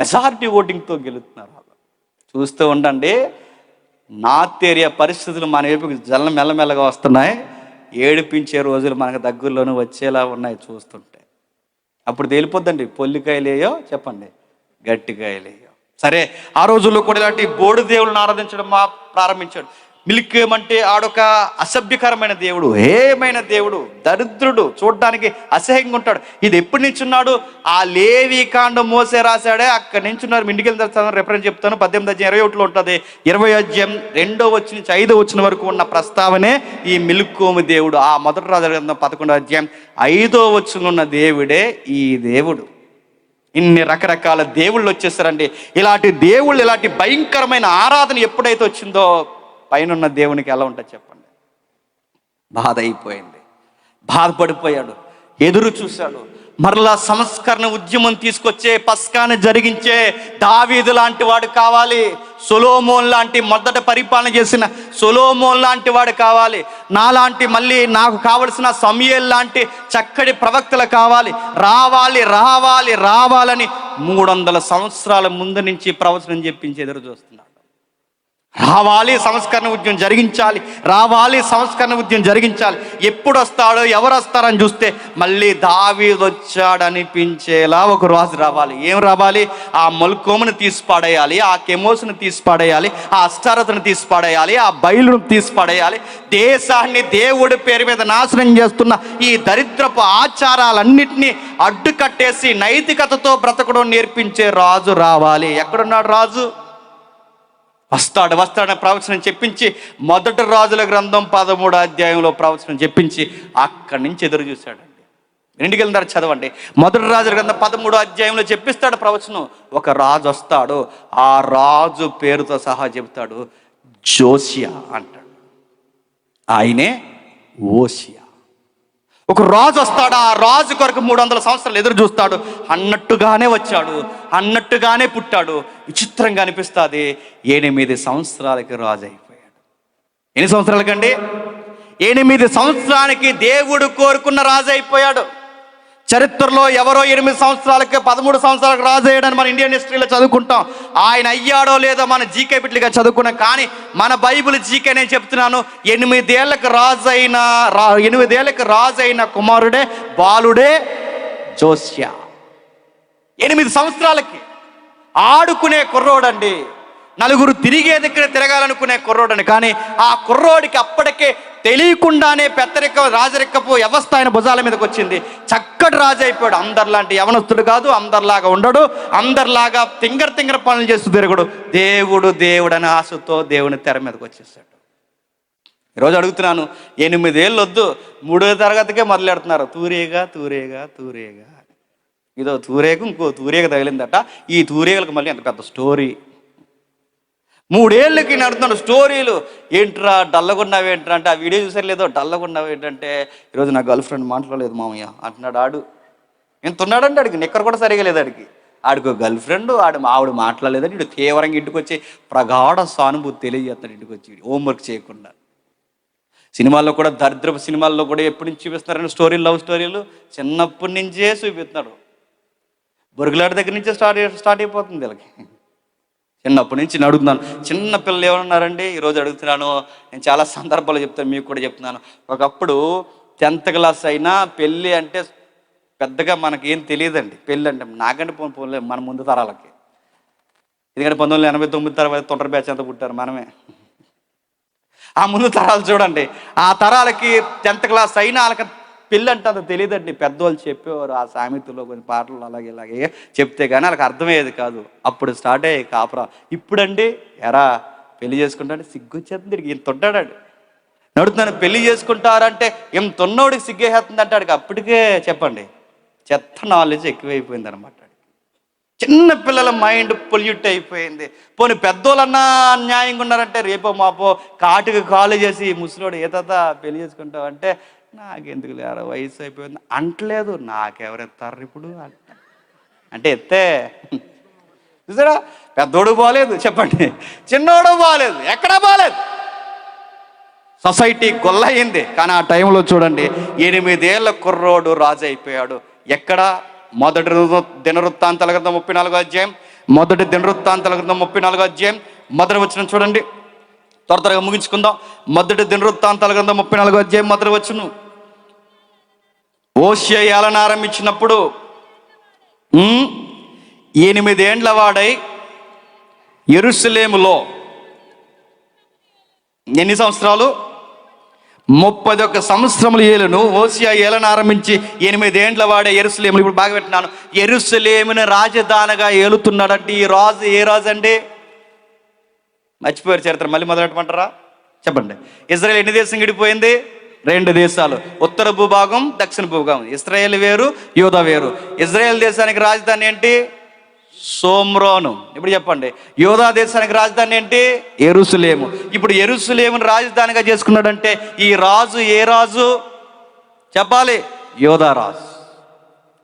మెజారిటీ ఓటింగ్తో గెలుతున్నారు. చూస్తూ ఉండండి. నార్త్ ఏరియా పరిస్థితులు మన వైపుకి మెల్లమెల్లగా వస్తున్నాయి. ఏడిపించే రోజులు మనకు దగ్గరలోనూ వచ్చేలా ఉన్నాయి చూస్తుంటే. అప్పుడు తేలిపోద్దండి పొల్లికాయలేయో చెప్పండి గట్టికాయలేయో. సరే, ఆ రోజుల్లో కూడా ఇలాంటి బోడు దేవుళ్ళని ఆరాధించడం ప్రారంభించాడు. మిల్కోమంటే ఆడొక అసభ్యకరమైన దేవుడు, హేయమైన దేవుడు, దరిద్రుడు, చూడడానికి అసహ్యంగా ఉంటాడు. ఇది ఎప్పటి నుంచి ఉన్నాడు? ఆ లేవి కాండం మోసే రాశాడే అక్కడి నుంచి ఉన్నారు. ఇంటికి వెళ్తాను రెఫరెన్స్ చెప్తాను. 18:21 ఉంటుంది. 20 నుంచి 5 వరకు ఉన్న ప్రస్తావనే ఈ మిల్కోము దేవుడు. ఆ మొదటి రాజుల గ్రంథం 11 ఉన్న దేవుడే ఈ దేవుడు. ఇన్ని రకరకాల దేవుళ్ళు వచ్చేసారండి. ఇలాంటి దేవుళ్ళు, ఇలాంటి భయంకరమైన ఆరాధన ఎప్పుడైతే వచ్చిందో పైన దేవునికి ఎలా ఉంటుంది చెప్పండి? బాధ అయిపోయింది. బాధపడిపోయాడు. ఎదురు చూశాడు. మరలా సంస్కరణ ఉద్యమం తీసుకొచ్చే, పస్కాను జరిగించే దావీదు లాంటి వాడు కావాలి. సొలొమోన్ లాంటి మొదట పరిపాలన చేసిన సొలొమోన్ లాంటి వాడు కావాలి. నాలాంటి మళ్ళీ నాకు కావలసిన సమూయేలు లాంటి చక్కటి ప్రవక్తలు కావాలి. రావాలని 300 సంవత్సరాల ముందు నుంచి ప్రవచనం చెప్పించి ఎదురు చూస్తున్నాడు. రావాలి, సంస్కరణ ఉద్యమం జరిగించాలి. ఎప్పుడు వస్తాడో, ఎవరు వస్తారని చూస్తే మళ్ళీ దావీదు వచ్చాడు అనిపించేలా ఒక రోజు రావాలి. ఏం రావాలి? ఆ మిల్కోమును తీసి పడేయాలి, ఆ కెమోస్ను తీసి పడేయాలి, ఆ అష్టారతను తీసి పడేయాలి, ఆ బయలును తీసి పడేయాలి. దేశాన్ని దేవుడి పేరు మీద నాశనం చేస్తున్న ఈ దరిద్రపు ఆచారాలన్నింటినీ అడ్డుకట్టేసి నైతికతతో బ్రతకడం నేర్పించే రాజు రావాలి. ఎక్కడున్నాడు రాజు? వస్తాడని ప్రవచనం చెప్పించి మొదటి రాజుల గ్రంథం 13 ప్రవచనం చెప్పించి అక్కడి నుంచి ఎదురు చూశాడండి. ఇంటికి వెళ్తారు చదవండి. మొదటి రాజుల గ్రంథం 13 చెప్పిస్తాడు ప్రవచనం. ఒక రాజు వస్తాడు. ఆ రాజు పేరుతో సహా చెబుతాడు. జోసియా అంటాడు. ఆయనే ఓసియా. ఒక రాజు వస్తాడు. ఆ రాజు కొరకు 300 సంవత్సరాలు ఎదురు చూస్తాడు. అన్నట్టుగానే వచ్చాడు, అన్నట్టుగానే పుట్టాడు. విచిత్రంగా అనిపిస్తుంది. 8 సంవత్సరాలకి రాజు అయిపోయాడు. ఎన్ని సంవత్సరాలకండి? 8 సంవత్సరానికి దేవుడు కోరుకున్న రాజు అయిపోయాడు. చరిత్రలో ఎవరో 8 సంవత్సరాలకి 13 సంవత్సరాలకు రాజు అయ్యాడని మన ఇండియన్ హిస్టరీలో చదువుకుంటాం. ఆయన అయ్యాడో లేదో మన జీకే బిట్లుగా చదువుకున్నాం. కానీ మన బైబిల్ జీకే నేను చెప్తున్నాను. 8 ఏళ్ళకి రాజు అయిన కుమారుడే, బాలుడే జోసియా. 8 సంవత్సరాలకి ఆడుకునే కుర్రోడండి. నలుగురు తిరిగే దగ్గర తిరగాలనుకునే కుర్రోడని. కానీ ఆ కుర్రోడికి అప్పటికే తెలియకుండానే రాజరికపు వ్యవస్థ ఆయన భుజాల మీదకి వచ్చింది. చక్కటి రాజు అయిపోయాడు. అందరిలాంటి యవనస్తుడు కాదు, అందరిలాగా ఉండడు, అందరిలాగా తింగర పనులు చేస్తూ తిరగడు. దేవుడు అనే ఆశతో దేవుని తెర మీదకి వచ్చేసాడు. ఈరోజు అడుగుతున్నాను, 8 ఏళ్ళు వద్దు, 3వ తరగతికే మొదలెడుతున్నారు. తూరేగా ఇదో తూరేగు, ఇంకో తూరేగ తగిలిందట. ఈ తూరేగలకు మళ్ళీ ఎంత పెద్ద స్టోరీ. 3 ఏళ్ళకి నడుతున్నాడు స్టోరీలు. ఏంట్రా డల్లగున్నావు ఏంట్రా అంటే, ఆ వీడియో చూసారు లేదో, డల్లగున్నావు ఏంటంటే, ఈరోజు నా గర్ల్ ఫ్రెండ్ మాట్లాడలేదు మామయ్య అంటున్నాడు. ఆడు ఎంత ఉన్నాడంటే ఆడికి నిక్కర్ కూడా సరిగా లేదు. ఆడికి గర్ల్ ఫ్రెండ్, ఆవిడ మాట్లాడలేదని ఇటు తీవ్రంగా ఇంటికి వచ్చి ప్రగాఢ సానుభూతి తెలియజేస్తాడు. ఇంటికి వచ్చి హోంవర్క్ చేయకుండా. సినిమాల్లో కూడా, దరిద్రపు సినిమాల్లో కూడా ఎప్పటి నుంచి చూపిస్తున్నారని స్టోరీలు, లవ్ స్టోరీలు చిన్నప్పటి నుంచే చూపిస్తున్నాడు. బొరుగులాడి దగ్గర నుంచే స్టార్ట్ అయిపోతుంది వీళ్ళకి. చిన్నప్పటి నుంచి నేను అడుగుతున్నాను. చిన్న పిల్లలు ఏమన్నారండి ఈరోజు అడుగుతున్నాను. నేను చాలా సందర్భాలు చెప్తాను, మీకు కూడా చెప్తున్నాను. ఒకప్పుడు 10th క్లాస్ అయినా పెళ్ళి అంటే పెద్దగా మనకేం తెలియదండి. పెళ్ళి అంటే నాకంటే పోలే మన ముందు తరాలకి. ఎందుకంటే 1989 తర్వాత తొంటరి బ్యాచ్ అంతా పుట్టారు మనమే. ఆ ముందు తరాలు చూడండి, ఆ తరాలకి 10th క్లాస్ అయినా వాళ్ళకి పెళ్ళి అంటే అంత తెలియదండి. పెద్దవాళ్ళు చెప్పేవారు ఆ సామెతలో కొన్ని పాటలు అలాగే ఇలాగే చెప్తే కానీ వాళ్ళకి అర్థమయ్యేది కాదు. అప్పుడు స్టార్ట్ అయ్యాయి కాపురా. ఇప్పుడండి ఎరా పెళ్లి చేసుకుంటాడు సిగ్గొచ్చేస్తుంది, ఈయన తొడ్డాడు నడుతున్నాను. పెళ్లి చేసుకుంటారంటే ఏం తొన్నోడికి సిగ్గేసేస్తుంది అంటే ఆడికి అప్పటికే చెప్పండి చెత్త నాలెడ్జ్ ఎక్కువైపోయింది అనమాట. చిన్న పిల్లల మైండ్ పొల్యూట్ అయిపోయింది. పోనీ పెద్దోళ్ళన్నా అన్యాయంగా ఉన్నారంటే రేపో మాపో కాటుకు కాలు చేసి ముసలోడు ఏ తాత పెళ్లి చేసుకుంటావు అంటే నాకెందుకు లేరా వయసు అయిపోయింది అంటలేదు. నాకెవరెత్తారు ఇప్పుడు అంటే ఎత్తే చూసారా, పెద్దోడు బాగాలేదు చెప్పండి, చిన్నోడు బాగాలేదు, ఎక్కడా బాగాలేదు. సొసైటీ గొల్లయింది. కానీ ఆ టైంలో చూడండి 8 ఏళ్ల కుర్రోడు రాజు అయిపోయాడు. ఎక్కడ? మొదటి దినవృత్తాంతాల గ్రంథం 34వ అధ్యాయం, మొదటి దినవృత్తాంతాల గ్రంథం 34వ అధ్యాయం మొదటి వచనం చూడండి. త్వరగా ముగించుకుందాం. మొదటి దినవృత్తాంతాల గ్రంథం 34వ అధ్యాయం మొదటి వచనం. హోషేయ ఏలన ఆరంభించినప్పుడు 8 ఏండ్ల వాడై యెరూషలేములో ఎన్ని సంవత్సరాలు? 31 సంవత్సరములు ఏలును. హోషేయ ఏలన ఆరంభించి 8 ఏండ్ల వాడే యెరూషలేములో, ఇప్పుడు బాగా పెట్టినాను, యెరూషలేమును రాజధానిగా ఏలుతున్నాడంటే ఈ రాజు ఏ రాజు అండి? మర్చిపోయారు చరిత్ర, మళ్ళీ మొదలెట్టమంటారా? చెప్పండి. ఇజ్రాయెల్ ఎన్ని దేశం విడిపోయింది? 2 దేశాలు, ఉత్తర భూభాగం దక్షిణ భూభాగం. ఇశ్రాయేల్ వేరు, యూదా వేరు. ఇజ్రాయెల్ దేశానికి రాజధాని ఏంటి? సోమ్రోను. ఇప్పుడు చెప్పండి, యూదా దేశానికి రాజధాని ఏంటి? యెరూషలేము. ఇప్పుడు యెరూషలేమును రాజధానిగా చేసుకున్నాడంటే ఈ రాజు ఏ రాజు చెప్పాలి? యూదా రాజు.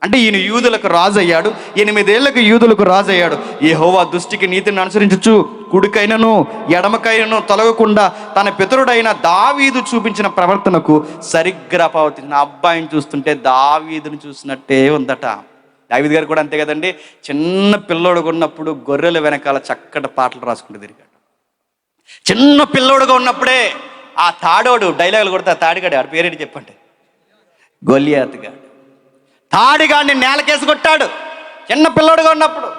అంటే ఈయన యూదులకు రాజు అయ్యాడు. 8 ఏళ్లకు యూదులకు రాజు అయ్యాడు. యెహోవా దృష్టికి నీతిని అనుసరించుచు కుడికైనను ఎడమకైనను తొలగకుండా తన పితరుడైన దావీదు చూపించిన ప్రవర్తనకు సరిగ్గా ప్రవర్తించిన అబ్బాయిని చూస్తుంటే దావీదుని చూసినట్టే ఉందట. దావీదు గారు కూడా అంతే కదండి. చిన్న పిల్లోడుగా ఉన్నప్పుడు గొర్రెల వెనకాల చక్కటి పాటలు రాసుకుంటూ తిరిగాడు. చిన్న పిల్లోడుగా ఉన్నప్పుడే ఆ తాడోడు డైలాగులు కొడితే ఆ తాడిగాడు ఆడి పేరేంటి చెప్పండి? గొలియాతు గాడు. తాడిగాడిని నేలకేసి కొట్టాడు చిన్న పిల్లోడుగా ఉన్నప్పుడు.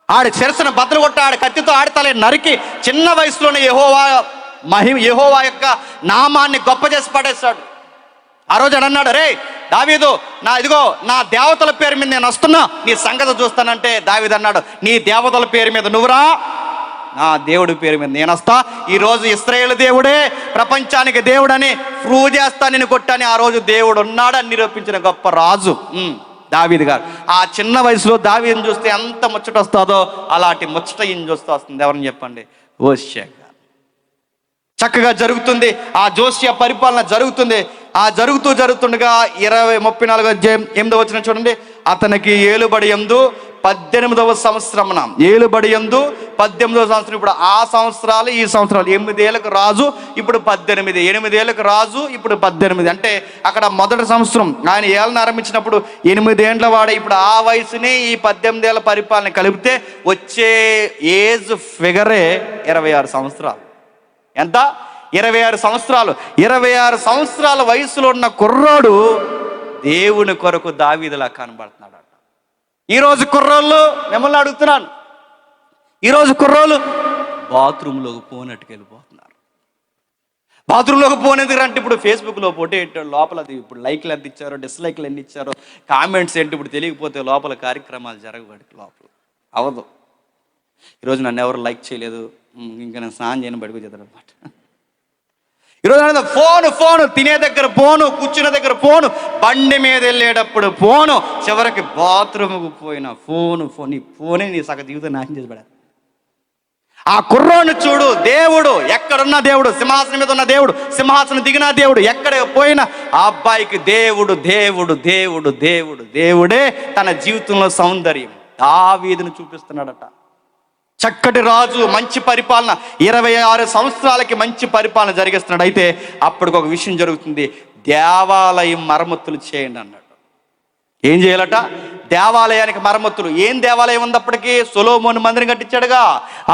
ఆడి శిరస్సును బద్దలు కొట్టాడు కత్తితో, ఆడతలే నరికి చిన్న వయసులోనే యెహోవా యొక్క నామాన్ని గొప్ప చేసి పడేశాడు. ఆ రోజు అన్నాడు, రే దావీదు, నా దేవతల పేరు మీద నేను వస్తున్నా, నీ సంగతి చూస్తానంటే దావీదు అన్నాడు, నీ దేవతల పేరు మీద నువ్వురా, నా దేవుడి పేరు మీద నేను వస్తా. ఈరోజు ఇశ్రాయేలు దేవుడే ప్రపంచానికి దేవుడని ప్రూవ్ చేస్తా, నేను కొట్టని ఆ రోజు దేవుడు ఉన్నాడని నిరూపించిన గొప్ప రాజు దావీదు గారు. ఆ చిన్న వయసులో దావీదుని చూస్తే ఎంత ముచ్చట వస్తుందో అలాంటి ముచ్చట ఈయన చూస్తూ వస్తుంది. ఎవరని చెప్పండి? హోషేయ. చక్కగా జరుగుతుంది ఆ జోషియా పరిపాలన జరుగుతుంది. ఆ జరుగుతుండగా 34వ అధ్యాయం 8వ వచనం చూడండి. అతనికి ఏలుబడి యందు 18వ సంవత్సరమున, ఏలుబడి యందు 18వ సంవత్సరం. ఇప్పుడు ఆ సంవత్సరాలు ఈ సంవత్సరాలు. 8 ఏళ్ళకు రాజు, ఇప్పుడు 18. 8 ఏళ్ళకు రాజు, ఇప్పుడు 18. అంటే అక్కడ మొదటి సంవత్సరం ఆయన ఏళ్ళని ఆరంభించినప్పుడు 8 ఏండ్ల వాడే. ఇప్పుడు ఆ వయసుని ఈ 18 ఏళ్ళ పరిపాలన కలిపితే వచ్చే ఏజ్ ఫిగరే 26 సంవత్సరాలు. ఎంత? 26 సంవత్సరాలు. 26 సంవత్సరాల వయసులో ఉన్న కుర్రోడు దేవుని కొరకు దావీదులా కనబడుతున్నాడు. ఈరోజు కుర్రోళ్ళు మిమ్మల్ని అడుగుతున్నాను, ఈరోజు కుర్రోళ్ళు బాత్రూంలోకి పోనట్టుకు వెళ్ళిపోతున్నారు. బాత్రూంలోకి పోనేది అంటే ఇప్పుడు ఫేస్బుక్లో పోటీ పెట్టాడు, లోపల అది ఇప్పుడు లైక్లు ఎంత ఇచ్చారో, డిస్లైక్లు ఎన్ని ఇచ్చారో, కామెంట్స్ ఏంటి ఇప్పుడు తెలియకపోతే లోపల కార్యక్రమాలు జరగబడి లోపల అవదు. ఈరోజు నన్ను ఎవరు లైక్ చేయలేదు, ఇంకా నేను స్నానం చేయను బయటకు చేద్దాను అనమాట. ఈరోజు ఫోను, తినే దగ్గర ఫోను, కూర్చున్న దగ్గర ఫోను, బండి మీద వెళ్ళేటప్పుడు ఫోను, చివరికి బాత్రూమ్కు పోయిన ఫోను. ఈ ఫోనే నీ సగ జీవితం నాశనం చేసి పడాలి. ఆ కుర్రోని చూడు, దేవుడు ఎక్కడున్న దేవుడు, సింహాసనం మీద ఉన్న దేవుడు, సింహాసనం దిగిన దేవుడు, ఎక్కడ పోయినా ఆ అబ్బాయికి దేవుడు దేవుడు దేవుడు దేవుడు దేవుడే తన జీవితంలో సౌందర్యం. దావీదును చూపిస్తున్నాడట. చక్కటి రాజు, మంచి పరిపాలన, 26 సంవత్సరాలకి మంచి పరిపాలన జరిగిస్తున్నాడు. అయితే అప్పటికి ఒక విషయం జరుగుతుంది, దేవాలయం మరమ్మతులు చేయండి అన్నాడు. ఏం చేయాలట? దేవాలయానికి మరమ్మతులు. ఏం దేవాలయం ఉన్నప్పటికీ సొలొమోను మందిరం కట్టించాడుగా,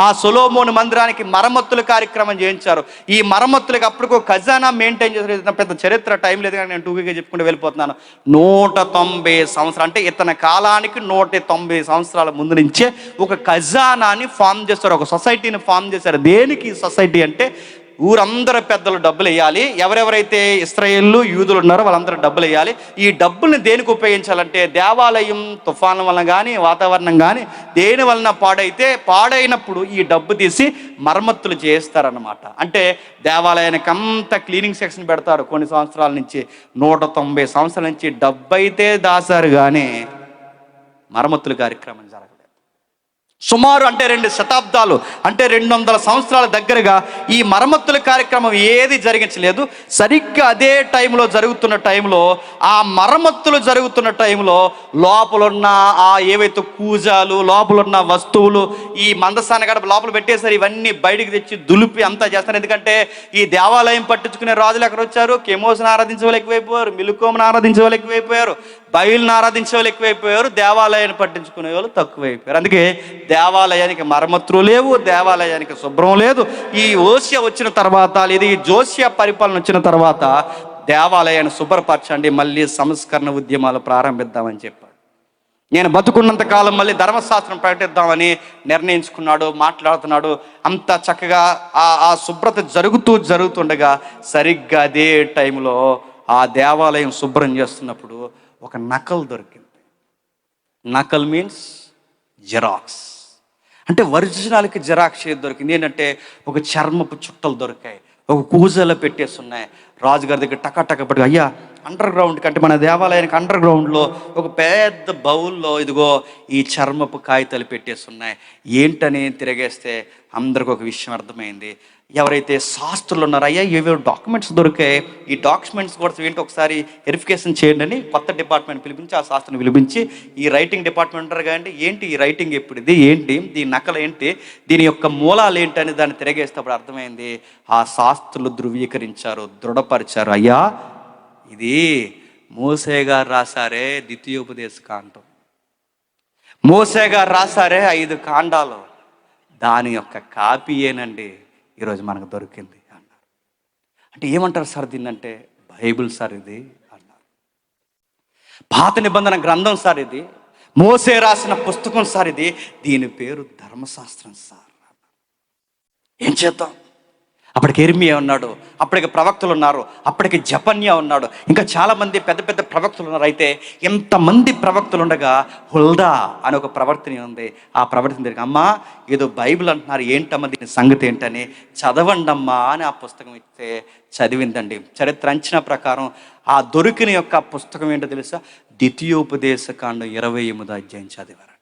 ఆ సొలొమోను మందిరానికి మరమ్మతుల కార్యక్రమం చేయించారు. ఈ మరమ్మతులకి అప్పటికో ఖజానా మెయింటైన్ చేసిన పెద్ద చరిత్ర టైం లేదు కానీ నేను టూకీగా చెప్పుకుంటూ వెళ్ళిపోతున్నాను. 190 సంవత్సరాలు అంటే ఇతని కాలానికి 190 సంవత్సరాల ముందు నుంచే ఒక ఖజానాని ఫామ్ చేస్తారు, ఒక సొసైటీని ఫామ్ చేశారు. దేనికి సొసైటీ అంటే ఊరందరూ పెద్దలు డబ్బులు వేయాలి, ఎవరెవరైతే ఇశ్రాయేలు యూదులు ఉన్నారో వాళ్ళందరూ డబ్బులు వేయాలి. ఈ డబ్బుల్ని దేనికి ఉపయోగించాలంటే దేవాలయం తుఫాను వలన కానీ వాతావరణం కానీ దేని వలన పాడైనప్పుడు ఈ డబ్బు తీసి మరమ్మతులు చేస్తారన్నమాట. అంటే దేవాలయానికి అంతా క్లీనింగ్ సెక్షన్ పెడతారు. కొన్ని సంవత్సరాల నుంచి 190 సంవత్సరాల నుంచి డబ్బు అయితే దాసారు కానీ మరమ్మతుల కార్యక్రమం జరగలేదు. సుమారు అంటే 2 శతాబ్దాలు అంటే 200 సంవత్సరాల దగ్గరగా ఈ మరమ్మతుల కార్యక్రమం ఏది జరిగించలేదు. సరిగ్గా అదే టైంలో జరుగుతున్న టైంలో, ఆ మరమ్మతులు జరుగుతున్న టైంలో లోపలున్న ఆ ఏవైతే కూజాలు, లోపలున్న వస్తువులు, ఈ మందసాన్ని గడప లోపల పెట్టేసరి ఇవన్నీ బయటికి తెచ్చి దులిపి అంతా చేస్తారు. ఎందుకంటే ఈ దేవాలయం పట్టించుకునే రాజులు ఎక్కడ వచ్చారు? కెమోస్ని ఆరాధించే వాళ్ళు ఎక్కువైపోయారు, మిలుకోమని ఆరాధించే వాళ్ళు ఎక్కువైపోయారు, బయలుని ఆరాధించే వాళ్ళు ఎక్కువైపోయారు, దేవాలయాన్ని పట్టించుకునే వాళ్ళు తక్కువైపోయారు. అందుకే దేవాలయానికి మరమ్మతులు లేవు, దేవాలయానికి శుభ్రం లేదు. ఈ ఓసియా వచ్చిన తర్వాత లేదా ఈ జోసియా పరిపాలన వచ్చిన తర్వాత దేవాలయాన్ని శుభ్రపరచండి, మళ్ళీ సంస్కరణ ఉద్యమాలు ప్రారంభిద్దామని చెప్పాడు. నేను బతుకున్నంత కాలం మళ్ళీ ధర్మశాస్త్రం ప్రకటిద్దామని నిర్ణయించుకున్నాడు, మాట్లాడుతున్నాడు. అంత చక్కగా ఆ శుభ్రత జరుగుతుండగా సరిగ్గా అదే టైంలో ఆ దేవాలయం శుభ్రం చేస్తున్నప్పుడు ఒక నకలు దొరికింది. నకల్ మీన్స్ జెరాక్స్. అంటే ఒరిజినల్కి జిరాక్స్ ఏది దొరికింది ఏంటంటే ఒక చర్మపు చుట్టలు దొరికాయి, ఒక కూజలో పెట్టేసి ఉన్నాయి. రాజుగారి దగ్గర టక పట్టుకు, అయ్యా అండర్ గ్రౌండ్కి అంటే మన దేవాలయానికి అండర్ గ్రౌండ్లో ఒక పెద్ద బౌల్లో ఇదిగో ఈ చర్మపు కాగితాలు పెట్టేసి ఉన్నాయి. ఏంటని తిరిగేస్తే అందరికి ఒక విషయం అర్థమైంది. ఎవరైతే శాస్త్రులు ఉన్నారో, అయ్యా ఏవో డాక్యుమెంట్స్ దొరికాయి, ఈ డాక్యుమెంట్స్ కూడా ఏంటి ఒకసారి వెరిఫికేషన్ చేయండి అని కొత్త డిపార్ట్మెంట్ పిలిపించి ఆ శాస్త్రాన్ని పిలిపించి, ఈ రైటింగ్ డిపార్ట్మెంట్ ఉంటారు కానీ ఏంటి ఈ రైటింగ్ ఎప్పుడుది, ఏంటి దీని నకలు ఏంటి, దీని యొక్క మూలాలు ఏంటి అని దాన్ని తిరగేస్తప్పుడు అర్థమైంది. ఆ శాస్త్రులు ధృవీకరించారు, దృఢపరిచారు. అయ్యా ఇది మోసే గారు రాశారే ద్వితీయోపదేశ కాండం, మోసే గారు రాశారే 5 కాండాలు, దాని యొక్క కాపీయేనండి ఈరోజు మనకు దొరికింది అన్నారు. అంటే ఏమంటారు సార్ దీన్నంటే, బైబిల్ సార్ ఇది అన్నారు. పాత నిబంధన గ్రంథం సార్ ఇది, మోసే రాసిన పుస్తకం సార్ ఇది, దీని పేరు ధర్మశాస్త్రం సార్. ఏం చేద్దాం? అప్పటికి ఇర్మియా ఉన్నాడు, అప్పటికి ప్రవక్తలు ఉన్నారు, అప్పటికి జపన్యా ఉన్నాడు, ఇంకా చాలామంది పెద్ద పెద్ద ప్రవక్తలు ఉన్నారు. అయితే ఎంతమంది ప్రవక్తలు ఉండగా హుల్దా అని ఒక ప్రవర్తన ఉంది. ఆ ప్రవర్తన దగ్గర, అమ్మా ఏదో బైబిల్ అంటున్నారు, ఏంటమ్మా దీని సంగతి ఏంటని చదవండమ్మా అని ఆ పుస్తకం ఇస్తే చదివిందండి. చరిత్ర అంచనా ప్రకారం ఆ దొరికిన యొక్క పుస్తకం ఏంటో తెలుసా? ద్వితీయోపదేశ కాండం 28వ అధ్యాయం చదివారట.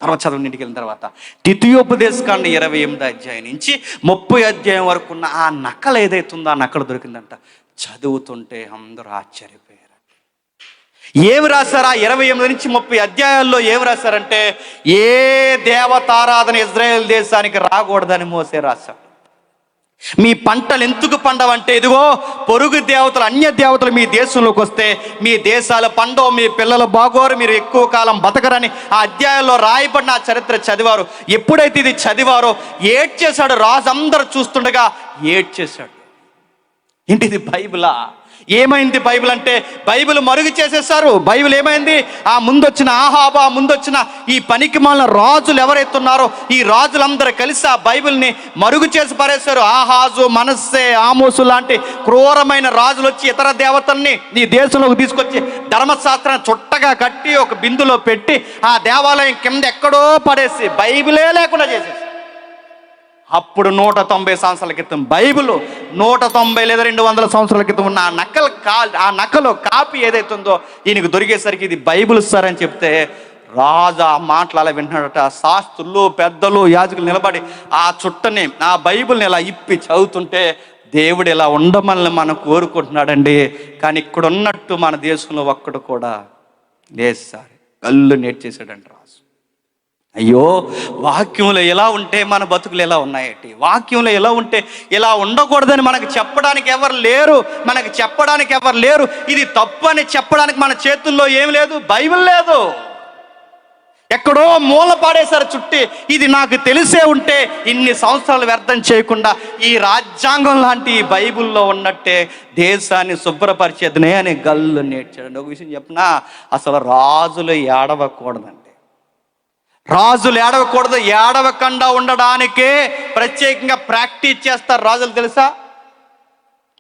తర్వాత చదవండి, ఇంటికి వెళ్ళిన తర్వాత ద్వితీయోపదేశ కాండం 28వ అధ్యాయం నుంచి 30వ అధ్యాయం వరకు ఉన్న ఆ నకలు ఏదైతుందో ఆ నకలు దొరికిందంట. చదువుతుంటే అందరూ ఆశ్చర్యపోయారు. ఏమి రాశారు? ఆ 28 నుంచి 30 అధ్యాయాల్లో ఏమి రాశారంటే, ఏ దేవతారాధన ఇజ్రాయెల్ దేశానికి రాకూడదని మోసే రాశారు. మీ పంటలు ఎందుకు పండవంటే, ఇదిగో పొరుగు దేవతలు, అన్య దేవతలు మీ దేశంలోకి వస్తే మీ దేశాల పండవు, మీ పిల్లలు బాగోరు, మీరు ఎక్కువ కాలం బతకరని ఆ అధ్యాయంలో రాయబడిన ఆ చరిత్ర చదివారు. ఎప్పుడైతే ఇది చదివారో ఏడ్చేశాడు రాజు. అందరూ చూస్తుండగా ఏడ్చేశాడు. ఏంటిది బైబిలా? ఏమైంది బైబిల్ అంటే? బైబిల్ మరుగు చేసేసారు. బైబిల్ ఏమైంది? ఆ ముందొచ్చిన ఆహాబా, ముందొచ్చిన ఈ పనికి మాలిన రాజులు ఎవరైతే ఉన్నారో ఈ రాజులందరూ కలిసి ఆ బైబిల్ని మరుగు చేసి పారేశారు. ఆహాజు, మనస్సే, ఆమోసు లాంటి క్రూరమైన రాజులు వచ్చి ఇతర దేవతల్ని ఈ దేశంలోకి తీసుకొచ్చి ధర్మశాస్త్రాన్ని చుట్టగా కట్టి ఒక బిందులో పెట్టి ఆ దేవాలయం కింద ఎక్కడో పడేసి బైబిలే లేకుండా చేసేసి, అప్పుడు 190 సంవత్సరాల క్రితం బైబిల్ 190 లేదా 200 సంవత్సరాల క్రితం ఉన్న ఆ నకలు కాపీ ఏదైతుందో ఈయనకు దొరికేసరికి ఇది బైబిల్ సార్ అని చెప్తే రాజు ఆ మాటలు అలా వింటున్నాడట. శాస్త్రులు, పెద్దలు, యాజకులు నిలబడి ఆ చుట్టని, ఆ బైబిల్ని ఇలా ఇప్పి చదువుతుంటే, దేవుడు ఇలా ఉండమని మనం కోరుకుంటున్నాడండి. కానీ ఇక్కడ ఉన్నట్టు మన దేశంలో ఒక్కడు కూడా లేదు సార్. కళ్ళు నేర్చేసాడండి రాజు. అయ్యో, వాక్యంలో ఎలా ఉంటే మన బతుకులు ఎలా ఉన్నాయటి, వాక్యంలో ఎలా ఉంటే ఇలా ఉండకూడదని మనకు చెప్పడానికి ఎవరు లేరు. ఇది తప్పు అని చెప్పడానికి మన చేతుల్లో ఏం లేదు, బైబిల్ లేదు. ఎక్కడో మూల పాడేశారు చుట్టి. ఇది నాకు తెలిసే ఉంటే ఇన్ని సంవత్సరాలు వ్యర్థం చేయకుండా ఈ రాజ్యాంగం లాంటి ఈ బైబిల్లో ఉన్నట్టే దేశాన్ని శుభ్రపరిచేదనే అని గల్లు నేర్చాడు. ఒక విషయం చెప్పినా, అసలు రాజులు ఏడవకూడదండి. రాజులు ఏడవకూడదు. ఏడవకుండా ఉండడానికే ప్రత్యేకంగా ప్రాక్టీస్ చేస్తారు రాజులు, తెలుసా?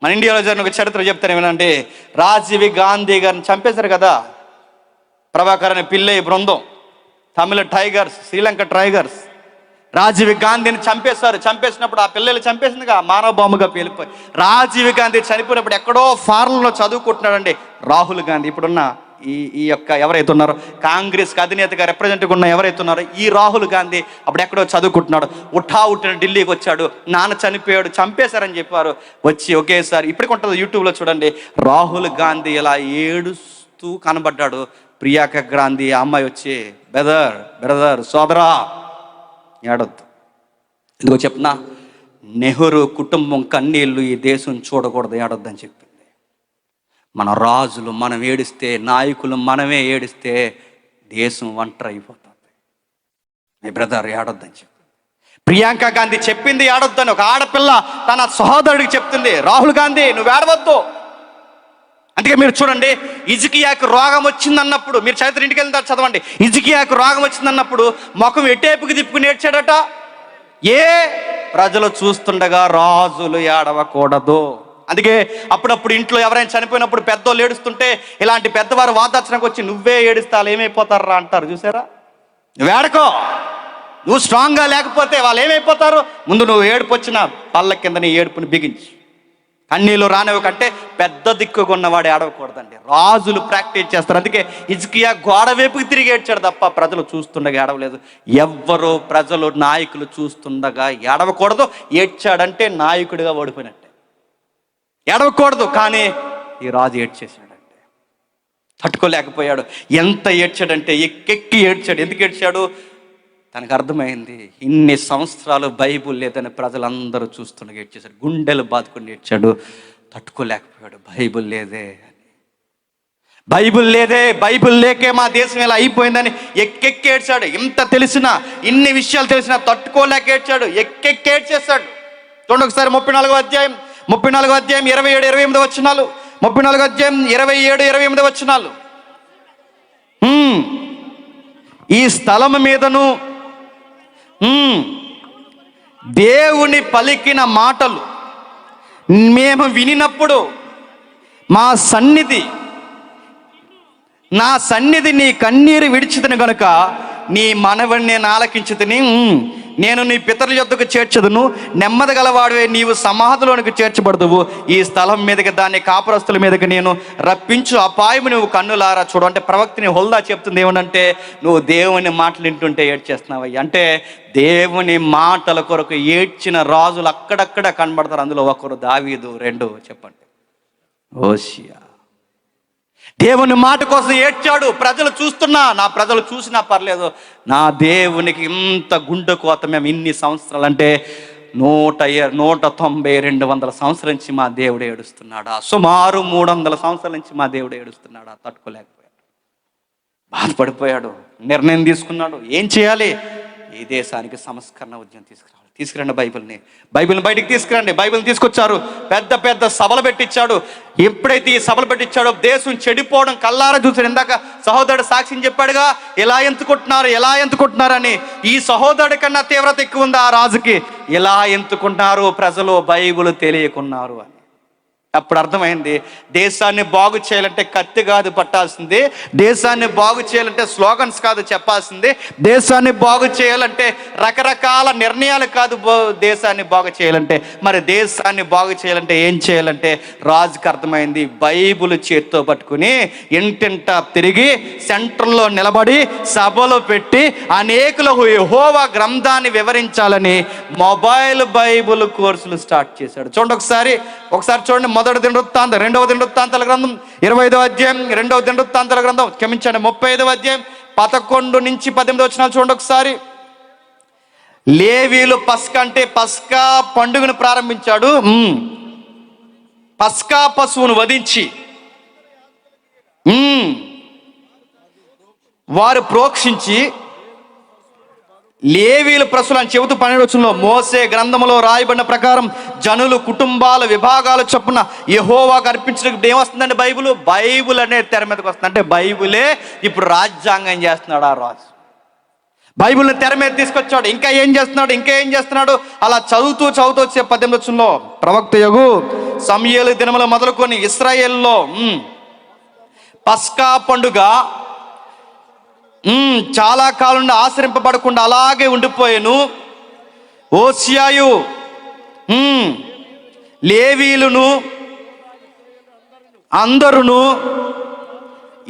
మన ఇండియాలో జరిగిన ఒక చరిత్ర చెప్తాను ఏమనంటే, రాజీవ్ గాంధీ గారిని చంపేశారు కదా, ప్రభాకర్ అనే పిల్లై బృందం, తమిళ టైగర్స్, శ్రీలంక టైగర్స్. రాజీవ్ గాంధీని చంపేశారు. చంపేసినప్పుడు ఆ పిల్లలు చంపేసిందిగా మానవ బొమ్మగా పేలిపోయి. రాజీవ్ గాంధీ చనిపోయినప్పుడు ఎక్కడో ఫారెన్లో చదువుకుంటున్నాడండి రాహుల్ గాంధీ. ఇప్పుడున్న ఈ యొక్క ఎవరైతే ఉన్నారో కాంగ్రెస్కి అధినేతగా రిప్రజెంటేటివ్ ఉన్న ఎవరైతే ఉన్నారో ఈ రాహుల్ గాంధీ అప్పుడు ఎక్కడో చదువుకుంటున్నాడు. ఉట్టిన ఢిల్లీకి వచ్చాడు. నాన్న చనిపోయాడు, చంపేశారని చెప్పారు. వచ్చి ఒకేసారి ఇప్పటికి ఉంటుంది యూట్యూబ్లో చూడండి, రాహుల్ గాంధీ ఇలా ఏడుస్తూ కనబడ్డాడు. ప్రియాంక గాంధీ ఆ అమ్మాయి వచ్చి, బ్రదర్ సోదరా ఏడొద్దు, ఎందుకో చెప్పనా, నెహ్రూ కుటుంబం కన్నీళ్ళు ఈ దేశం చూడకూడదు, ఏడొద్దని చెప్పింది. మన రాజులు మనం ఏడిస్తే, నాయకులు మనమే ఏడిస్తే దేశం ఒంటరి అయిపోతుంది. మీ బ్రదర్ ఏడొద్దని చెప్పింది. ప్రియాంక గాంధీ చెప్పింది ఏడొద్దని. ఒక ఆడపిల్ల తన సహోదరుడికి చెప్తుంది, రాహుల్ గాంధీ నువ్వు ఏడవద్దు. అందుకే మీరు చూడండి, హిజ్కియాకు రోగం వచ్చిందన్నప్పుడు, మీరు చరిత్ర ఇంటికి వెళ్తే చదవండి, హిజ్కియాకు రోగం వచ్చిందన్నప్పుడు ముఖం ఎటేపుకి తిప్పుకుని ఏడ్చాడట. ఏ ప్రజలు చూస్తుండగా రాజులు ఏడవకూడదు. అందుకే అప్పుడప్పుడు ఇంట్లో ఎవరైనా చనిపోయినప్పుడు పెద్దోళ్ళు ఏడుస్తుంటే ఇలాంటి పెద్దవారు వాదార్చనకు వచ్చి, నువ్వే ఏడుస్తాలు ఏమైపోతారా అంటారు. చూసారా? నువ్వు ఏడకో, నువ్వు స్ట్రాంగ్గా లేకపోతే వాళ్ళు ఏమైపోతారు. ముందు నువ్వు ఏడుపు వచ్చిన పళ్ళ కింద నీ ఏడుపుని బిగించి కన్నీళ్ళు రానివ్వకంటే పెద్ద దిక్కుగా ఉన్నవాడు ఏడవకూడదండి. రాజులు ప్రాక్టీస్ చేస్తారు. అందుకే హిజ్కియా గోడ వైపుకి తిరిగి ఏడ్చాడు తప్ప ప్రజలు చూస్తుండగా ఏడవలేదు. ఎవ్వరూ ప్రజలు నాయకులు చూస్తుండగా ఏడవకూడదు. ఏడ్చాడంటే నాయకుడిగా ఓడిపోయినట్టే. ఏడవకూడదు. కానీ ఈ రాజు ఏడ్చేసాడంటే తట్టుకోలేకపోయాడు. ఎంత ఏడ్చాడంటే ఎక్కెక్కి ఏడ్చాడు. ఎందుకు ఏడ్చాడు? తనకు అర్థమైంది, ఇన్ని సంవత్సరాలు బైబుల్ లేదని ప్రజలందరూ చూస్తుండగా ఏడ్చేశాడు. గుండెలు బాదుకుని ఏడ్చాడు. తట్టుకోలేకపోయాడు. బైబుల్ లేదే అని, బైబుల్ లేదే, బైబుల్ లేకే మా దేశం ఇలా అయిపోయిందని ఎక్కెక్కి ఏడ్చాడు. ఇంత తెలిసినా, ఇన్ని విషయాలు తెలిసినా తట్టుకోలేక ఏడ్చాడు. ఎక్కెక్కి ఏడ్చేశాడు. చూడండి ఒకసారి 34వ అధ్యాయం 27, 28 వచనాలు. 34వ అధ్యాయం 27, 28 వచనాలు. ఈ స్థలం మీదను దేవుని పలికిన మాటలు మేము వినినప్పుడు నా సన్నిధి నీ కన్నీరు విడిచితిని గనుక నీ మనవణ్ణి నేను ఆలకించుతిని. నేను నీ పితరుల యొద్దకు చేర్చదును, నెమ్మది గలవాడివే నీవు సమాధిలోనికి చేర్చబడదువు. ఈ స్థలం మీదకి, దాని కాపురస్తుల మీదకి నేను రప్పించు అపాయము నువ్వు కన్నులారా చూడు. అంటే ప్రవక్తని హుల్దా చెప్తుంది ఏమనంటే, నువ్వు దేవుని మాటలు వింటుంటే ఏడ్చేస్తున్నావయ్య. అంటే దేవుని మాటల కొరకు ఏడ్చిన రాజులు అక్కడక్కడ కనబడతారు. అందులో ఒకరు దావీదు, 2 చెప్పండి హోషియా. దేవుని మాట కోసం ఏడ్చాడు. ప్రజలు చూస్తున్నా, నా ప్రజలు చూసినా పర్లేదు, నా దేవునికి ఇంత గుండె కోత మేము ఇన్ని సంవత్సరాలు అంటే 190-200 సంవత్సరాల నుంచి మా దేవుడు ఏడుస్తున్నాడా, సుమారు 300 సంవత్సరాల నుంచి మా దేవుడు ఏడుస్తున్నాడా. తట్టుకోలేకపోయాడు, బాధపడిపోయాడు, నిర్ణయం తీసుకున్నాడు. ఏం చేయాలి? ఈ దేశానికి సంస్కరణ ఉద్యమం తీసుకురండి, బైబిల్ని బయటికి తీసుకురండి. బైబిల్ని తీసుకొచ్చారు. పెద్ద సభలు పెట్టించాడు. ఎప్పుడైతే ఈ సభలు పెట్టించాడో దేశం చెడిపోవడం కల్లారా చూసాడు. ఇందాక సహోదరుడు సాక్ష్యం చెప్పాడుగా, ఎలా ఎంతుకుంటున్నారు అని. ఈ సహోదరుడి కన్నా తీవ్రత ఎక్కువ ఉంది ఆ రాజుకి. ఎలా ఎంతుకుంటున్నారు ప్రజలు, బైబిల్ తెలియకున్నారు అని. అప్పుడు అర్థమైంది, దేశాన్ని బాగు చేయాలంటే కత్తి కాదు పట్టాల్సింది, దేశాన్ని బాగు చేయాలంటే స్లోగన్స్ కాదు చెప్పాల్సింది, దేశాన్ని బాగు చేయాలంటే రకరకాల నిర్ణయాలు కాదు దేశాన్ని బాగు చేయాలంటే. మరి దేశాన్ని బాగు చేయాలంటే ఏం చేయాలంటే రాజుకి అర్థమైంది, బైబిల్ చేత్తో పట్టుకుని ఇంటింటా తిరిగి సెంటర్లో నిలబడి సభలు పెట్టి అనేకులకు యెహోవా గ్రంథాన్ని వివరించాలని మొబైల్ బైబిల్ కోర్సులు స్టార్ట్ చేశాడు. చూడండి ఒకసారి చూడండి. మొదటి దినవృత్తాంతం, 2వ దినవృత్తాంతాల గ్రంథం 25వ అధ్యాయం, 2వ దినవృత్తాంతాల గ్రంథం 35వ అధ్యాయం 11 నుంచి 18 వచనాలు చూడండి ఒకసారి. లేవీయులు పస్కా అంటే పస్కా పండుగను ప్రారంభించాడు. పస్కా పశువును వధించి వారు ప్రోక్షించి లేవీల ప్రసులు అని చెబుతూ 12 మోసే గ్రంథములో రాయబడిన ప్రకారం జనులు కుటుంబాల విభాగాల చొప్పున యెహోవాకు అర్పించడానికి ఏమొస్తుందండి? బైబుల్ అనేది తెర మీదకి వస్తుంది. అంటే బైబులే ఇప్పుడు రాజ్యాంగం చేస్తున్నాడు ఆ రాజు. బైబిల్ని తెర మీద తీసుకొచ్చాడు. ఇంకా ఏం చేస్తున్నాడు? అలా చదువుతూ వచ్చే 18 ప్రవక్త యగు సమూయేలు దినములు మొదలుకొని ఇశ్రాయేలులో పస్కా పండుగ చాలా కాలం నుండి ఆచరింపబడకుండా అలాగే ఉండిపోయాను. ఓసియాయు లేవీలును అందరును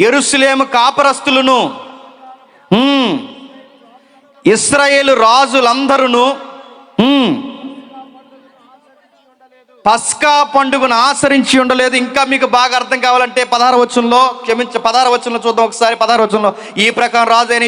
యెరూషలేము కాపరస్తులను ఇశ్రాయేలు రాజులందరూ పస్కా పండుగను ఆచరించి ఉండలేదు. ఇంకా మీకు బాగా అర్థం కావాలంటే 16వ వచనంలో చూద్దాం ఒకసారి. 16వ వచనంలో ఈ ప్రకారం రాజు అయిన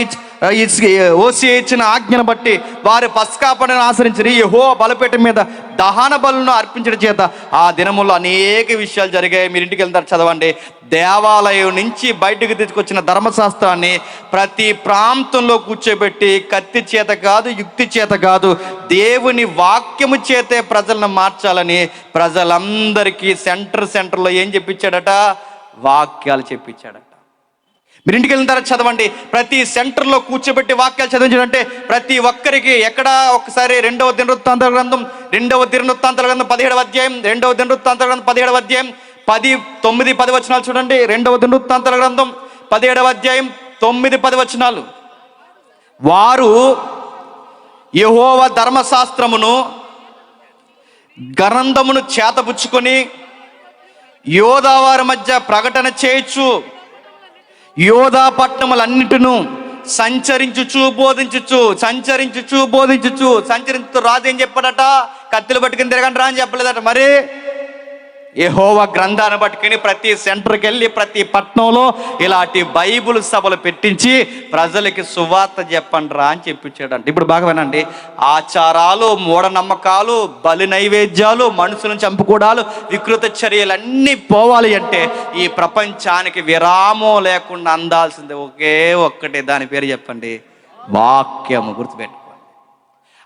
ఓసియా ఇచ్చిన ఆజ్ఞను బట్టి వారు పస్కా పండుగను ఆచరించి యెహోవా బలిపీఠం మీద దహన బలులను అర్పించడం చేత ఆ దినముల్లో అనేక విషయాలు జరిగాయి. మీరు ఇంటికి వెళ్తారు, చదవండి. దేవాలయం నుంచి బయటకు తీసుకొచ్చిన ధర్మశాస్త్రాన్ని ప్రతి ప్రాంతంలో కూర్చోబెట్టి కత్తి చేత కాదు, యుక్తి చేత కాదు, దేవుని వాక్యము చేతే ప్రజలను మార్చాలని ప్రజలందరికీ సెంటర్లో ఏం చెప్పించాడట? వాక్యాలు చెప్పించాడట. మీరు ఇంటికి వెళ్ళిన తర్వాత చదవండి. ప్రతి సెంటర్లో కూర్చోబెట్టి వాక్యాలు చదివించాడంటే ప్రతి ఒక్కరికి ఎక్కడ ఒకసారి 2వ దినవృత్తాంతాల గ్రంథం 17వ అధ్యాయం 2వ దినవృత్తాంతాల గ్రంథం 17వ అధ్యాయం 9-10 వచనాలు చూడండి. 2వ దినవృత్తాంతాల గ్రంథం 17వ అధ్యాయం 9-10 వచనాలు. వారు యెహోవా ధర్మశాస్త్రమును గ్రంథమును చేతపుచ్చుకొని యోధా వారి మధ్య ప్రకటన చేయొచ్చు, యోధా పట్టణములన్నిటిను సంచరించుచు రాజు ఏం చెప్పాడట? కత్తులు పట్టుకుని తిరగండి రా అని చెప్పలేదట. మరి యెహోవా గ్రంథాన్ని పట్టుకుని ప్రతి సెంటర్కి వెళ్ళి ప్రతి పట్టణంలో ఇలాంటి బైబుల్ సభలు పెట్టించి ప్రజలకి సువార్త చెప్పండి రా అని చెప్పించాడంట. ఇప్పుడు బాగా వినండి. ఆచారాలు, మూఢనమ్మకాలు, బలి నైవేద్యాలు, మనుషులను చంపుకోవడాలు, వికృత చర్యలన్నీ పోవాలి అంటే ఈ ప్రపంచానికి విరామం లేకుండా అందాల్సింది ఒకే ఒక్కటే. దాని పేరు చెప్పండి, వాక్యము. గుర్తుపెట్టుకోండి.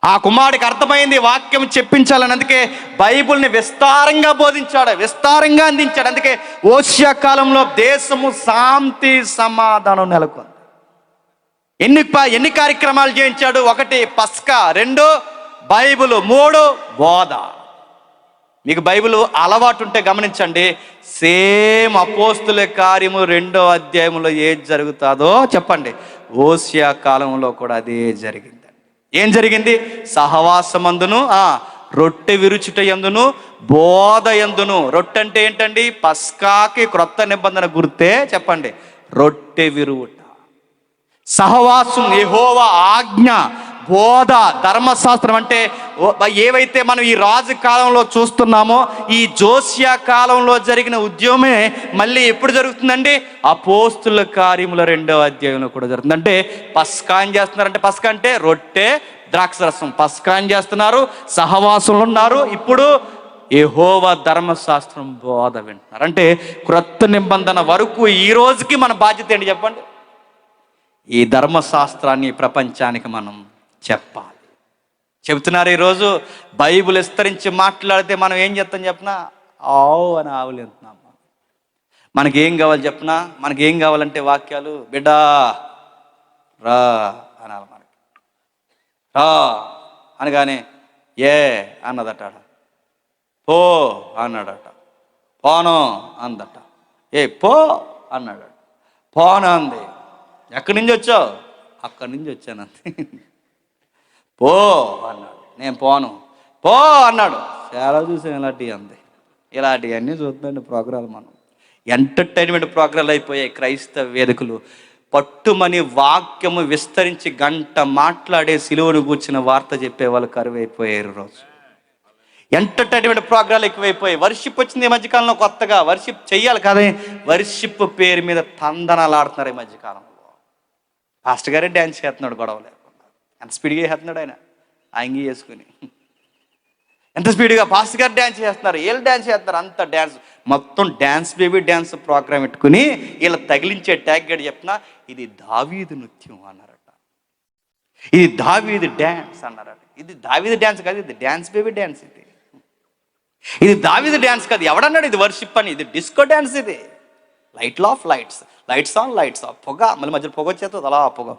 ఆ కుమారుడికి అర్థమైంది వాక్యం చెప్పించాలని. అందుకే బైబుల్ని విస్తారంగా బోధించాడు, విస్తారంగా అందించాడు. అందుకే ఓషియా కాలంలో దేశము శాంతి సమాధానం నెలకొంది. ఎన్ని కార్యక్రమాలు చేయించాడు? 1 పస్కా, 2 బైబుల్, 3 బోధ. మీకు బైబిల్ అలవాటు ఉంటే గమనించండి. సేమ్ అపోస్తుల కార్యము 2వ అధ్యాయంలో ఏది జరుగుతుందో చెప్పండి, ఓషియా కాలంలో కూడా అదే జరిగింది. ఏం జరిగింది? సహవాసమందును, రొట్టె విరుచుట యందును, బోధ యందును. రొట్టె అంటే ఏంటండి? పస్కాకి క్రొత్త నిబంధన గుర్తే. చెప్పండి, రొట్టె విరువుట. సహవాసం, యెహోవా ఆజ్ఞ, బోధ, ధర్మశాస్త్రం. అంటే ఏవైతే మనం ఈ రాజు కాలంలో చూస్తున్నామో ఈ జోసియా కాలంలో జరిగిన ఉద్యమమే మళ్ళీ ఎప్పుడు జరుగుతుందండి? అపోస్తుల కార్యముల 2వ అధ్యాయంలో కూడా జరుగుతుంది. అంటే పస్కా ఏం చేస్తున్నారంటే, పస్కా అంటే రొట్టె ద్రాక్షరసం. పస్కా ఏం చేస్తున్నారు? సహవాసంలో ఉన్నారు. ఇప్పుడు యెహోవా ధర్మశాస్త్రం బోధ వింటున్నారు. అంటే క్రొత్త నిబంధన వరకు ఈ రోజుకి మన బాధ్యత ఏంటి చెప్పండి? ఈ ధర్మశాస్త్రాన్ని ప్రపంచానికి మనం చెప్పాలి. చెబుతున్నారు. ఈరోజు బైబిల్ విస్తరించి మాట్లాడితే మనం ఏం చేస్తాం చెప్పనా? ఆవు అని ఆవులు ఎంతున్నాం. మనకేం కావాలి చెప్పనా? మనకేం కావాలంటే వాక్యాలు. బిడ్డా రా అనాలి. మనకి రా అనగానే ఏ అన్నదట, పో అన్నాడట, పోను అందట. ఏ పో అన్నాడట, పోను అంది. ఎక్కడి నుంచి వచ్చావు? అక్కడి నుంచి వచ్చాను అంతే. పో అన్నాడు, నేను పోను. పో అన్నాడు, చాలా చూసాను ఇలాంటివి అంది. ఇలాంటివన్నీ చూద్దాండి ప్రోగ్రాలు. మనం ఎంటర్టైన్మెంట్ ప్రోగ్రాలు అయిపోయాయి. క్రైస్తవ వేదికలు పట్టుమని వాక్యము విస్తరించి గంట మాట్లాడే సిలువను కూర్చిన వార్త చెప్పే వాళ్ళు కరువైపోయారు. రోజు ఎంటర్టైన్మెంట్ ప్రోగ్రాలు ఎక్కువైపోయాయి. వర్షిప్ వచ్చింది ఈ మధ్యకాలంలో కొత్తగా. వర్షిప్ చెయ్యాలి కానీ వర్షిప్ పేరు మీద తందనాలు ఆడుతున్నారు ఈ మధ్యకాలంలో. పాస్టర్ గారే డ్యాన్స్ చేస్తున్నాడు గొడవ లేకుండా. ఎంత స్పీడ్గా చేస్తున్నాడు ఆయన, అంగి వేసుకుని. ఎంత స్పీడ్గా పాస్టర్ గారు డ్యాన్స్ చేస్తున్నారు, వీళ్ళు డ్యాన్స్ చేస్తున్నారు. అంత డ్యాన్స్, మొత్తం డ్యాన్స్ బేబీ డ్యాన్స్ ప్రోగ్రామ్ పెట్టుకుని వీళ్ళు తగిలించే ట్యాగ్ గడి చెప్పిన ఇది దావీదు నృత్యం అన్నారట. ఇది దావీదు డ్యాన్స్ అన్నారు. ఇది దావీదు డ్యాన్స్ కాదు, ఇది డ్యాన్స్ బేబీ డ్యాన్స్. ఇది దావీదు డ్యాన్స్ కాదు. ఎవడన్నాడు ఇది వర్షిప్ అని? ఇది డిస్కో డ్యాన్స్. ఇది light of lights, lights on lights, పొగ, మళ్ళీ మధ్యలో పొగ వచ్చేస్తుంది, అలా పొగ.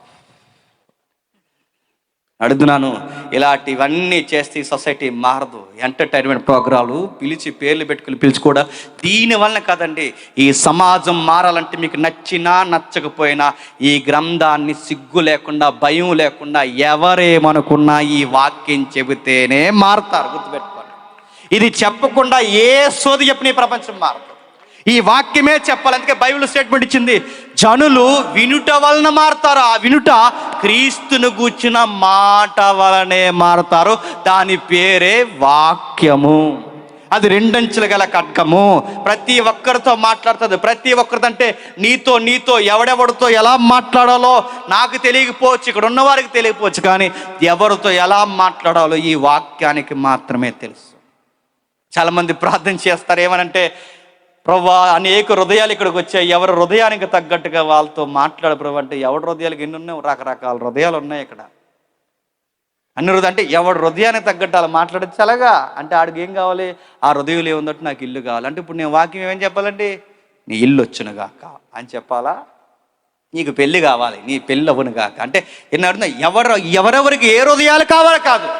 అడుగుతున్నాను, ఇలాంటివన్నీ చేస్తే ఈ సొసైటీ మారదు. ఎంటర్టైన్మెంట్ ప్రోగ్రాలు పిలిచి పేర్లు పెట్టుకుని పిలుచుకోవడం దీనివల్ల కదండి. ఈ సమాజం మారాలంటే మీకు నచ్చినా నచ్చకపోయినా ఈ గ్రంథాన్ని సిగ్గు లేకుండా, భయం లేకుండా ఎవరేమనుకున్నా ఈ వాక్యం చెబితేనే మారుతారు. గుర్తుపెట్టుకోండి, ఇది చెప్పకుండా ఏ సోది చెప్పిన ఈ ప్రపంచం మారదు. ఈ వాక్యమే చెప్పాలి. అందుకే బైబిల్ స్టేట్మెంట్ ఇచ్చింది, జనులు వినుట వలన మారుతారు. ఆ వినుట క్రీస్తును గూర్చిన మాట వలనే మారుతారు. దాని పేరే వాక్యము. అది రెండంచులు గల ఖడ్గము. ప్రతి ఒక్కరితో మాట్లాడుతుంది. ప్రతి ఒక్కరితో అంటే నీతో ఎవడెవడితో ఎలా మాట్లాడాలో నాకు తెలియకపోవచ్చు, ఇక్కడ ఉన్నవారికి తెలియకపోవచ్చు, కానీ ఎవరితో ఎలా మాట్లాడాలో ఈ వాక్యానికి మాత్రమే తెలుసు. చాలామంది ప్రార్థన చేస్తారు ఏమనంటే, ప్రభా అనేక హృదయాలు ఇక్కడికి వచ్చాయి, ఎవరి హృదయానికి తగ్గట్టుగా వాళ్ళతో మాట్లాడు ప్రభు అంటే. ఎవరి హృదయాలకు ఎన్ని ఉన్నాయి? రకరకాల హృదయాలు ఉన్నాయి ఇక్కడ. అన్ని హృదయం అంటే ఎవరి హృదయానికి తగ్గట్టు అలా మాట్లాడచ్చు. అలాగా అంటే ఆడికి ఏం కావాలి? ఆ హృదయంలో ఏముందంటే నాకు ఇల్లు కావాలి అంటే. ఇప్పుడు నేను వాక్యం ఏమేం చెప్పాలండి? నీ ఇల్లు వచ్చునుగాక అని చెప్పాలా? నీకు పెళ్ళి కావాలి, నీ పెళ్ళి అవ్వనుగాక అంటే ఎన్ని అర్థం? ఎవరెవరికి ఏ హృదయాలు కావాలి కాదు,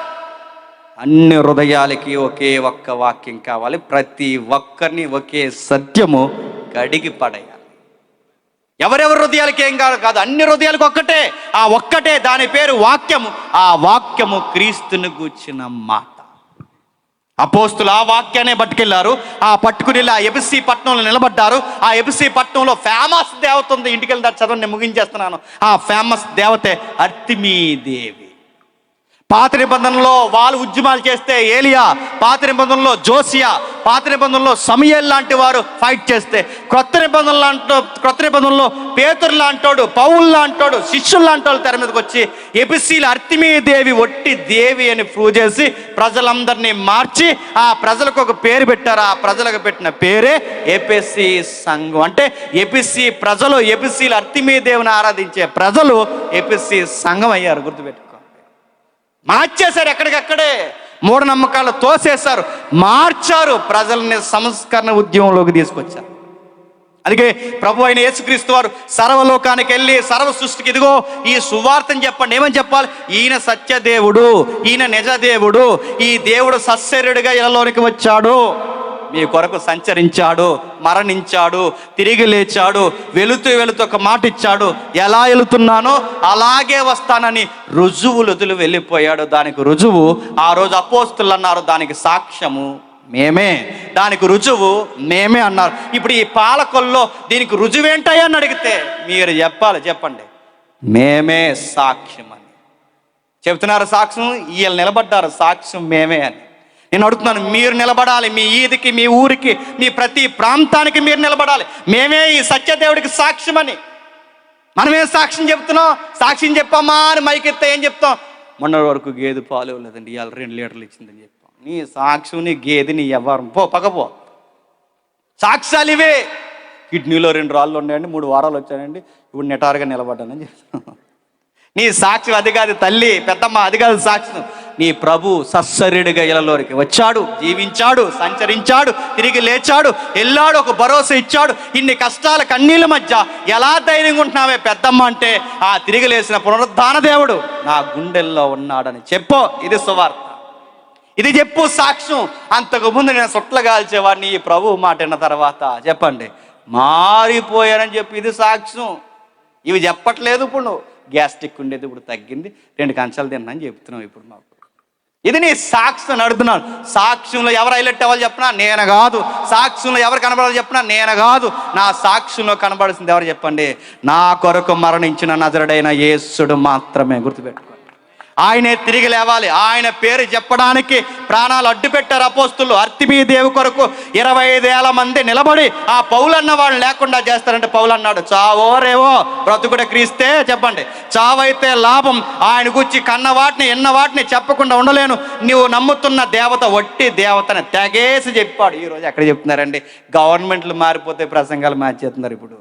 అన్ని హృదయాలకి ఒకే ఒక్క వాక్యం కావాలి. ప్రతి ఒక్కరిని ఒకే సత్యము కడిగి పడేయాలి. ఎవరెవరి హృదయాలకి ఏం కాదు, అన్ని హృదయాలకు ఒక్కటే. ఆ ఒక్కటే, దాని పేరు వాక్యము. ఆ వాక్యము క్రీస్తుని గూర్చిన మాట. అపోస్తులు ఆ వాక్యాన్ని పట్టుకెళ్లారు. ఆ పట్టుకుని ఆ ఎఫెసీ పట్టణంలో నిలబడ్డారు. ఆ ఎఫెసీ పట్టణంలో ఫేమస్ దేవత ఉంది. ఇంటికి వెళ్ళి చదవండి, నేను ముగించేస్తున్నాను. ఆ ఫేమస్ దేవతే అర్తిమీ దేవి. పాత నిబంధనలో వాళ్ళు ఉద్యమాలు చేస్తే ఏలియా, పాత నిబంధనలో జోసియా, పాత నిబంధనలో సమూయేలు లాంటి వారు ఫైట్ చేస్తే, క్రొత్త నిబంధనలో పేతురు లాంటోడు, పౌలు లాంటోడు, శిష్యులు లాంటి వాళ్ళు తెర మీదకి వచ్చి ఎఫెసీల అర్తిమీ దేవి ఒట్టి దేవి అని ప్రూవ్ చేసి ప్రజలందరినీ మార్చి ఆ ప్రజలకు ఒక పేరు పెట్టారు. ఆ ప్రజలకు పెట్టిన పేరే ఎఫెసీ సంఘం. అంటే ఎఫెసీ ప్రజలు, ఎఫెసీల అర్తిమీ దేవిని ఆరాధించే ప్రజలు ఎఫెసీ సంఘం అయ్యారు. గుర్తుపెట్టుకో. మార్చేశారు, ఎక్కడికక్కడే మూఢనమ్మకాలు తోసేశారు, మార్చారు, ప్రజల్ని సంస్కరణ ఉద్యమంలోకి తీసుకొచ్చారు. అందుకే ప్రభు అయిన యేసుక్రీస్తు వారు సర్వలోకానికి వెళ్ళి సర్వ సృష్టికి ఇదిగో ఈ సువార్తని చెప్పండి. ఏమని చెప్పాలి? ఈయన సత్యదేవుడు, ఈయన నిజదేవుడు, ఈ దేవుడు సశరీరుడిగా ఇళ్ళలోనికి వచ్చాడు, మీ కొరకు సంచరించాడు, మరణించాడు, తిరిగి లేచాడు, వెళుతూ ఒక మాట ఇచ్చాడు, ఎలా వెళుతున్నానో అలాగే వస్తానని రుజువులు వెళ్ళిపోయాడు. దానికి రుజువు ఆ రోజు అపోస్తులు అన్నారు, దానికి సాక్ష్యము మేమే, దానికి రుజువు మేమే అన్నారు. ఇప్పుడు ఈ పాలకొల్లో దీనికి రుజువేంటాయి అని అడిగితే మీరు చెప్పాలి, చెప్పండి, మేమే సాక్ష్యం అని చెప్తున్నారు. సాక్ష్యం వీళ్ళు నిలబడ్డారు, సాక్ష్యం మేమే అని. నేను అడుగుతున్నాను, మీరు నిలబడాలి. మీ ఈదికి, మీ ఊరికి, మీ ప్రతి ప్రాంతానికి మీరు నిలబడాలి. మేమే ఈ సత్యదేవుడికి సాక్ష్యం అని. మనమేం సాక్ష్యం చెప్తున్నాం? సాక్ష్యం చెప్పమ్మా అని మైకెత్తే ఏం చెప్తాం? మొన్న వరకు గేదె పాలు ఇవ్వలేదండి, ఇవాళ 2 లీటర్లు ఇచ్చిందని చెప్తాం. నీ సాక్ష్యం, నీ గేదె, నీ వ్యవహారం పో. సాక్ష్యాలు ఇవే. కిడ్నీలో 2 రాళ్ళు ఉన్నాయండి, 3 వారాలు వచ్చానండి, ఇప్పుడు నిటారుగా నిలబడ్డానని చెప్తాను. నీ సాక్ష్యం అది కాదు తల్లి, పెద్దమ్మ, అది కాదు సాక్ష్యం. నీ ప్రభు సశరీరుడిగా ఇళ్ళలోకి వచ్చాడు, జీవించాడు, సంచరించాడు, తిరిగి లేచాడు, వెళ్ళాడు, ఒక భరోసా ఇచ్చాడు. ఇన్ని కష్టాల కన్నీళ్ళ మధ్య ఎలా ధైర్యంగా ఉంటున్నావే పెద్దమ్మ అంటే, ఆ తిరిగి లేచిన పునరుద్ధాన దేవుడు నా గుండెల్లో ఉన్నాడని చెప్పు. ఇది సువార్త, ఇది చెప్పు సాక్ష్యం. అంతకుముందు నేను సుట్ల కాల్చేవాడిని, ఈ ప్రభు మాట విన్న తర్వాత చెప్పండి మారిపోయానని చెప్పి, ఇది సాక్ష్యం. ఇవి చెప్పట్లేదు. ఇప్పుడు నువ్వు గ్యాస్ట్రిక్ ఉండేది, ఇప్పుడు తగ్గింది, 2 కంచాలు తిన్నాను చెప్తున్నావు ఇప్పుడు మాకు. ఇది నీ సాక్ష్యం అడుగుతున్నాను. సాక్ష్యంలో ఎవరు హైలైట్ అవ్వాలి చెప్పినా నేను కాదు. సాక్ష్యంలో ఎవరు కనబడాలి చెప్పినా నేను కాదు. నా సాక్ష్యంలో కనబడాల్సింది ఎవరు చెప్పండి? నా కొరకు మరణించిన నజరుడైన యేసుడు మాత్రమే. గుర్తుపెట్టుకో, ఆయనే తిరిగి లేవాలి. ఆయన పేరు చెప్పడానికి ప్రాణాలు అడ్డు పెట్టారు అపోస్తులు. అర్తిమీ దేవి కొరకు 25,000 మంది నిలబడి ఆ పౌలన్న వాళ్ళు లేకుండా చేస్తారంటే పౌలు అన్నాడు, చావో రేవో బ్రతుకుడ క్రీస్తే. చెప్పండి, చావైతే లాభం. ఆయన గురించి కన్న వాటిని ఎన్న వాటిని చెప్పకుండా ఉండలేను. నువ్వు నమ్ముతున్న దేవత వట్టి దేవతని తెగేసి చెప్పాడు. ఈరోజు ఎక్కడ చెప్తున్నారండి? గవర్నమెంట్లు మారిపోతే ప్రసంగాలు మార్చేస్తున్నారు. ఇప్పుడు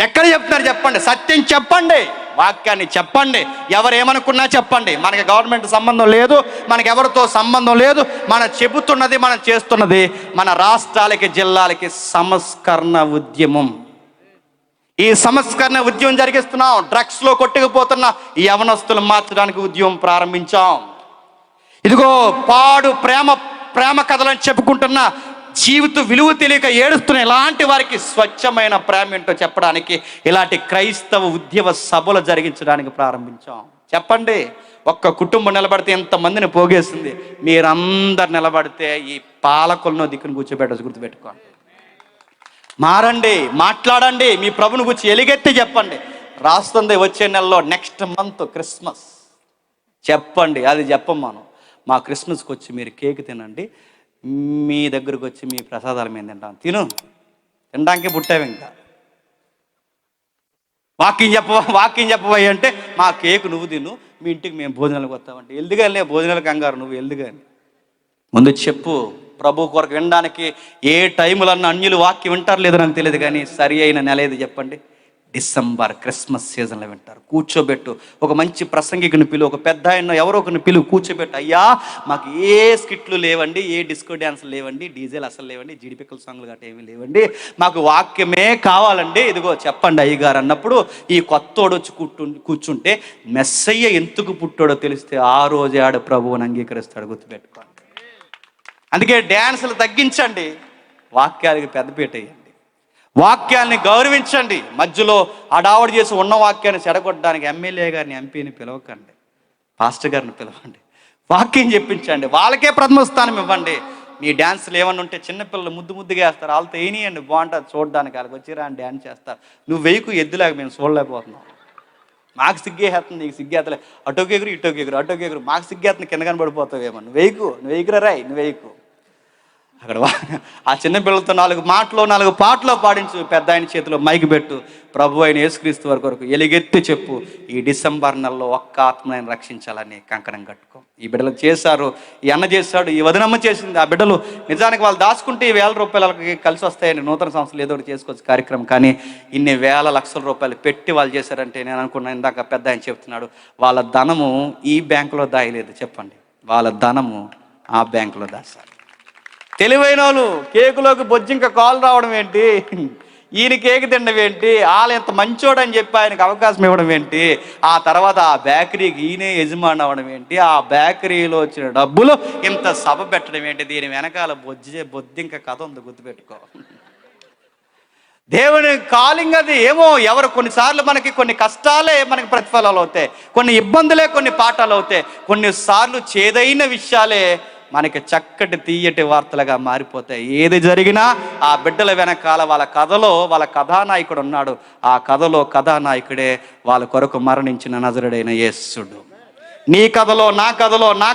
ఎక్కడ చెప్తున్నారు చెప్పండి, సత్యం చెప్పండి, వాక్యాన్ని చెప్పండి. ఎవరు ఏమనుకున్నా చెప్పండి. మనకి గవర్నమెంట్ సంబంధం లేదు, మనకి ఎవరితో సంబంధం లేదు. మనం చెబుతున్నది, మనం చేస్తున్నది మన రాష్ట్రాలకి, జిల్లాలకి సంస్కరణ ఉద్యమం. ఈ సంస్కరణ ఉద్యమం జరిగిస్తున్నాం. డ్రగ్స్లో కొట్టుకుపోతున్న ఈ యవనస్తులు మార్చడానికి ఉద్యమం ప్రారంభించాం. ఇదిగో పాడు ప్రేమ కథలను చెప్పుకుంటున్న, జీవిత విలువ తెలియక ఏడుస్తున్న ఇలాంటి వారికి స్వచ్ఛమైన ప్రేమ ఏంటో చెప్పడానికి ఇలాంటి క్రైస్తవ ఉద్యమ సభలు జరిగించడానికి ప్రారంభించాం. చెప్పండి, ఒక్క కుటుంబం నిలబడితే ఎంతమందిని పోగేసింది. మీరందరు నిలబడితే ఈ పాలకులను దిక్కును కూర్చోబెట్టచ్చు. గుర్తుపెట్టుకోండి. మారండి, మాట్లాడండి, మీ ప్రభుని గురించి ఎలుగెత్తి చెప్పండి. రాస్తుంది వచ్చే నెలలో, నెక్స్ట్ మంత్ క్రిస్మస్. చెప్పండి, అది చెప్పం మనం. మా క్రిస్మస్కి వచ్చి మీరు కేక్ తినండి, మీ దగ్గరకు వచ్చి మీ ప్రసాదాలు మేము తింటాం. తినడానికి పుట్టావు. ఇంకా వాక్యం చెప్పబోయి అంటే మా కేక్ నువ్వు తిను, మీ ఇంటికి మేము భోజనాలకు వస్తామంటే ఎల్దుగానే భోజనాలు కంగారు, నువ్వు ఎల్దుగాని ముందు చెప్పు. ప్రభు కొరకు వినడానికి ఏ టైములన్నా అన్యులు వాక్యం వింటారు లేదో నాకు తెలియదు, కానీ సరి అయిన నెల ఏది చెప్పండి? డిసెంబర్, క్రిస్మస్ సీజన్లో వింటారు. కూర్చోబెట్టు, ఒక మంచి ప్రసంగికుని పిలువు, ఒక పెద్ద ఆయన ఎవరో ఒకరిని పిలువు, కూర్చోబెట్టు. అయ్యా మాకు ఏ స్కిట్లు లేవండి, ఏ డిస్కో డ్యాన్సులు లేవండి, డీజేలు అసలు లేవండి, జీడిపిక్కల సాంగ్లు గట్రా ఏమీ లేవండి, మాకు వాక్యమే కావాలండి, ఇదిగో చెప్పండి అయ్యగారు అన్నప్పుడు ఈ కొత్తోడు వచ్చి కూర్చుంటే మెస్సయ్య ఎందుకు పుట్టాడో తెలిస్తే ఆ రోజే ఆడు ప్రభువుని అంగీకరిస్తాడు. గుర్తుపెట్టుకోండి. అందుకే డ్యాన్సులు తగ్గించండి, వాక్యాలకి పెద్దపీట వేయండి, వాక్యాన్ని గౌరవించండి. మధ్యలో అడావుడు చేసి ఉన్న వాక్యాన్ని చెడగొట్టడానికి ఎమ్మెల్యే గారిని, ఎంపీని పిలవకండి, పాస్టర్ గారిని పిలవండి, వాక్యం చెప్పించండి, వాళ్ళకే ప్రథమ స్థానం ఇవ్వండి. మీ డ్యాన్సులు ఏమన్నా ఉంటే చిన్నపిల్లలు ముద్దుగా వేస్తారు, వాళ్ళతో వేయనియండి, బాగుంటుంది చూడడానికి. వాళ్ళకి వచ్చిరా అని డ్యాన్స్ చేస్తారు. నువ్వు వెయ్యకు ఎద్దులాగా మేము చూడలేకపోతున్నాం. మాకు సిగ్గేస్తుంది, నీకు సిగ్గేతలే. అటోకెగురు అటోకెగురు మాకు సిగ్గేస్తుంది, కింద కనబడిపోతావేమో. నువ్వు వెయ్యకురా రాయ్, నువ్వు వెయ్యకు. అక్కడ ఆ చిన్న పిల్లలతో 4 మాటలు 4 పాటలు పాడించు, పెద్ద ఆయన చేతిలో మైకి పెట్టు, ప్రభు అయిన యేసుక్రీస్తు వారి కొరకు ఎలుగెత్తి చెప్పు. ఈ డిసెంబర్ నెలలో ఒక్క ఆత్మని రక్షించాలని కంకణం కట్టుకో. ఈ బిడ్డలు చేశారు, ఈ అన్న చేశాడు, ఈ వదినమ్మ చేసింది. ఆ బిడ్డలు నిజానికి వాళ్ళు దాచుకుంటే ఈ ₹1000 కలిసి వస్తాయని నూతన సంవత్సరం ఏదో ఒకటి చేసుకోవచ్చు కార్యక్రమం. కానీ ఇన్ని వేల లక్షల రూపాయలు పెట్టి వాళ్ళు చేశారంటే నేను అనుకున్నా, ఇందాక పెద్ద ఆయన చెప్తున్నాడు, వాళ్ళ ధనము ఈ బ్యాంకులో దాయలేదు. చెప్పండి, వాళ్ళ ధనము ఆ బ్యాంకులో దాచారు. తెలివైన వాళ్ళు కేకులోకి బొజ్జింక కాలు రావడం ఏంటి, ఈయన కేక్ తినడం ఏంటి, వాళ్ళు ఎంత మంచోడని చెప్పి ఆయనకు అవకాశం ఇవ్వడం ఏంటి, ఆ తర్వాత ఆ బేకరీకి ఈయనే యజమాని అవ్వడం ఏంటి, ఆ బేకరీలో వచ్చిన డబ్బులు ఇంత సభ పెట్టడం ఏంటి, దీని వెనకాల బొద్దింక కథ ఉంది. గుర్తుపెట్టుకో. దేవుని కాలింగ్ అది. ఏమో ఎవరు కొన్నిసార్లు మనకి కొన్ని కష్టాలే మనకి ప్రతిఫలాలు అవుతాయి, కొన్ని ఇబ్బందులే కొన్ని పాఠాలు అవుతాయి, కొన్నిసార్లు చేదైన విషయాలే మనకి చక్కటి తీయటి వార్తలుగా మారిపోతాయి. ఏది జరిగినా ఆ బిడ్డల వెనకాల వాళ్ళ కథలో వాళ్ళ కథానాయకుడు ఉన్నాడు. ఆ కథలో కథానాయకుడే వాళ్ళ కొరకు మరణించిన నజరుడైన యేసుడు. నీ కథలో, నా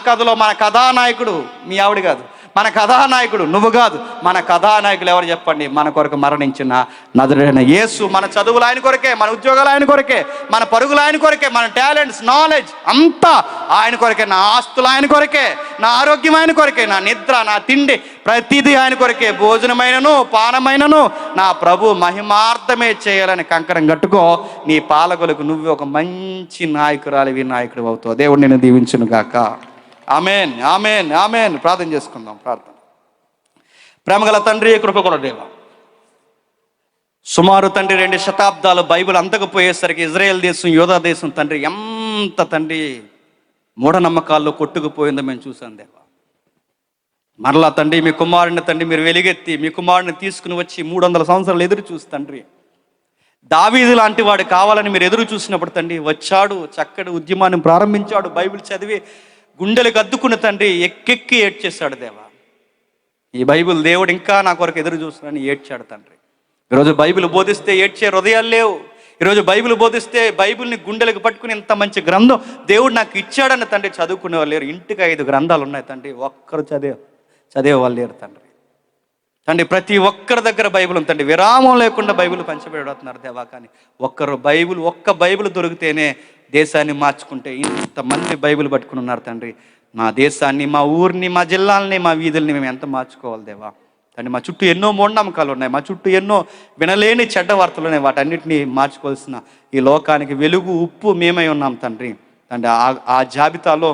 కథలో మన కథానాయకుడు మీ ఆవిడ కాదు, మన కథానాయకుడు నువ్వు కాదు. మన కథానాయకులు ఎవరు చెప్పండి? మన కొరకు మరణించిన నజరుడైన యేసు. మన చదువులు ఆయన కొరకే, మన ఉద్యోగాలు ఆయన కొరకే, మన పరుగులు ఆయన కొరకే, మన టాలెంట్స్, నాలెడ్జ్ అంతా ఆయన కొరకే, నా ఆస్తులు ఆయన కొరకే, నా ఆరోగ్యం ఆయన కొరకే, నా నిద్ర, నా తిండి ప్రతిదీ ఆయన కొరకే. భోజనమైనను పానమైనను నా ప్రభు మహిమార్థమే చేయాలని కంకణం కట్టుకో. నీ పాలకులకు నువ్వు ఒక మంచి నాయకురాలివి, నాయకుడు అవుతావు. దేవుడు నిన్ను దీవించును గాక. ఆమేన్, ఆమేన్, ఆమేన్. ప్రార్థన చేసుకుందాం. ప్రార్థన. ప్రేమగల తండ్రి, కృపగల దేవ, సుమారు తండ్రి 2 శతాబ్దాలు బైబిల్ అంతకపోయేసరికి ఇజ్రాయెల్ దేశం, యోధా దేశం తండ్రి ఎంత తండ్రి మూఢనమ్మకాల్లో కొట్టుకుపోయిందో మేము చూసాం దేవా. మరలా తండ్రి మీ కుమారుని తండ్రి మీరు వెలుగెత్తి మీ కుమారుని తీసుకుని వచ్చి 300 సంవత్సరాలు ఎదురు చూసి తండ్రి దావీదు లాంటి వాడు కావాలని మీరు ఎదురు చూసినప్పుడు తండ్రి వచ్చాడు, చక్కటి ఉద్యమాన్ని ప్రారంభించాడు, బైబిల్ చదివి గుండెలకు అద్దుకున్న తండ్రి ఎక్కెక్కి ఏడ్చేశాడు దేవా. ఈ బైబిల్ దేవుడు ఇంకా నా కొరకు ఎదురు చూస్తున్నాడని ఏడ్చాడు తండ్రి. ఈరోజు బైబిల్ బోధిస్తే ఏడ్చే హృదయాలు లేవు. ఈరోజు బైబిల్ బోధిస్తే బైబిల్ని గుండెలకు పట్టుకుని ఇంత మంచి గ్రంథం దేవుడు నాకు ఇచ్చాడని తండ్రి చదువుకునే వాళ్ళు లేరు. ఇంటికి 5 గ్రంథాలు ఉన్నాయి తండ్రి, ఒక్కరు చదివే వాళ్ళు లేరు తండ్రి. తండ్రి ప్రతి ఒక్కరి దగ్గర బైబిల్ ఉంది తండ్రి, విరామం లేకుండా బైబిల్ పంచిపెడుతున్నారు దేవా. కానీ ఒక్క బైబిల్ దొరికితేనే దేశాన్ని మార్చుకుంటే ఇంతమంది బైబిల్ పట్టుకుని ఉన్నారు తండ్రి. మా దేశాన్ని, మా ఊరిని, మా జిల్లాలని, మా వీధుల్ని మేము ఎంత మార్చుకోవాలి దేవా. తండ్రి మా చుట్టూ ఎన్నో మూఢనమ్మకాలు ఉన్నాయి, మా చుట్టూ ఎన్నో వినలేని చెడ్డ వార్తలు ఉన్నాయి. వాటన్నిటిని మార్చుకోవాల్సిన ఈ లోకానికి వెలుగు ఉప్పు మేమై ఉన్నాం తండ్రి. తండ్రి ఆ జాబితాలో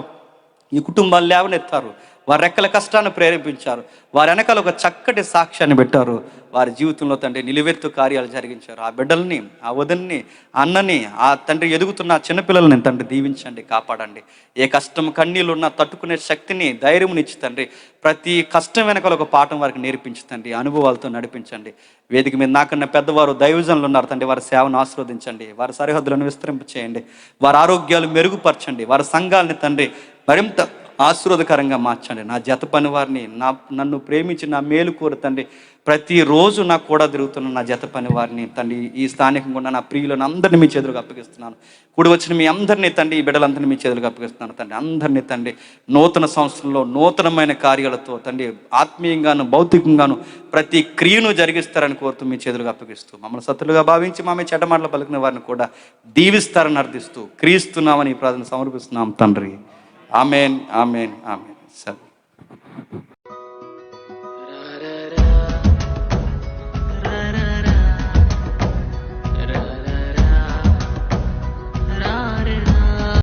ఈ కుటుంబాలు లేవనెత్తారు, వారి రెక్కల కష్టాన్ని ప్రేరేపించారు, వారి వెనకాల ఒక చక్కటి సాక్ష్యాన్ని పెట్టారు. వారి జీవితంలో తండ్రి నిలువెత్తు కార్యాలు జరిగించారు. ఆ బిడ్డల్ని, ఆ వదన్ని, అన్నని, ఆ తండ్రి ఎదుగుతున్న చిన్నపిల్లల్ని తండ్రి దీవించండి, కాపాడండి. ఏ కష్టం కన్నీళ్ళు ఉన్నా తట్టుకునే శక్తిని, ధైర్యమునిచ్చి తండ్రి ప్రతి కష్టం వెనకాల ఒక పాఠం వారికి నేర్పించండి, అనుభవాలతో నడిపించండి. వేదిక మీద నాకన్నా పెద్దవారు దైవజనులు ఉన్నారు తండ్రి, వారి సేవను ఆశీర్వదించండి, వారి సరిహద్దులను విస్తరింప చేయండి, వారి ఆరోగ్యాలు మెరుగుపరచండి, వారి సంఘాలని తండ్రి మరింత ఆశీర్వాదకరంగా మార్చండి. నా జత పని వారిని, నన్ను ప్రేమించి నా మేలు కోరు తండ్రి ప్రతిరోజు నాకు కూడా తిరుగుతున్న నా జత పని వారిని తండ్రి, ఈ స్థానికంగా ఉన్న నా ప్రియులను అందరినీ మీ చేతులకు అప్పగిస్తున్నాను. కూడి వచ్చిన మీ అందరినీ తండ్రి, ఈ బిడ్డలందరినీ మీ చేతులకు అప్పగిస్తున్నాను తండ్రి. అందరినీ తండ్రి నూతన సంవత్సరంలో నూతనమైన కార్యాలతో తండ్రి ఆత్మీయంగాను భౌతికంగాను ప్రతి క్రియను జరిగిస్తారని కోరుతూ మీ చేతులకు అప్పగిస్తూ, మమ్మల్ని సత్తులుగా భావించి మామే చెడ్డమాటలు పలికిన వారిని కూడా దీవిస్తారని అర్థిస్తూ క్రీస్తున్నామని ఈ ప్రార్థన సమర్పిస్తున్నాం తండ్రి. Amen, amen, amen. సరే.